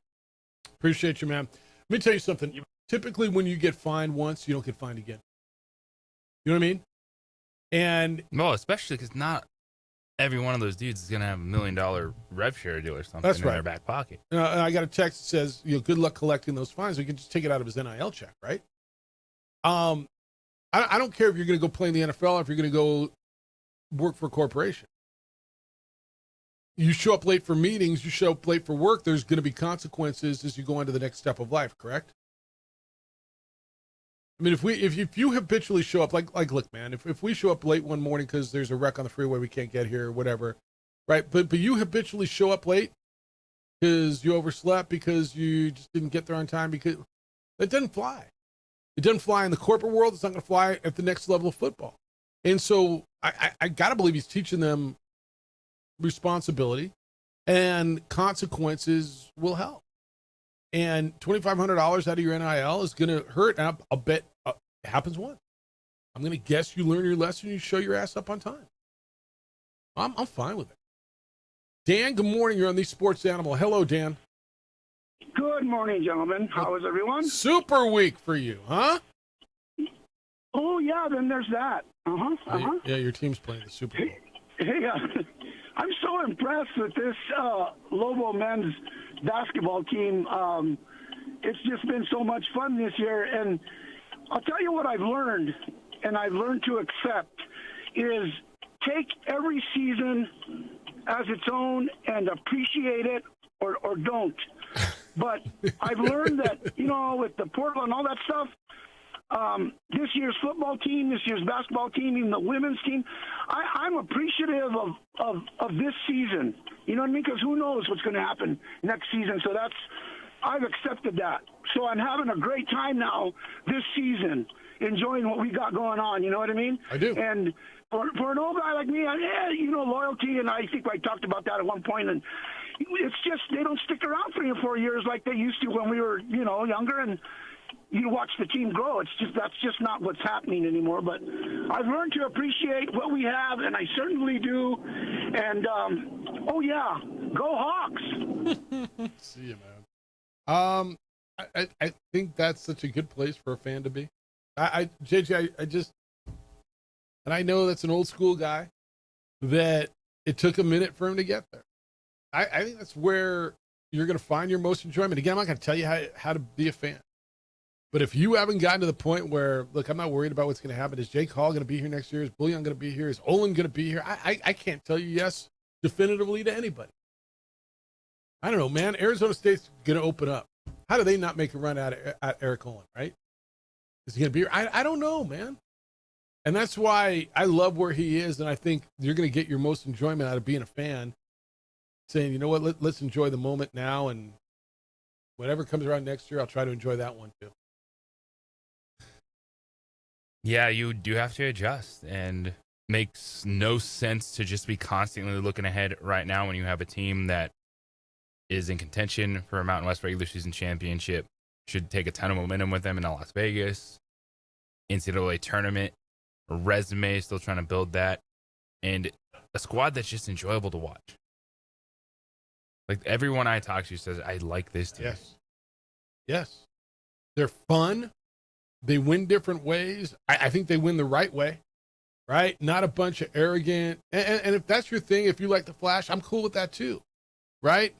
Appreciate you, man. Let me tell you something. Typically, when you get fined once, you don't get fined again. You know what I mean? And
well, especially because not every one of those dudes is going to have $1 million rev share deal or something
That's
in
right.
their back pocket.
I got a text that says, good luck collecting those fines. We can just take it out of his NIL check, right? I don't care if you're going to go play in the NFL or if you're going to go work for a corporation. You show up late for meetings, you show up late for work, there's going to be consequences as you go into the next step of life, correct? I mean, if you habitually show up, like look, man, if we show up late one morning because there's a wreck on the freeway, we can't get here or whatever, right? But you habitually show up late because you overslept, because you just didn't get there on time, because it doesn't fly. It doesn't fly in the corporate world. It's not going to fly at the next level of football. And so I got to believe he's teaching them responsibility, and consequences will help. And $2,500 out of your NIL is going to hurt. And I'll bet it happens once. I'm going to guess you learn your lesson, you show your ass up on time. I'm fine with it. Dan, good morning. You're on the Sports Animal. Hello, Dan.
Good morning, gentlemen. How is everyone?
Super week for you, huh?
Oh, yeah, then there's that.
Yeah, your team's playing the Super Bowl.
Hey, I'm so impressed with this Lobo men's basketball team. It's just been so much fun this year. And I'll tell you what I've learned, and I've learned to accept, is take every season as its own and appreciate it or don't. But I've learned that, with the portal and all that stuff, this year's football team, this year's basketball team, even the women's team, I'm appreciative of this season. You know what I mean? Because who knows what's going to happen next season. So I've accepted that. So I'm having a great time now this season, enjoying what we got going on. You know what I mean?
I do.
And for an old guy like me, loyalty, and I think I talked about that at one point, and it's just they don't stick around 3 or 4 years like they used to when we were, younger, and you watch the team grow. That's just not what's happening anymore. But I've learned to appreciate what we have, and I certainly do. And go Hawks!
See you, man. I think that's such a good place for a fan to be. JJ, I just, and I know that's an old school guy, that it took a minute for him to get there. I think that's where you're going to find your most enjoyment. Again, I'm not going to tell you how to be a fan. But if you haven't gotten to the point where, look, I'm not worried about what's going to happen. Is Jake Hall going to be here next year? Is Bullion going to be here? Is Olin going to be here? I can't tell you yes definitively to anybody. I don't know, man. Arizona State's going to open up. How do they not make a run at Eric Olin, right? Is he going to be here? I don't know, man. And that's why I love where he is, and I think you're going to get your most enjoyment out of being a fan, saying, you know what, let's enjoy the moment now, and whatever comes around next year, I'll try to enjoy that one too.
Yeah, you do have to adjust, and makes no sense to just be constantly looking ahead right now when you have a team that is in contention for a Mountain West regular season championship, should take a ton of momentum with them in Las Vegas, NCAA tournament, resume, still trying to build that, and a squad that's just enjoyable to watch. Like, everyone I talk to says, I like this team.
Yes. They're fun. They win different ways. I think they win the right way, right? Not a bunch of arrogant. And if that's your thing, if you like the flash, I'm cool with that too, right?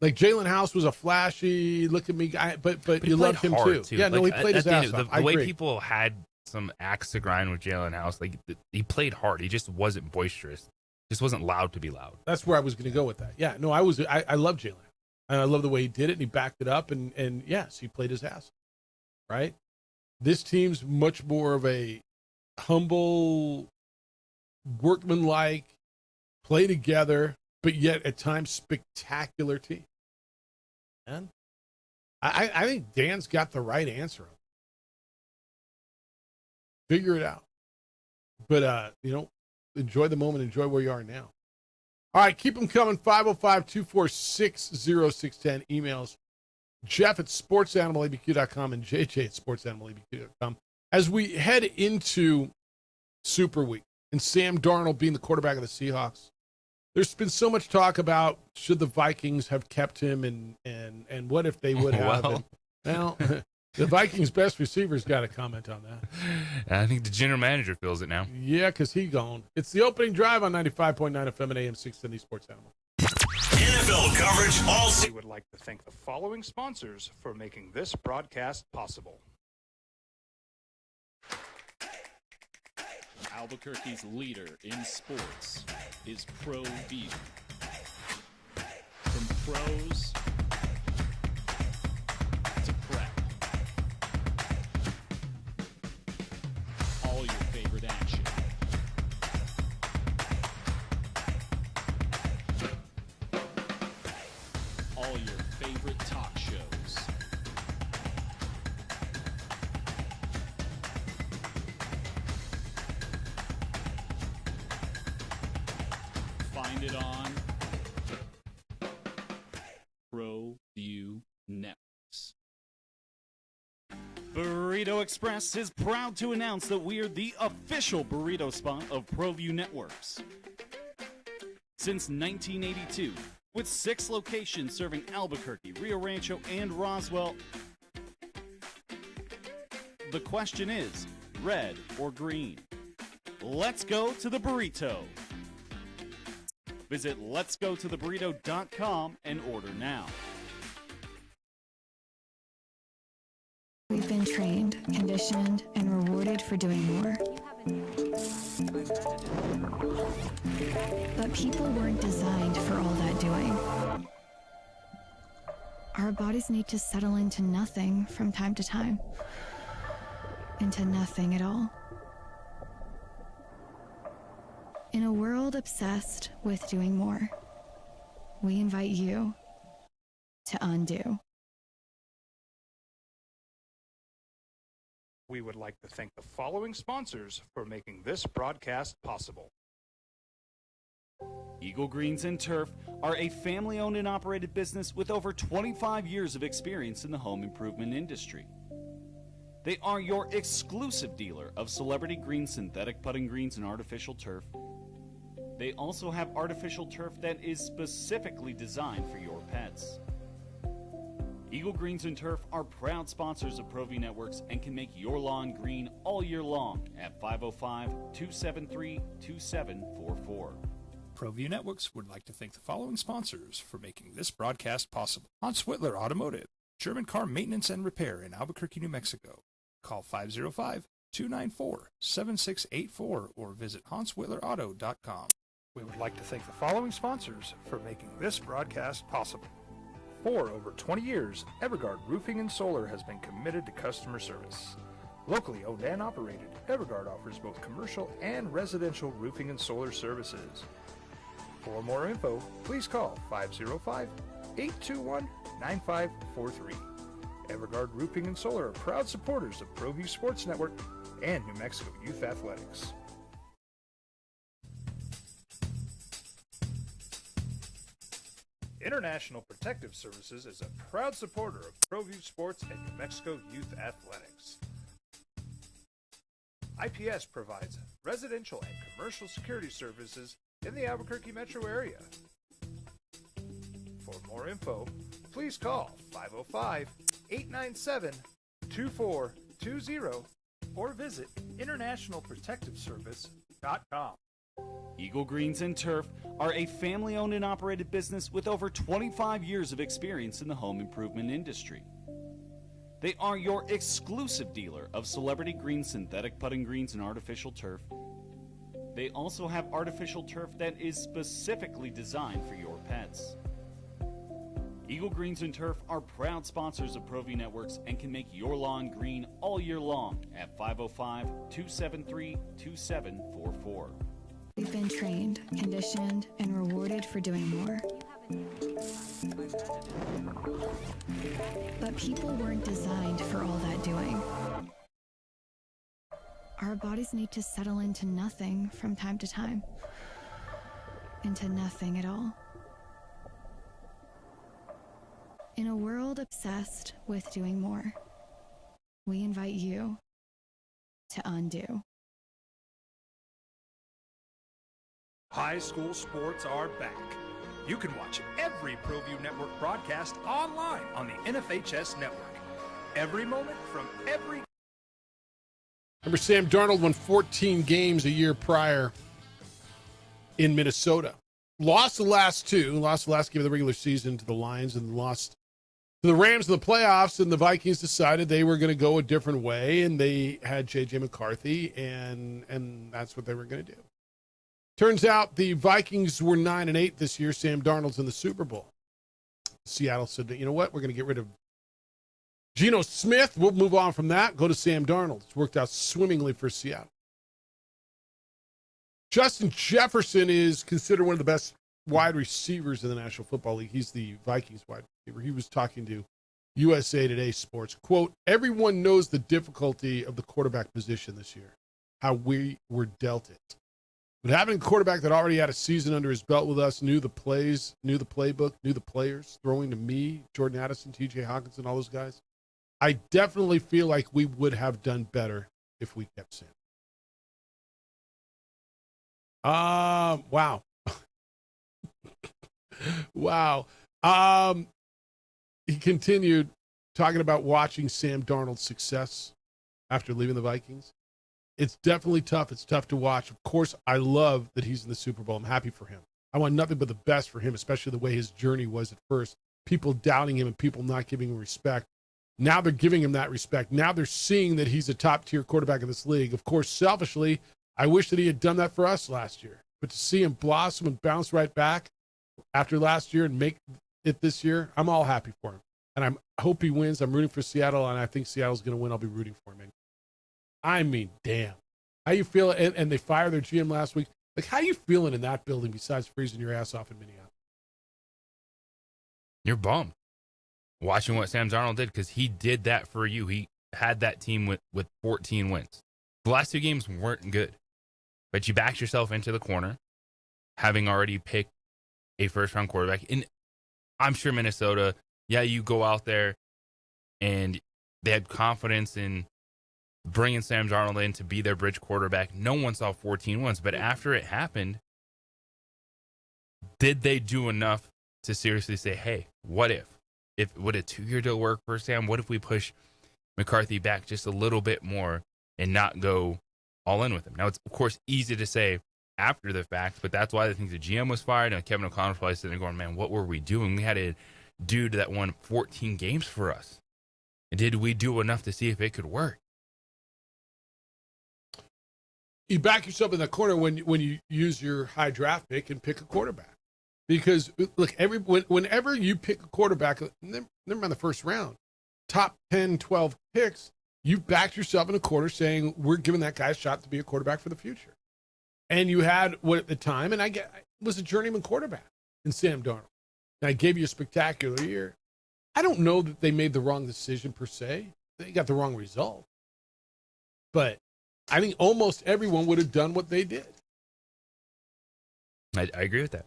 Like Jalen House was a flashy, look at me guy, but you loved him too. Yeah, no, he played his ass off.
The way people had some axe to grind with Jalen House, like, he played hard. He just wasn't boisterous. Just wasn't loud to be loud.
That's where I was going to go with that. Yeah, no, I love Jalen. And I love the way he did it, and he backed it up, and yes, he played his ass off, right? This team's much more of a humble, workmanlike, play together, but yet at times spectacular team. And I think Dan's got the right answer. Figure it out. But, enjoy the moment, enjoy where you are now. All right, keep them coming. 505-246-0610. Emails. Jeff at sportsanimалabq.com and JJ at sportsanimалabq.com. As we head into Super Week and Sam Darnold being the quarterback of the Seahawks, there's been so much talk about should the Vikings have kept him and what if they would have. Well, the Vikings' best receiver's got to comment on that.
I think the general manager feels it now.
Yeah, because he gone. It's the opening drive on 95.9 FM and AM 670 Sports Animal.
NFL coverage all
We would like to thank the following sponsors for making this broadcast possible.
Albuquerque's leader in sports is ProView. From pros to prep, all your favorite action. All your favorite talk shows. Find it on ProView Networks. Burrito Express is proud to announce that we are the official burrito spot of ProView Networks. Since 1982, with 6 locations serving Albuquerque, Rio Rancho, and Roswell, the question is, red or green? Let's go to the burrito. Visit letsgototheburrito.com and order now.
We've been trained, conditioned, and rewarded for doing more.
You have
But people weren't designed for all that doing. Our bodies need to settle into nothing from time to time. Into nothing at all. In a world obsessed with doing more, we invite you to undo.
We would like to thank the following sponsors for making this broadcast possible.
Eagle Greens and Turf are a family-owned and operated business with over 25 years of experience in the home improvement industry. They are your exclusive dealer of celebrity green synthetic putting greens and artificial turf. They also have artificial turf that is specifically designed for your pets. Eagle Greens and Turf are proud sponsors of ProView Networks and can make your lawn green all year long at 505-273-2744.
ProView Networks would like to thank the following sponsors for making this broadcast possible. Hans Whitler Automotive, German car maintenance and repair in Albuquerque, New Mexico. Call 505-294-7684 or visit hanswhitlerauto.com. We would like to thank the following sponsors for making this broadcast possible. For over 20 years, Evergard Roofing and Solar has been committed to customer service. Locally owned and operated, Evergard offers both commercial and residential roofing and solar services. For more info, please call 505-821-9543. Evergard Roofing and Solar are proud supporters of ProView Sports Network and New Mexico Youth Athletics. International Protective Services is a proud supporter of ProView Sports and New Mexico Youth Athletics. IPS provides residential and commercial security services in the Albuquerque metro area. For more info, please call 505-897-2420 or visit internationalprotectiveservice.com.
Eagle Greens and Turf are a family-owned and operated business with over 25 years of experience in the home improvement industry. They are your exclusive dealer of celebrity green synthetic putting greens and artificial turf. They also have artificial turf that is specifically designed for your pets. Eagle Greens and Turf are proud sponsors of ProView Networks and can make your lawn green all year long at 505-273-2744.
We've been trained, conditioned, and rewarded for doing more. But people weren't designed for all that doing. Our bodies need to settle into nothing from time to time. Into nothing at all. In a world obsessed with doing more, we invite you to undo.
High school sports are back. You can watch every ProView Network broadcast online on the NFHS network. Every moment from every...
Remember, Sam Darnold won 14 games a year prior in Minnesota. Lost the last two. Lost the last game of the regular season to the Lions and lost to the Rams in the playoffs. And the Vikings decided they were going to go a different way. And they had J.J. McCarthy, and that's what they were going to do. Turns out the Vikings were 9-8 this year. Sam Darnold's in the Super Bowl. Seattle said, you know what? We're going to get rid of Geno Smith. We'll move on from that. Go to Sam Darnold. It's worked out swimmingly for Seattle. Justin Jefferson is considered one of the best wide receivers in the National Football League. He's the Vikings wide receiver. He was talking to USA Today Sports. Quote, everyone knows the difficulty of the quarterback position this year, how we were dealt it. But having a quarterback that already had a season under his belt with us, knew the plays, knew the playbook, knew the players, throwing to me, Jordan Addison, TJ Hawkinson, all those guys, I definitely feel like we would have done better if we kept Sam. Wow. Wow. He continued talking about watching Sam Darnold's success after leaving the Vikings. It's definitely tough. It's tough to watch. Of course, I love that he's in the Super Bowl. I'm happy for him. I want nothing but the best for him, especially the way his journey was at first. People doubting him and people not giving him respect. Now they're giving him that respect. Now they're seeing that he's a top-tier quarterback in this league. Of course, selfishly, I wish that he had done that for us last year. But to see him blossom and bounce right back after last year and make it this year, I'm all happy for him. And I hope he wins. I'm rooting for Seattle, and I think Seattle's going to win. I'll be rooting for him. I mean, damn. How you feel? And they fired their GM last week. Like, how you feeling in that building besides freezing your ass off in Minneapolis?
You're bummed watching what Sam Darnold did, because he did that for you. He had that team with 14 wins. The last 2 games weren't good, but you backed yourself into the corner, having already picked a first-round quarterback. And I'm sure Minnesota, yeah, you go out there and they had confidence in bringing Sam Darnold in to be their bridge quarterback. No one saw 14 wins, but after it happened, did they do enough to seriously say, hey, what if? Would a 2-year deal work for Sam? What if we push McCarthy back just a little bit more and not go all in with him? Now, it's, of course, easy to say after the fact, but that's why I think the GM was fired, and Kevin O'Connell was probably sitting there going, man, what were we doing? We had a dude that won 14 games for us. Did we do enough to see if it could work?
You back yourself in the corner when you use your high draft pick and pick a quarterback. Because, look, whenever you pick a quarterback, never mind the first round, top 10, 12 picks, you backed yourself in a corner saying, we're giving that guy a shot to be a quarterback for the future. And you had what at the time, and I was a journeyman quarterback in Sam Darnold. And I gave you a spectacular year. I don't know that they made the wrong decision per se. They got the wrong result. But I think almost everyone would have done what they did.
I agree with that.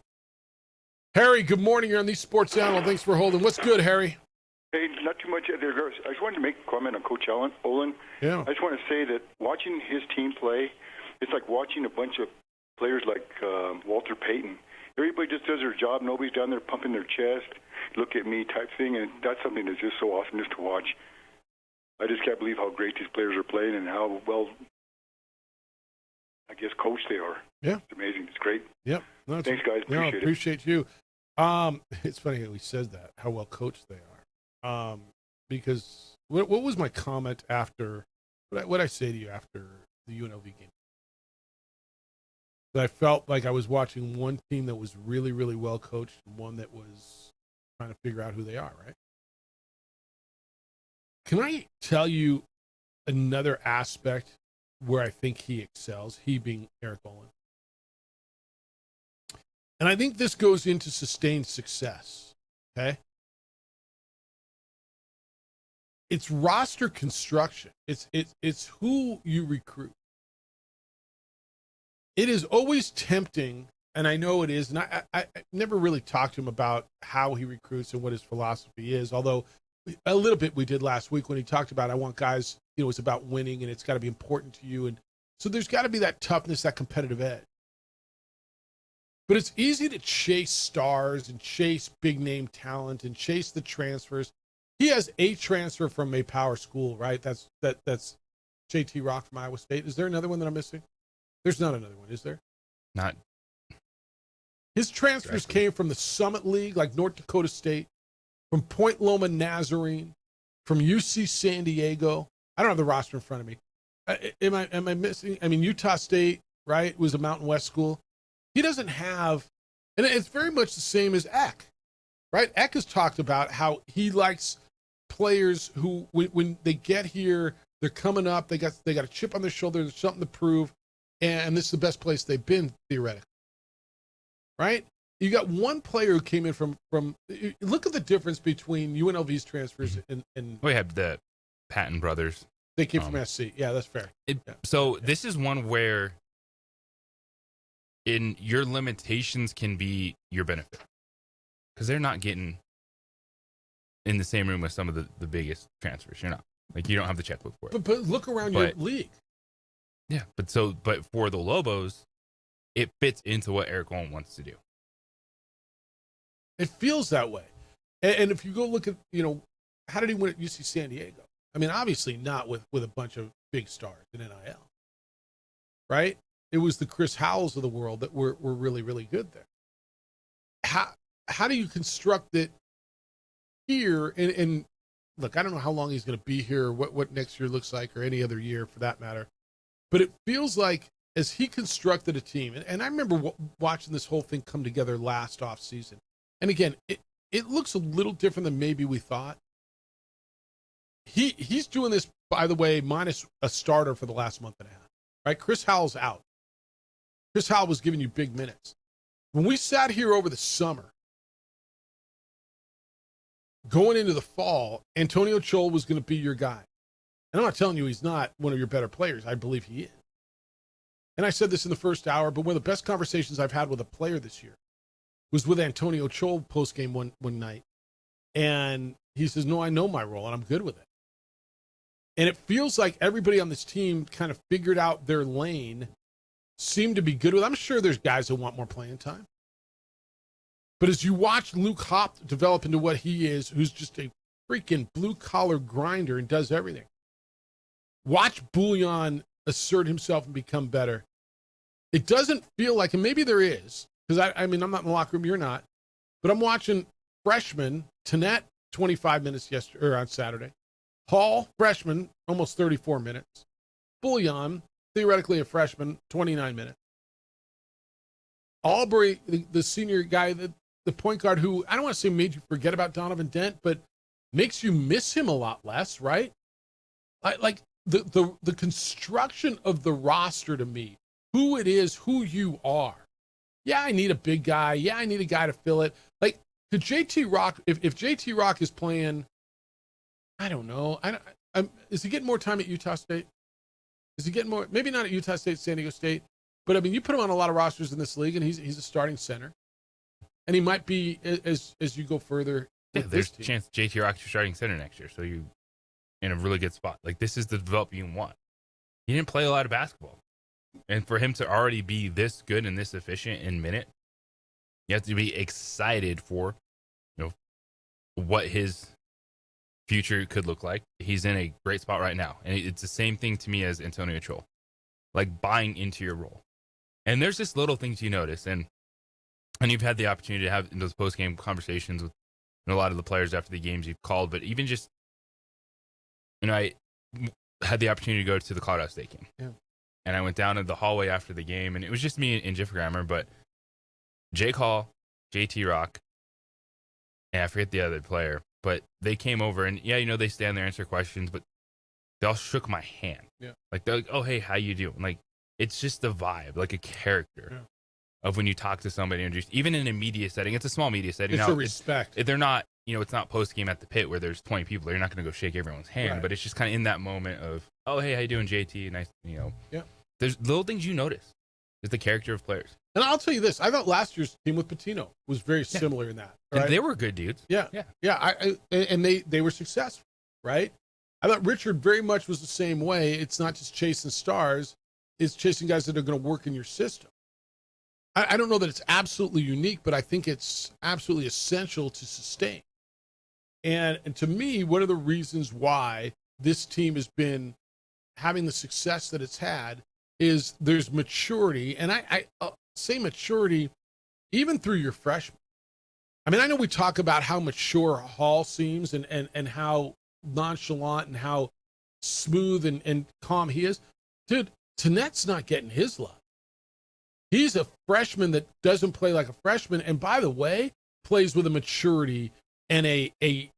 Harry, good morning. You're on the Sports Channel. Thanks for holding. What's good, Harry?
Hey, not too much there. I just wanted to make a comment on Coach Olin.
Yeah.
I just want to say that watching his team play, it's like watching a bunch of players like Walter Payton. Everybody just does their job. Nobody's down there pumping their chest, look at me type thing, and that's something that's just so awesome just to watch. I just can't believe how great these players are playing and how well, I guess, coached they are.
Yeah.
It's amazing. It's great.
Yep. No,
Thanks, guys.
Appreciate you. It's funny that he says that, how well coached they are. Because what was my comment after, what I say to you after the UNLV game? That I felt like I was watching one team that was really, really well coached and one that was trying to figure out who they are, right? Can I tell you another aspect where I think he excels, he being Eric Olin? And I think this goes into sustained success, okay? It's roster construction. It's who you recruit. It is always tempting, and I know it is, and I never really talked to him about how he recruits and what his philosophy is, although a little bit we did last week when he talked about, I want guys, it's about winning and it's got to be important to you. And so there's got to be that toughness, that competitive edge. But it's easy to chase stars and chase big name talent and chase the transfers. He has a transfer from a power school, right? That's JT Rock from Iowa State. Is there another one that I'm missing? There's not another one, is there?
Not.
His transfers came from the Summit League, like North Dakota State, from Point Loma Nazarene, from UC San Diego. I don't have the roster in front of me. Am I missing? I mean, Utah State, right, was a Mountain West school. He doesn't have, and it's very much the same as Eck, right? Eck has talked about how he likes players who, when they get here, they're coming up, they got a chip on their shoulder, there's something to prove, and this is the best place they've been, theoretically, right? You got one player who came in from look at the difference between UNLV's transfers and
we have the Patton brothers.
They came from SC. Yeah, that's fair.
So this is one where in your limitations can be your benefit, because they're not getting in the same room with some of the biggest transfers. You're not, like, you don't have the checkbook for it.
But look around your league.
Yeah, but for the Lobos, it fits into what Eric Olin wants to do.
It feels that way. And if you go look at, how did he win at UC San Diego? I mean, obviously not with a bunch of big stars in NIL, right? It was the Chris Howells of the world that were really, really good there. How do you construct it here? And look, I don't know how long he's going to be here, what next year looks like, or any other year for that matter. But it feels like as he constructed a team, and I remember watching this whole thing come together last offseason. And again, it looks a little different than maybe we thought. He's doing this, by the way, minus a starter for the last month and a half, right? Chris Howell's out. Chris Howell was giving you big minutes. When we sat here over the summer, going into the fall, Antonio Chol was going to be your guy. And I'm not telling you he's not one of your better players. I believe he is. And I said this in the first hour, but one of the best conversations I've had with a player this year was with Antonio Chol postgame one night. And he says, no, I know my role, and I'm good with it. And it feels like everybody on this team kind of figured out their lane, seemed to be good with it. I'm sure there's guys that want more playing time. But as you watch Luke Hopp develop into what he is, who's just a freaking blue-collar grinder and does everything, watch Bouillon assert himself and become better. It doesn't feel like, and maybe there is, because I mean, I'm not in the locker room, you're not, but I'm watching freshman Tannett 25 minutes on Saturday. Hall, freshman, almost 34 minutes. Bouillon, theoretically a freshman, 29 minutes. Aubrey, the senior guy, the point guard who, I don't want to say made you forget about Donovan Dent, but makes you miss him a lot less, right? Like the construction of the roster to me, who it is, who you are. Yeah, I need a big guy. Yeah, I need a guy to fill it. Like, could JT Rock, if JT Rock is playing, I don't know. Is he getting more time at Utah State? Is he getting more? Maybe not at Utah State, San Diego State. But, I mean, you put him on a lot of rosters in this league, and he's a starting center. And he might be as you go further.
Yeah, there's a chance JT Rock's your starting center next year, so you're in a really good spot. Like, this is the development you want. He didn't play a lot of basketball. And for him to already be this good and this efficient in minute, you have to be excited for, what his future could look like. He's in a great spot right now. And it's the same thing to me as Antonio Chol. Like, buying into your role. And there's just little things you notice. And you've had the opportunity to have those post-game conversations with a lot of the players after the games you've called. But even just, I had the opportunity to go to the Colorado State game.
Yeah.
And I went down in the hallway after the game, and it was just me and Jeff Grammer, but Jake Hall, JT Rock, and I forget the other player, but they came over, and they stand there, answer questions, but they all shook my hand.
Yeah.
Like, they're like, oh, hey, how you doing? Like, it's just a vibe, like a character of when you talk to somebody, and just, even in a media setting, it's a small media setting.
It's
now,
a respect.
They're not, it's not post-game at the pit where there's 20 people. You're not going to go shake everyone's hand,
Right.
but it's just kind of in that moment of, oh, hey, how you doing, JT? Nice,
Yeah.
There's little things you notice. It's the character of players.
And I'll tell you this. I thought last year's team with Patino was very similar in that.
And
Right?
they were good dudes.
Yeah. And they were successful, right? I thought Richard very much was the same way. It's not just chasing stars. It's chasing guys that are going to work in your system. I don't know that it's absolutely unique, but I think it's absolutely essential to sustain. And to me, one of the reasons why this team has been having the success that it's had is there's maturity. And I say maturity even through your freshmen. I mean, I know we talk about how mature Hall seems and how nonchalant and how smooth and calm he is. Dude, Tannett's not getting his love. He's a freshman that doesn't play like a freshman. And by the way, plays with a maturity and a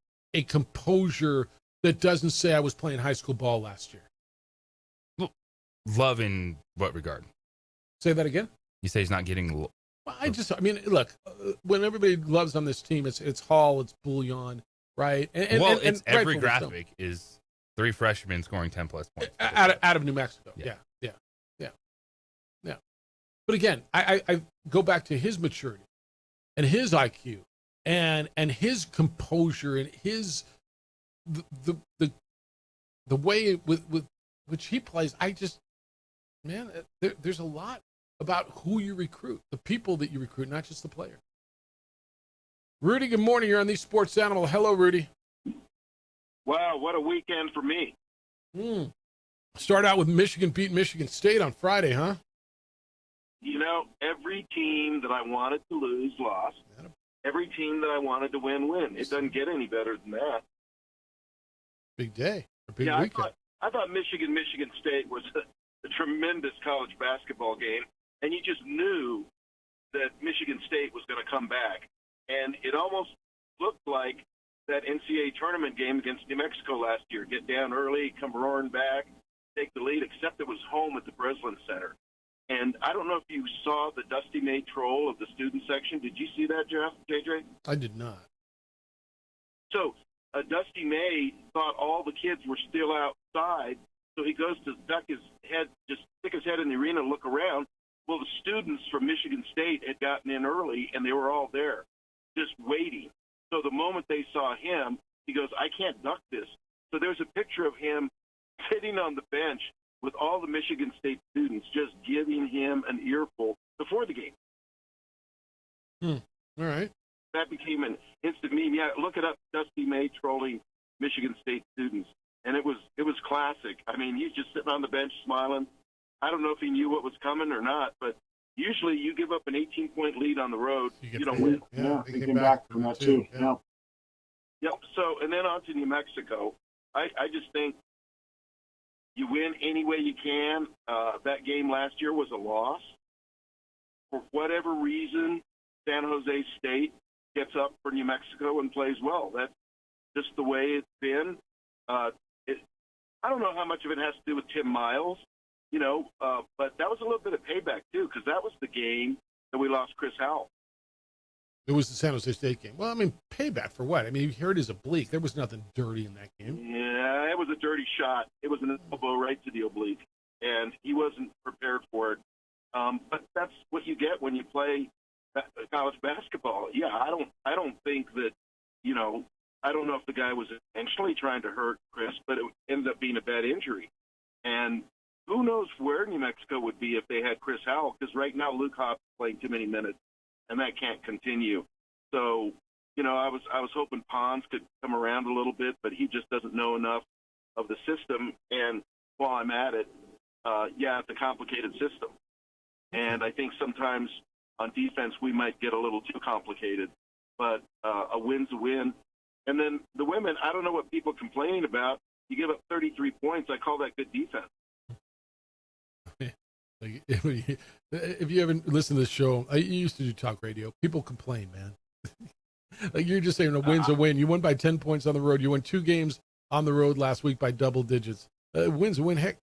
composure that doesn't say I was playing high school ball last year.
Love in what regard?
Say that again?
You say he's not getting...
Well, look, when everybody loves on this team, it's Hall, it's Bouillon, right?
It's every graphic is 3 freshmen scoring 10-plus points.
Out of New Mexico. Yeah. But again, I go back to his maturity and his IQ and his composure and his the way with which he plays. There's a lot about who you recruit, the people that you recruit, not just the player. Rudy, good morning. You're on the Sports Animal. Hello, Rudy.
Wow, what a weekend for me.
Start out with Michigan beat Michigan State on Friday, huh?
Every team that I wanted to lose lost. Every team that I wanted to win. It doesn't get any better than that.
Big day. A big
Yeah,
weekend.
I thought Michigan State was a tremendous college basketball game, and you just knew that Michigan State was going to come back. And it almost looked like that NCAA tournament game against New Mexico last year. Get down early, come roaring back, take the lead, except it was home at the Breslin Center. And I don't know if you saw the Dusty May troll of the student section. Did you see that, Jeff, JJ?
I did not.
So Dusty May thought all the kids were still outside, so he goes to stick his head in the arena and look around. Well, the students from Michigan State had gotten in early, and they were all there, just waiting. So the moment they saw him, he goes, I can't duck this. So there's a picture of him sitting on the bench with all the Michigan State students just giving him an earful before the game.
All right.
That became an instant meme. Yeah, look it up, Dusty May trolling Michigan State students. And it was classic. I mean, he's just sitting on the bench smiling. I don't know if he knew what was coming or not, but usually you give up an 18-point lead on the road, you don't win.
Yeah,
he came back from that too. Yeah.
Yep. So, and then on to New Mexico. I just think you win any way you can. That game last year was a loss. For whatever reason, San Jose State gets up for New Mexico and plays well. That's just the way it's been. I don't know how much of it has to do with Tim Miles, but that was a little bit of payback, too, because that was the game that we lost Chris Howell.
It was the San Jose State game. Well, I mean, payback for what? I mean, you heard his oblique. There was nothing dirty in that game.
Yeah, it was a dirty shot. It was an elbow right to the oblique, and he wasn't prepared for it. But that's what you get when you play college basketball. Yeah, I don't think that, I don't know if the guy was intentionally trying to hurt Chris, but it ended up being a bad injury. And who knows where New Mexico would be if they had Chris Howell, because right now Luke Hobbs is playing too many minutes, and that can't continue. So, I was hoping Pons could come around a little bit, but he just doesn't know enough of the system. And while I'm at it, it's a complicated system. And I think sometimes on defense we might get a little too complicated. But a win's a win. And then the women, I don't know what people are complaining about. You give up 33 points. I call that good defense.
Like, if you haven't listened to the show, I used to do talk radio. People complain, man. Like you're just saying, a win's a win. You won by 10 points on the road. You won 2 games on the road last week by double digits. Win's a win. Heck,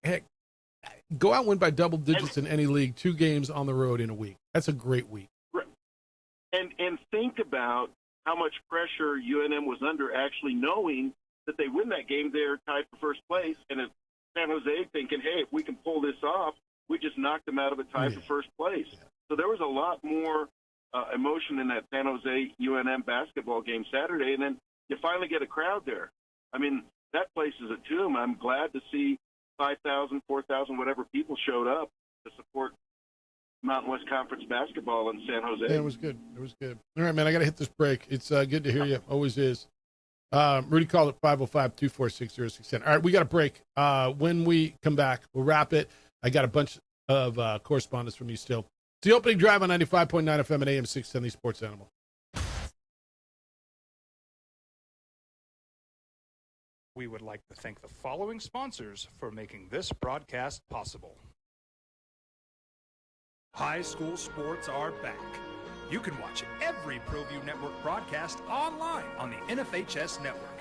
go out and win by double digits in any league. 2 games on the road in a week. That's a great week.
Right. And think about how much pressure UNM was under, actually knowing that they win that game, they're tied for first place, and if San Jose thinking, hey, if we can pull this off, we just knocked them out of a tie for first place. So there was a lot more emotion in that San Jose UNM basketball game Saturday, and then you finally get a crowd there. I mean, that place is a tomb. I'm glad to see 5,000, 4,000, whatever people showed up to support Mountain West Conference basketball in San Jose.
Yeah, it was good. It was good. All right, man, I got to hit this break. It's good to hear you. Always is. Rudy called at 505-246-0610. All right, we got a break. When we come back, we'll wrap it. I got a bunch of correspondence from you still. It's the opening drive on 95.9 FM and AM 610, the Sports Animal.
We would like to thank the following sponsors for making this broadcast possible. High school sports are back. You can watch every ProView Network broadcast online on the NFHS network.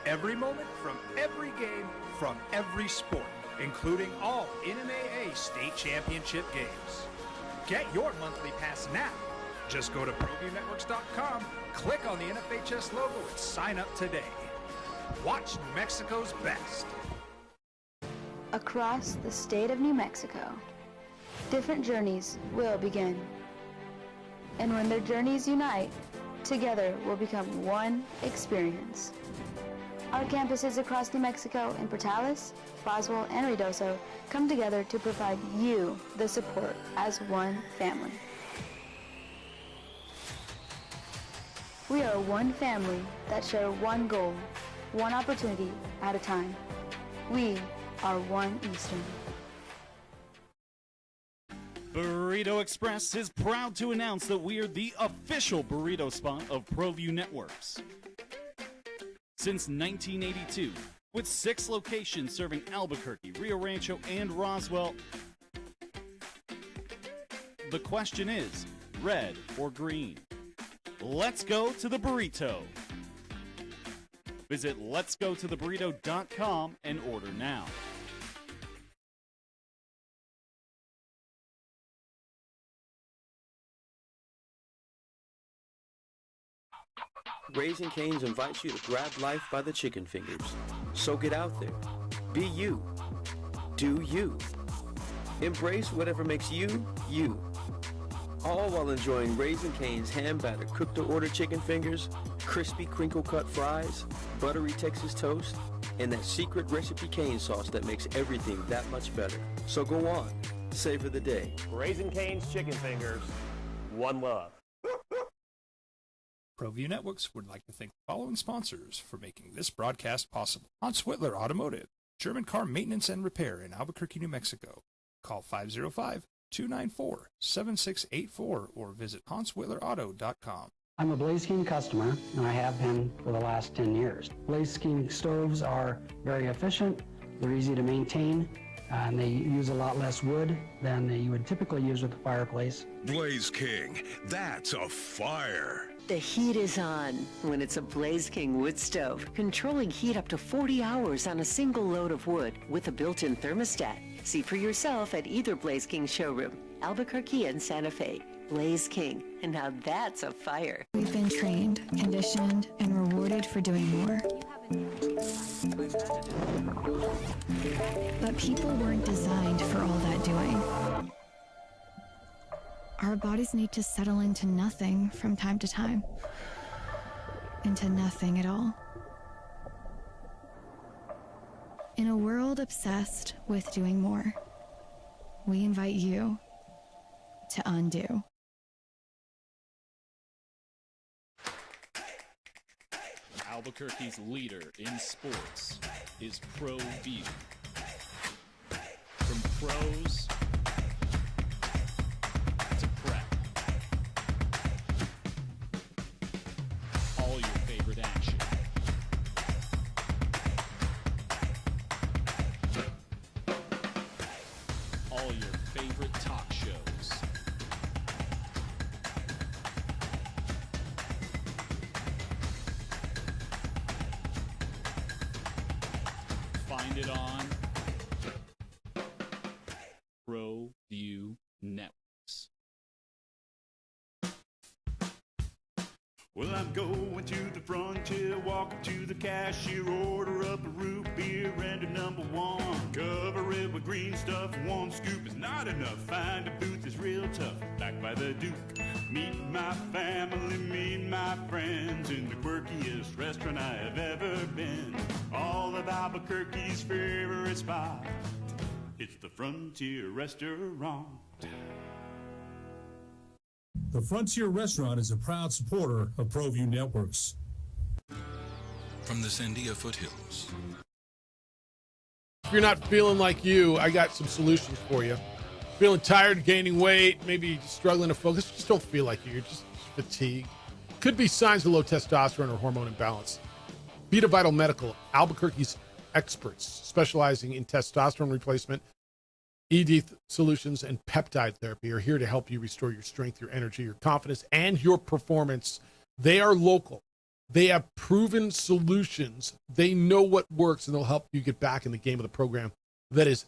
Every moment from every game from every sport, including all NMAA state championship games. Get your monthly pass now. Just go to ProViewNetworks.com, click on the NFHS logo, and sign up today. Watch New Mexico's best.
Across the state of New Mexico, different journeys will begin. And when their journeys unite, together will become one experience. Our campuses across New Mexico in Portales, Boswell, and Ruidoso come together to provide you the support as one family. We are one family that share one goal, one opportunity at a time. We are one Eastern.
Burrito Express is proud to announce that we are the official burrito spot of ProView Networks. Since 1982, With 6 locations serving Albuquerque, Rio Rancho, and Roswell, the question is, red or green? Let's go to the burrito. Visit letsgototheburrito.com and order now.
Raising Cane's invites you to grab life by the chicken fingers. So get out there. Be you. Do you. Embrace whatever makes you, you. All while enjoying Raising Cane's hand-battered cooked-to-order chicken fingers, crispy crinkle-cut fries, buttery Texas toast, and that secret recipe cane sauce that makes everything that much better. So go on. Savor the day.
Raising Cane's chicken fingers. One love.
ProView Networks would like to thank the following sponsors for making this broadcast possible. Hans Whitler Automotive, German car maintenance and repair in Albuquerque, New Mexico. Call 505-294-7684 or visit HansWhitlerAuto.com.
I'm a Blaze King customer, and I have been for the last 10 years. Blaze King stoves are very efficient, they're easy to maintain, and they use a lot less wood than you would typically use with a fireplace.
Blaze King, that's a fire.
The heat is on when it's a Blaze King wood stove, controlling heat up to 40 hours on a single load of wood with a built-in thermostat. See for yourself at either Blaze King showroom, Albuquerque and Santa Fe. Blaze King, and now that's a fire.
We've been trained, conditioned, and rewarded for doing more. But people weren't designed for all that doing. Our bodies need to settle into nothing from time to time. Into nothing at all. In a world obsessed with doing more, we invite you to undo.
Albuquerque's leader in sports is ProView. From pros to prep, all your favorite action. All your favorite talk shows. Find it on ProView Networks.
Well, I'm going to the frontier, walking to the cashier, order up a root beer and a number one. Cover it with green stuff, one scoop is not enough. Find a booth is real tough, back by the Duke. Meet my family, meet my friends in the quirkiest restaurant I have ever been. All of Albuquerque's favorite spot, it's the Frontier Restaurant.
The Frontier Restaurant is a proud supporter of ProView Networks.
From the Sandia foothills.
If you're not feeling like you, I got some solutions for you. Feeling tired, gaining weight, maybe struggling to focus, just don't feel like you're just fatigued. Could be signs of low testosterone or hormone imbalance. Vita Vital Medical, Albuquerque's experts specializing in testosterone replacement, ED solutions, and peptide therapy are here to help you restore your strength, your energy, your confidence, and your performance. They are local. They have proven solutions. They know what works, and they'll help you get back in the game of the program that is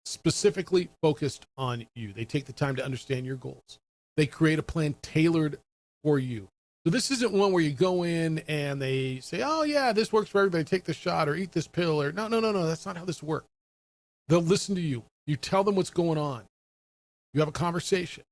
specifically focused on you. They take the time to understand your goals. They create a plan tailored for you. So this isn't one where you go in and they say, oh, yeah, this works for everybody. Take this shot or eat this pill. Or no. That's not how this works. They'll listen to you. You tell them what's going on. You have a conversation.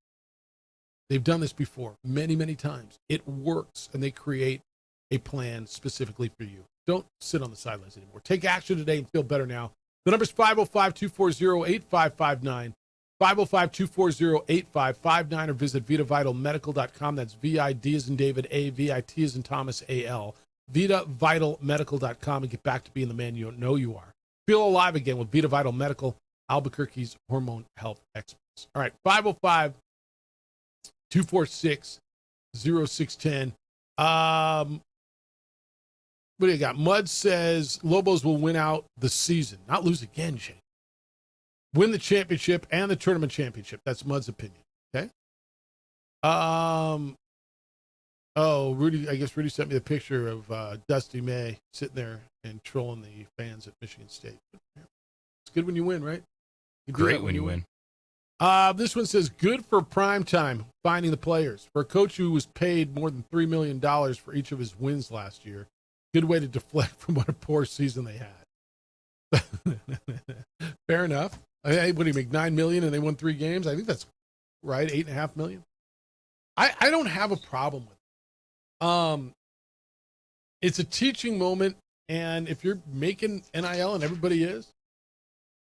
They've done this before many, many times. It works, and they create a plan specifically for you. Don't sit on the sidelines anymore. Take action today and feel better now. The number is 505-240-8559, 505-240-8559, or visit VitaVitalMedical.com. That's V-I-D as in David, A-V-I-T as in Thomas, A-L. VitaVitalMedical.com, and get back to being the man you know you are. Feel alive again with Vita Vital Medical, Albuquerque's hormone health experts. All right, 505-246-0610. What do you got? Mud says Lobos will win out the season, not lose again, Shane. Win the championship and the tournament championship. That's Mud's opinion. Okay. Rudy, I guess Rudy sent me a picture of Dusty May sitting there and trolling the fans at Michigan State. It's good when you win, right?
Great when you win.
This one says, good for prime time, finding the players. For a coach who was paid more than $3 million for each of his wins last year, good way to deflect from what a poor season they had. Fair enough. What do you make, $9 million and they won 3 games? I think that's right, $8.5 million. I don't have a problem with it. It's a teaching moment, and if you're making NIL, and everybody is,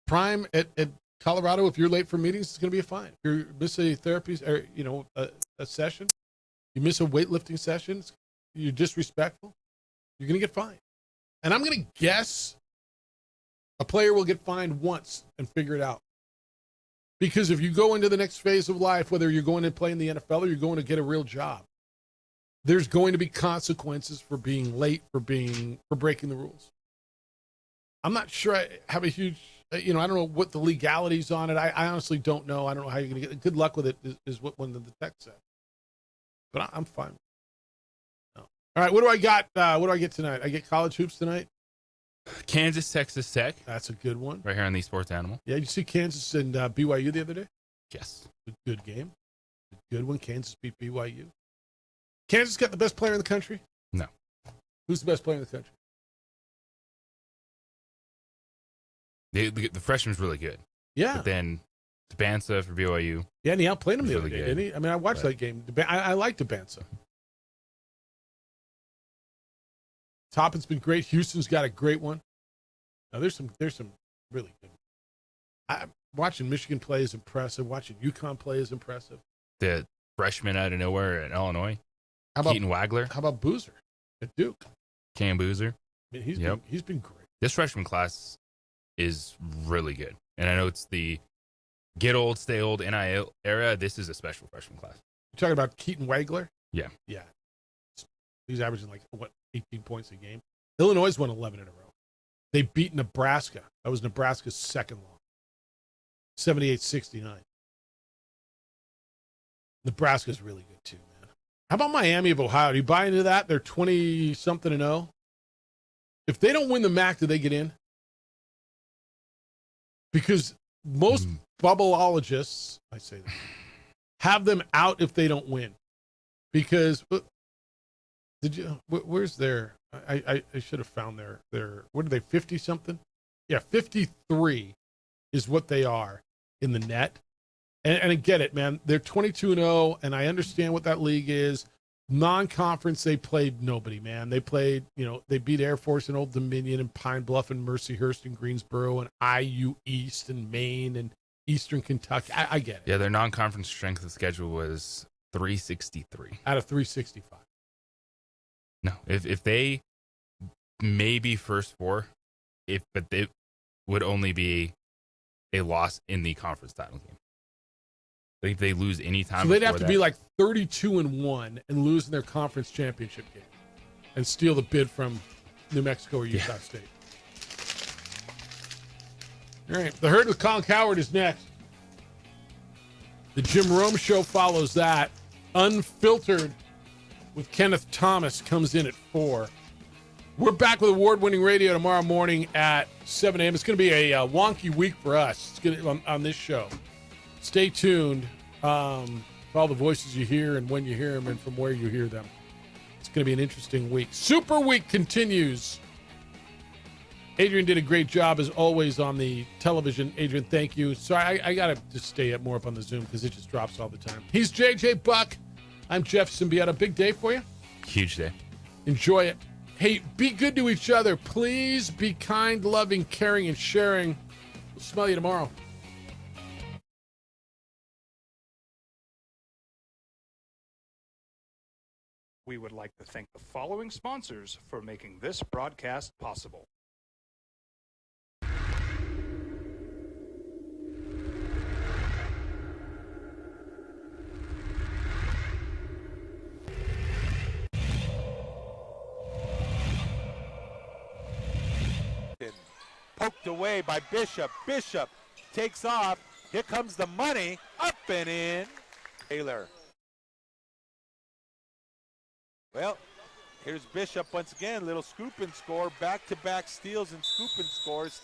prime at Colorado, if you're late for meetings, it's going to be a fine. If you miss a therapy or a session, you miss a weightlifting session, you're disrespectful, you're going to get fined. And I'm going to guess a player will get fined once and figure it out. Because if you go into the next phase of life, whether you're going to play in the NFL or you're going to get a real job, there's going to be consequences for being late, for breaking the rules. I'm not sure I have a huge, I don't know what the legalities on it. I honestly don't know. I don't know how you're going to get it. Good luck with it is what one of the text said. But I'm fine. No. All right, what do I got? What do I get tonight? I get college hoops tonight.
Kansas, Texas Tech.
That's a good one.
Right here on the Sports Animal.
Yeah, you see Kansas and BYU the other day?
Yes.
A good game. A good one. Kansas beat BYU. Kansas got the best player in the country?
No.
Who's the best player in the country?
The freshman's really good.
Yeah.
But then Debansa for BYU.
Yeah, and he outplayed him the
really
other day,
good.
didn't he? I mean, I watched that game. I like Debansa. Toppin's been great. Houston's got a great one. Now, there's some really good. Watching Michigan play is impressive. Watching UConn play is impressive.
The freshman out of nowhere in Illinois. Keaton Wagler.
How about Boozer at Duke?
Cam Boozer.
I mean, he's been great.
This freshman class is really good. And I know it's the get old, stay old NIL era. This is a special freshman class.
You're talking about Keaton Wagler?
Yeah.
Yeah. He's averaging 18 points a game. Illinois won 11 in a row. They beat Nebraska. That was Nebraska's second loss. 78-69. Nebraska's really good too, man. How about Miami of Ohio? Do you buy into that? They're 20-something and 0. If they don't win the MAC, do they get in? Because most bubbleologists, I say that, have them out if they don't win. Because where's their? I should have found their. What are they? 50-something? Yeah, 53 is what they are in the net. And I get it, man. They're 22-0, and I understand what that league is. Non-conference, they played nobody, man. They played, they beat Air Force and Old Dominion and Pine Bluff and Mercyhurst and Greensboro and IU East and Maine and Eastern Kentucky. I get it.
Yeah, their non-conference strength of schedule was 363
out of 365.
No, if they maybe first 4, but it would only be a loss in the conference title game. Like if they lose any time,
so they'd have to be like 32-1 and lose in their conference championship game, and steal the bid from New Mexico or Utah State. All right, the Herd with Colin Cowherd is next. The Jim Rome Show follows that. Unfiltered with Kenneth Thomas comes in at 4. We're back with award-winning radio tomorrow morning at 7 a.m. It's going to be a wonky week for us. It's going to on this show. Stay tuned for all the voices you hear and when you hear them and from where you hear them. It's going to be an interesting week. Super Week continues. Adrian did a great job, as always, on the television. Adrian, thank you. Sorry, I got to just stay more up on the Zoom because it just drops all the time. He's JJ Buck. I'm Jeff Symbieta. Big day for you?
Huge day.
Enjoy it. Hey, be good to each other. Please be kind, loving, caring, and sharing. We'll smell you tomorrow.
We would like to thank the following sponsors for making this broadcast possible.
poked away by Bishop. Bishop takes off. Here comes the money. Up and in. Taylor. Well, here's Bishop once again. Little scoop and score. Back-to-back steals and scoop and scores.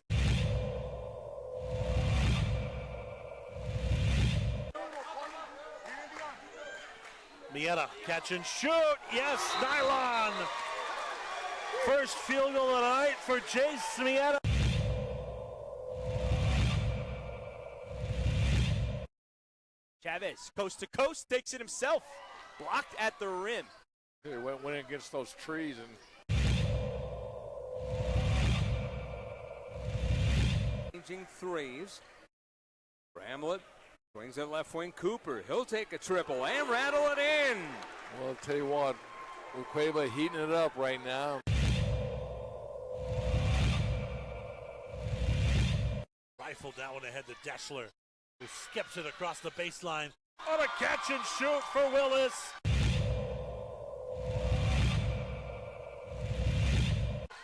Mieta, catch and shoot. Yes, nylon. First field goal of the night for Jace Mieta.
Chavez, coast to coast, takes it himself. Blocked at the rim.
He went in against those trees and
changing threes. Bramlett swings it left wing. Cooper, he'll take a triple and rattle it in.
well, I'll tell you what, Uqueba heating it up right now.
Rifle down ahead to Deschler, who skips it across the baseline. On a catch and shoot for Willis.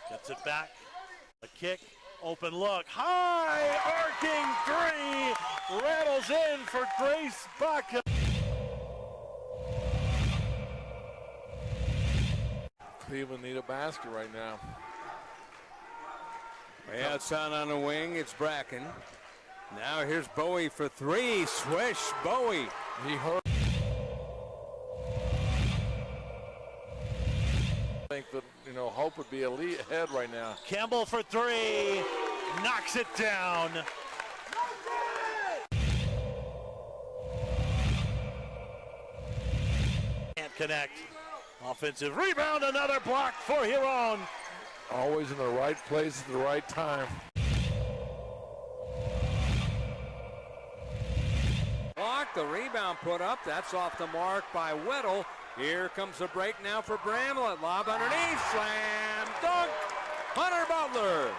Gets it back. A kick. Open look. High arcing three. Rattles in for Grace Baca.
Cleveland need a basket right now.
Way outside on the wing, it's Bracken. Now here's Bowie for three. Swish, Bowie.
He hurt. I think that, Hope would be elite ahead right now.
Campbell for three. Knocks it down. Can't connect. Offensive rebound, another block for Huron.
Always in the right place at the right time.
Block, the rebound put up. That's off the mark by Weddle. Here comes the break now for Bramlett. Lob underneath. Slam dunk. Hunter Butler.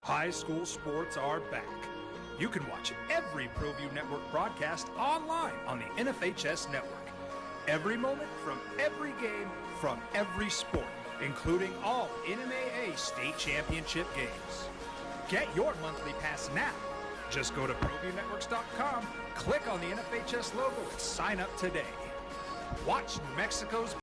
High school sports are back. You can watch every ProView Network broadcast online on the NFHS network. Every moment from every game from every sport, including all NMAA state championship games. Get your monthly pass now. Just go to ProViewNetworks.com, click on the NFHS logo, and sign up today. Watch New Mexico's